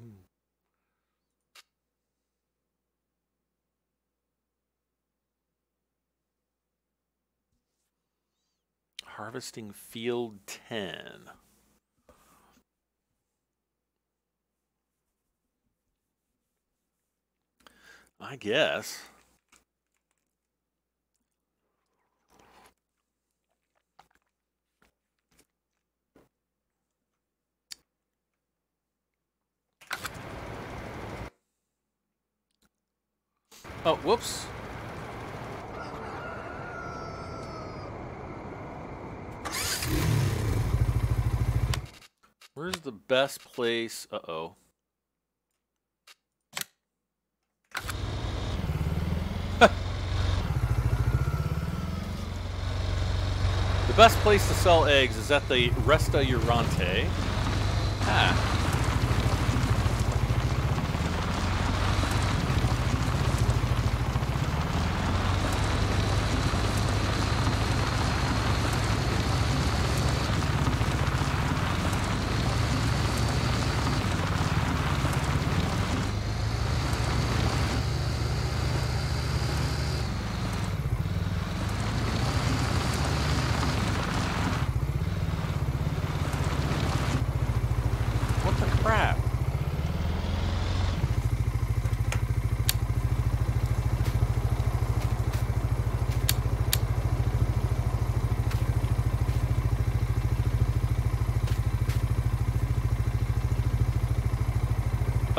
Harvesting field 10. I guess. Oh, whoops. Where's the best place? Uh-oh. The best place to sell eggs is at the Restaurante. Ah.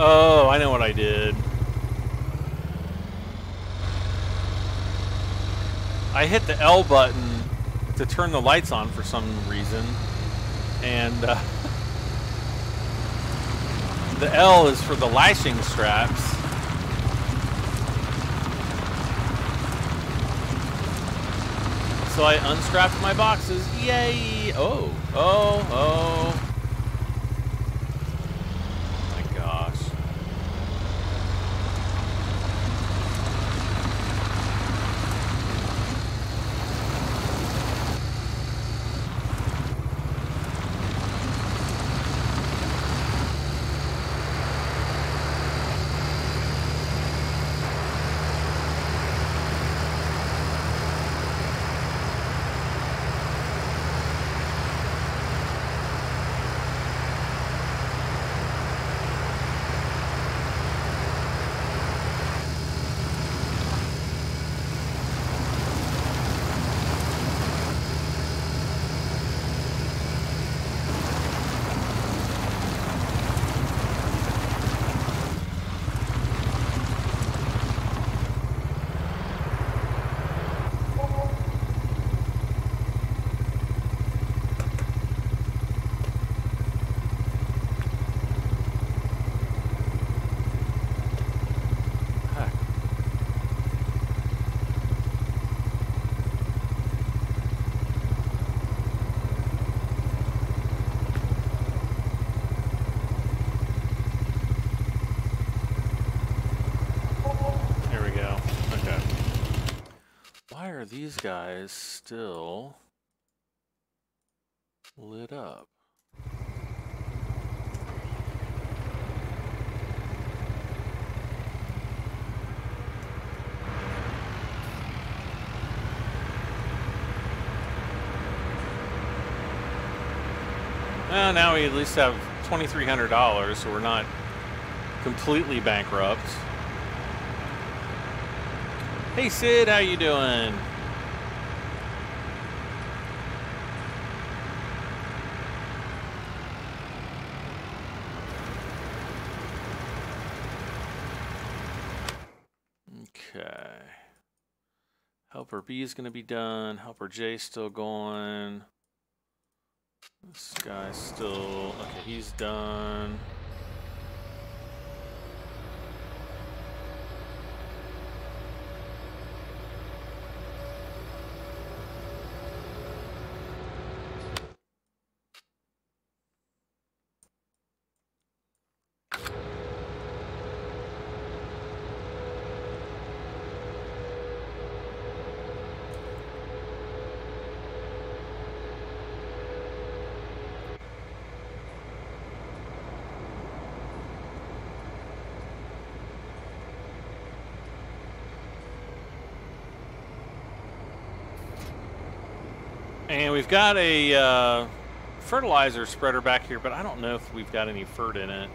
Oh, I know what I did. I hit the L button to to turn the lights on for some reason, and the L is for the lashing straps. So I unstrapped my boxes. Yay! Oh, oh, oh. My gosh. These guys still lit up. Well, now we at least have $2,300, so we're not completely bankrupt. Hey Sid, how you doing? Okay. Helper B is going to be done. Helper J still going. This guy's still... Okay, he's done. And we've got a fertilizer spreader back here, but I don't know if we've got any fert in it.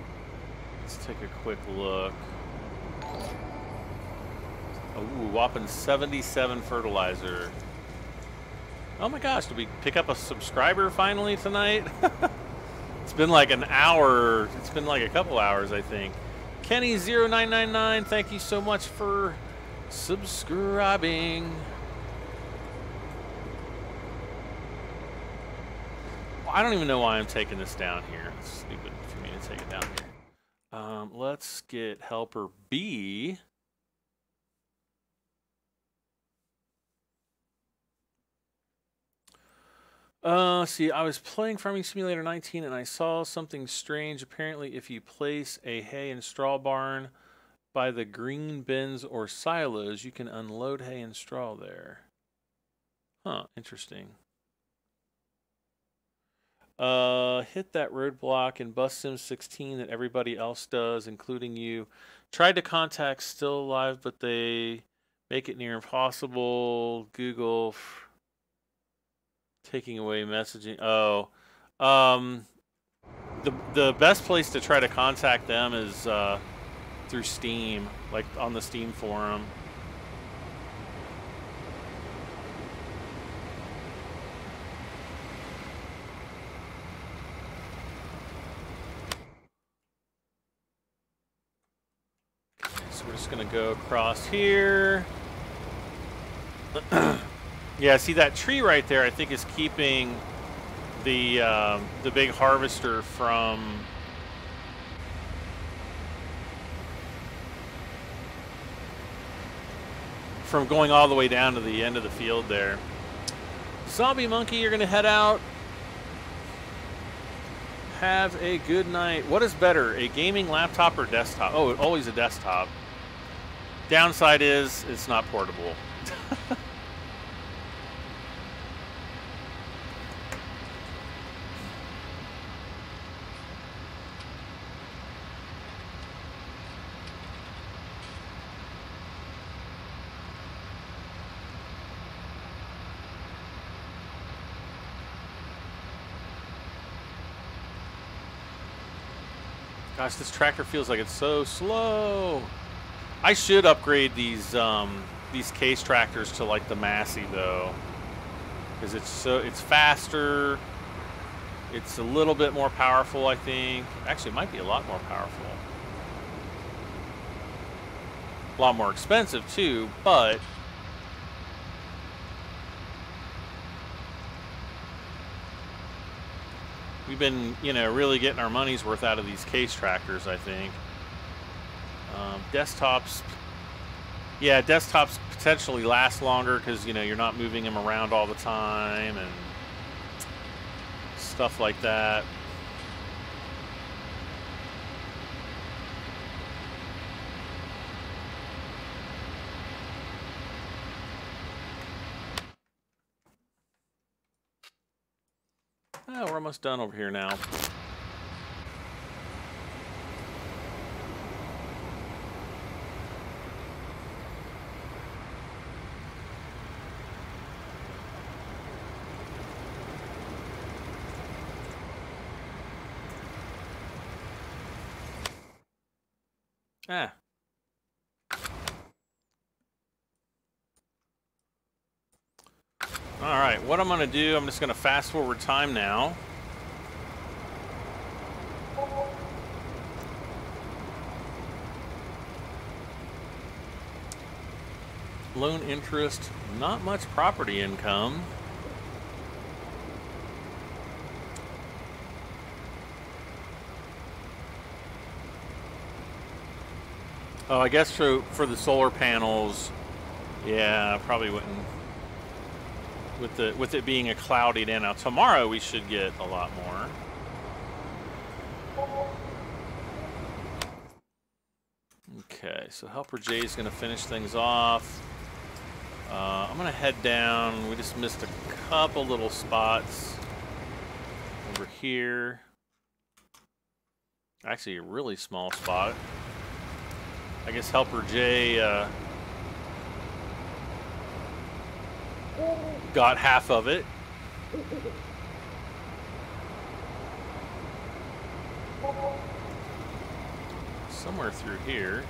Let's take a quick look. Ooh, whopping 77 fertilizer. Oh my gosh, did we pick up a subscriber finally tonight? It's been like an hour. It's been like a couple hours, I think. Kenny0999, thank you so much for subscribing. I don't even know why I'm taking this down here. It's stupid for me to take it down here. Let's get helper B. See, I was playing Farming Simulator 19 and I saw something strange. Apparently, if you place a hay and straw barn by the green bins or silos, you can unload hay and straw there. Huh, interesting. Hit that roadblock in Bus Sim 16 that everybody else does, including you. Tried to contact Still Alive, but they make it near impossible. Google taking away messaging. Oh, the best place to try to contact them is through Steam, like on the Steam forum. So we're just gonna go across here. Yeah, see that tree right there, I think is keeping the big harvester from going all the way down to the end of the field there. Zombie Monkey, you're going to head out. Have a good night. What is better, a gaming laptop or desktop? Oh, always a desktop. Downside is it's not portable. Gosh, this tractor feels like it's so slow. I should upgrade these case tractors to like the Massey though, because it's faster. It's a little bit more powerful, I think. Actually, it might be a lot more powerful. A lot more expensive too, but we've been, you know, really getting our money's worth out of these case tractors, I think. Desktops, yeah, desktops potentially last longer because, you know, you're not moving them around all the time and stuff like that. Oh, we're almost done over here now. Ah. All right, what I'm going to do, I'm just going to fast forward time now. Loan interest, not much property income. Oh, I guess for the solar panels, yeah, I probably wouldn't. With it being a cloudy day now, tomorrow we should get a lot more. Okay, so Helper J is going to finish things off. I'm going to head down. We just missed a couple little spots over here. Actually, a really small spot. I guess Helper J got half of it. Somewhere through here,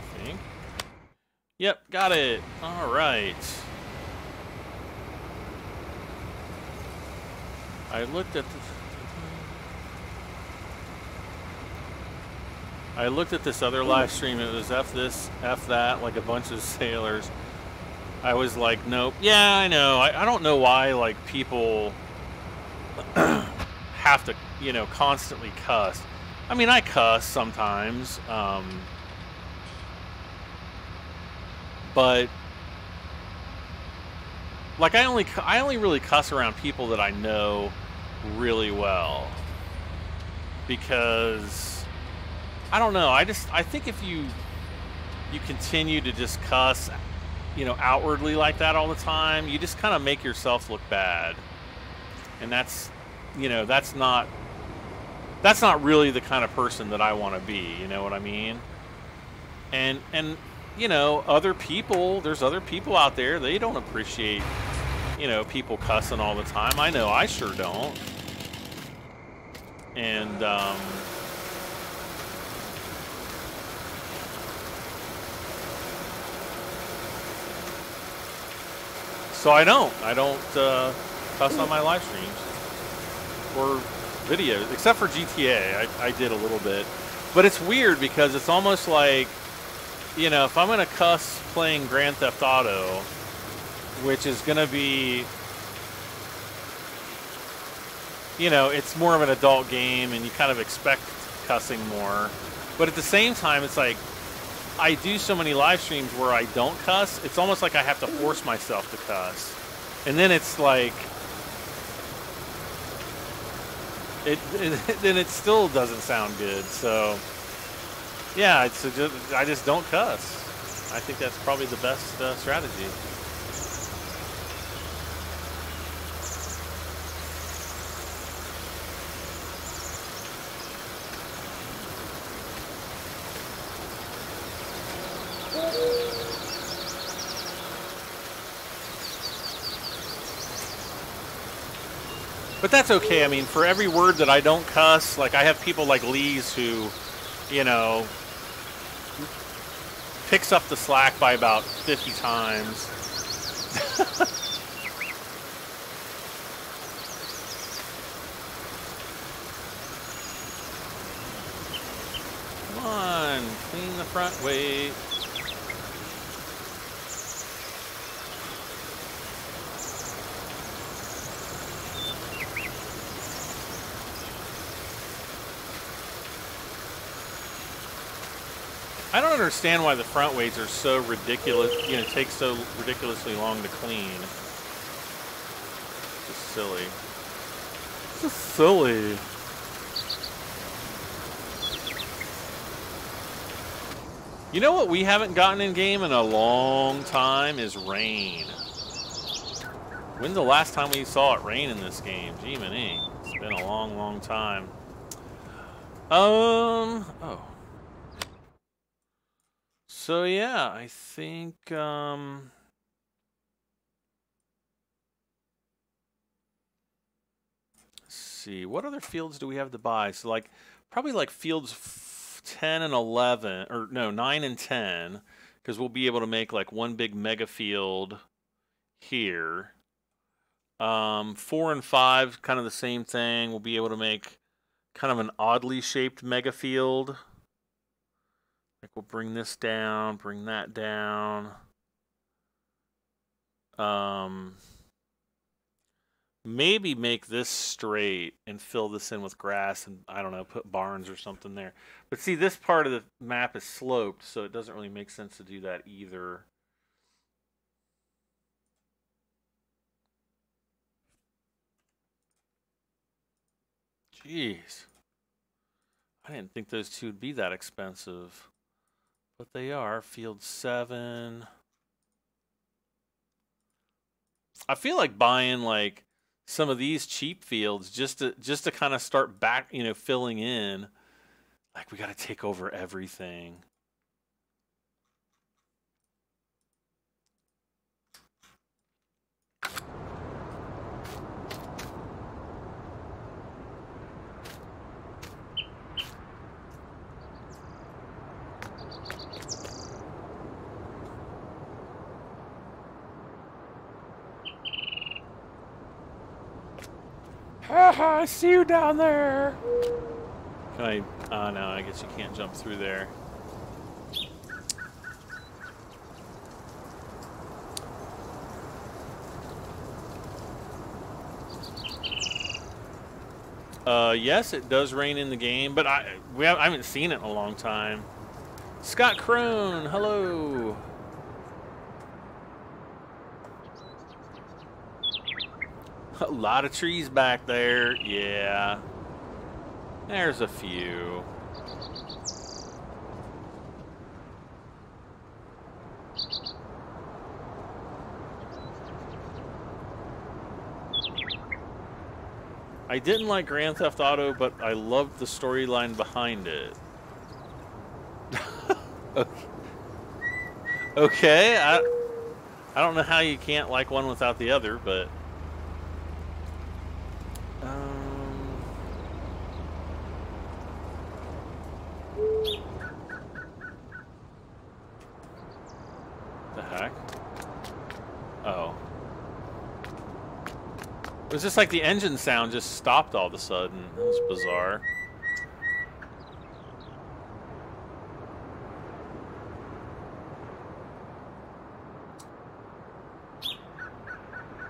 I think. Yep, got it. All right. I looked at this other live stream. It was F this, F that, like a bunch of sailors. I was like, nope. Yeah, I know. I don't know why, like, people have to, you know, constantly cuss. I mean, I cuss sometimes, but like I only really cuss around people that I know really well, because I don't know. I think if you continue to just cuss, you know, outwardly like that all the time, you just kind of make yourself look bad, and that's, you know, that's not really the kind of person that I want to be, you know what I mean? And you know, there's other people out there, they don't appreciate, you know, people cussing all the time. I know I sure don't. And so I don't cuss on my live streams or videos, except for GTA. I did a little bit, but it's weird because it's almost like, you know, if I'm gonna cuss playing Grand Theft Auto, which is going to be, you know, it's more of an adult game and you kind of expect cussing more. But at the same time, it's like, I do so many live streams where I don't cuss, it's almost like I have to force myself to cuss. And then it's like, then it still doesn't sound good. So, yeah, I just don't cuss. I think that's probably the best strategy. But that's okay. I mean, for every word that I don't cuss, like I have people like Lee's who, you know, picks up the slack by about 50 times. Come on, clean the front weight. I don't understand why the front weights are so ridiculous, you know, take so ridiculously long to clean. It's just silly. It's just silly. You know what we haven't gotten in game in a long time is rain. When's the last time we saw it rain in this game? Gee, many. It's been a long, long time. Oh. So yeah, I think let's see, what other fields do we have to buy? So like probably like fields 10 and 11, or no, 9 and 10, because we'll be able to make like one big mega field here. 4 and 5, kind of the same thing. We'll be able to make kind of an oddly shaped mega field. Like we'll bring this down, bring that down. Maybe make this straight and fill this in with grass and, I don't know, put barns or something there. But see, this part of the map is sloped, so it doesn't really make sense to do that either. Jeez. I didn't think those two would be that expensive. But they are. Field 7. I feel like buying like some of these cheap fields just to kind of start back, you know, filling in. Like we got to take over everything. I see you down there. Can I? Oh no, I guess you can't jump through there. Yes, it does rain in the game, but I haven't seen it in a long time. Scott Crone, hello. A lot of trees back there. Yeah. There's a few. I didn't like Grand Theft Auto, but I loved the storyline behind it. Okay, I don't know how you can't like one without the other, but the heck? Oh. It was just like the engine sound just stopped all of a sudden. That was bizarre.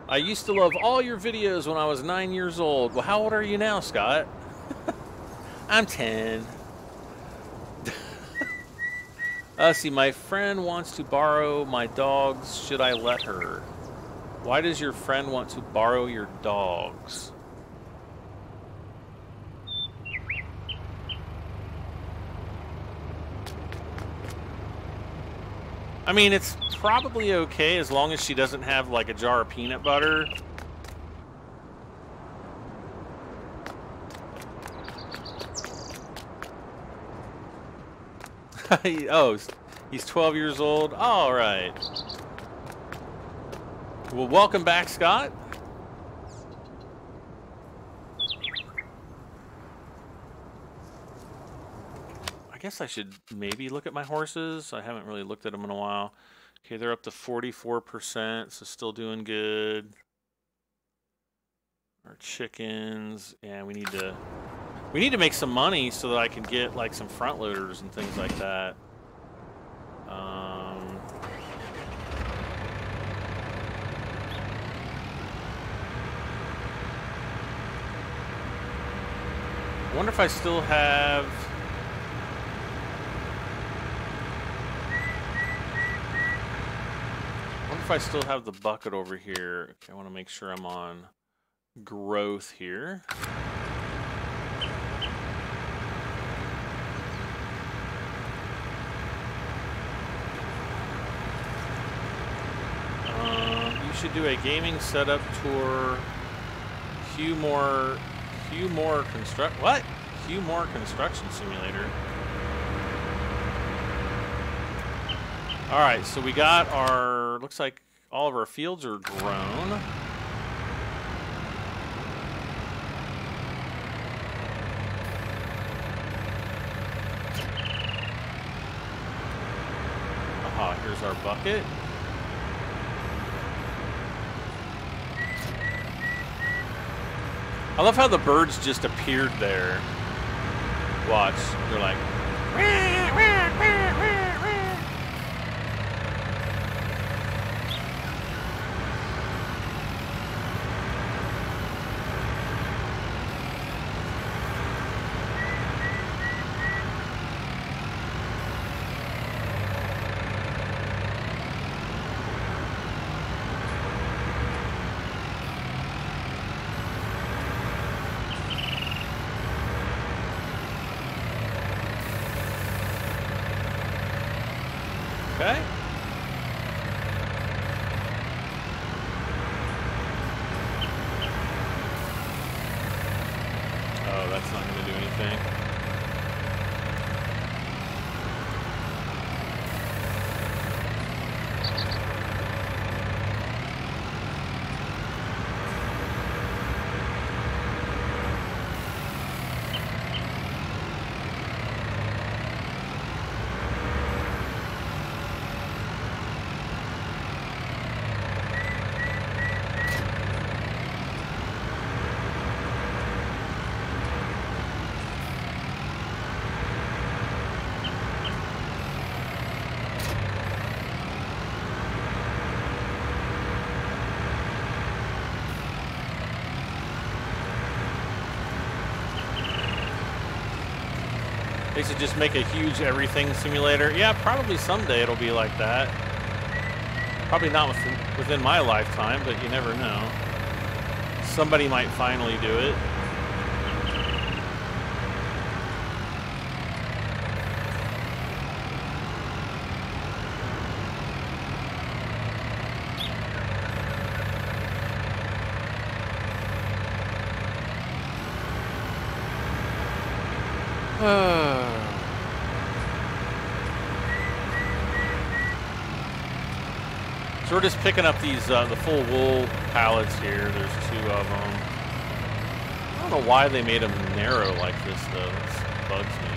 I used to love all your videos when I was 9 years old. Well, how old are you now, Scott? I'm 10. See, my friend wants to borrow my dogs. Should I let her? Why does your friend want to borrow your dogs? I mean, it's probably okay as long as she doesn't have, like, a jar of peanut butter. Oh, he's 12 years old? All right. Well, welcome back, Scott. I guess I should maybe look at my horses. I haven't really looked at them in a while. Okay, they're up to 44%, so still doing good. Our chickens, and we need to make some money so that I can get like some front loaders and things like that. I wonder if I still have. I wonder if I still have the bucket over here. Okay, I want to make sure I'm on growth here. You should do a gaming setup tour. Hugh Moore Construction Simulator. All right, so we got our, looks like all of our fields are grown. Aha, here's our bucket. I love how the birds just appeared there. Watch, they're like, wah, wah, wah, wah. Okay. Oh, that's not going to do anything. They should just make a huge everything simulator. Yeah, probably someday it'll be like that. Probably not within my lifetime, but you never know. Somebody might finally do it. So we're just picking up these the full wool pallets here. There's 2 of them. I don't know why they made them narrow like this though. This bugs me.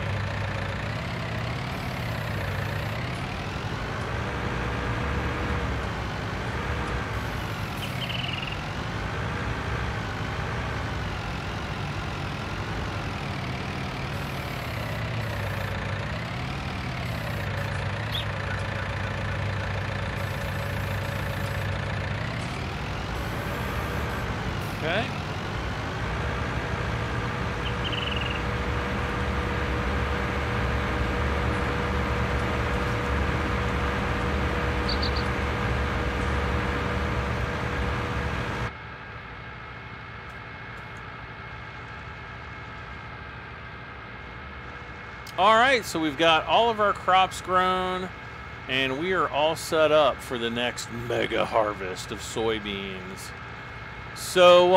Okay. All right, so we've got all of our crops grown, and we are all set up for the next mega harvest of soybeans. So,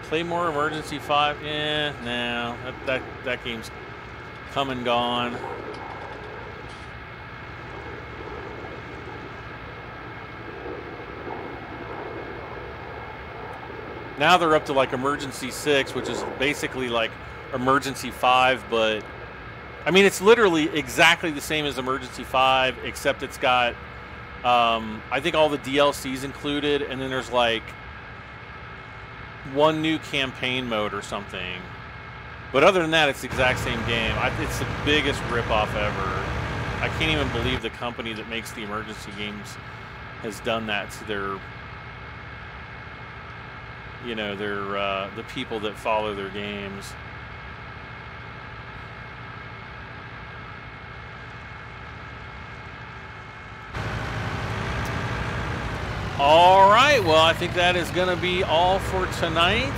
play more Emergency 5. No, that game's come and gone. Now they're up to like Emergency 6, which is basically like Emergency 5, but I mean, it's literally exactly the same as Emergency 5, except it's got, I think all the DLCs included, and then there's like one new campaign mode or something. But other than that, it's the exact same game. It's the biggest ripoff ever. I can't even believe the company that makes the emergency games has done that to their, you know, the people that follow their games. All right, well, I think that is going to be all for tonight.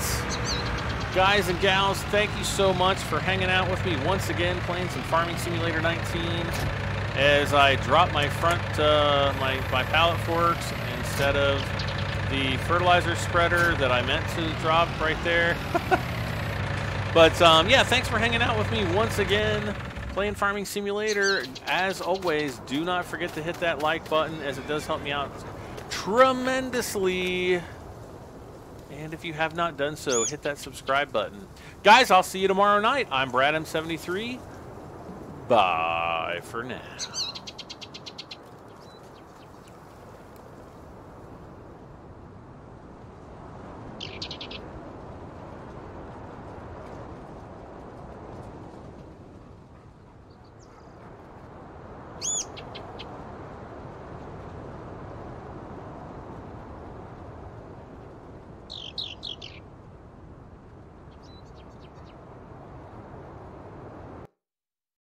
Guys and gals, thank you so much for hanging out with me once again, playing some Farming Simulator 19. As I drop my front, my pallet forks instead of the fertilizer spreader that I meant to drop right there. But yeah, thanks for hanging out with me once again, playing Farming Simulator. As always, do not forget to hit that like button, as it does help me out tremendously. And if you have not done so, hit that subscribe button. Guys, I'll see you tomorrow night. I'm Brad M73. Bye for now.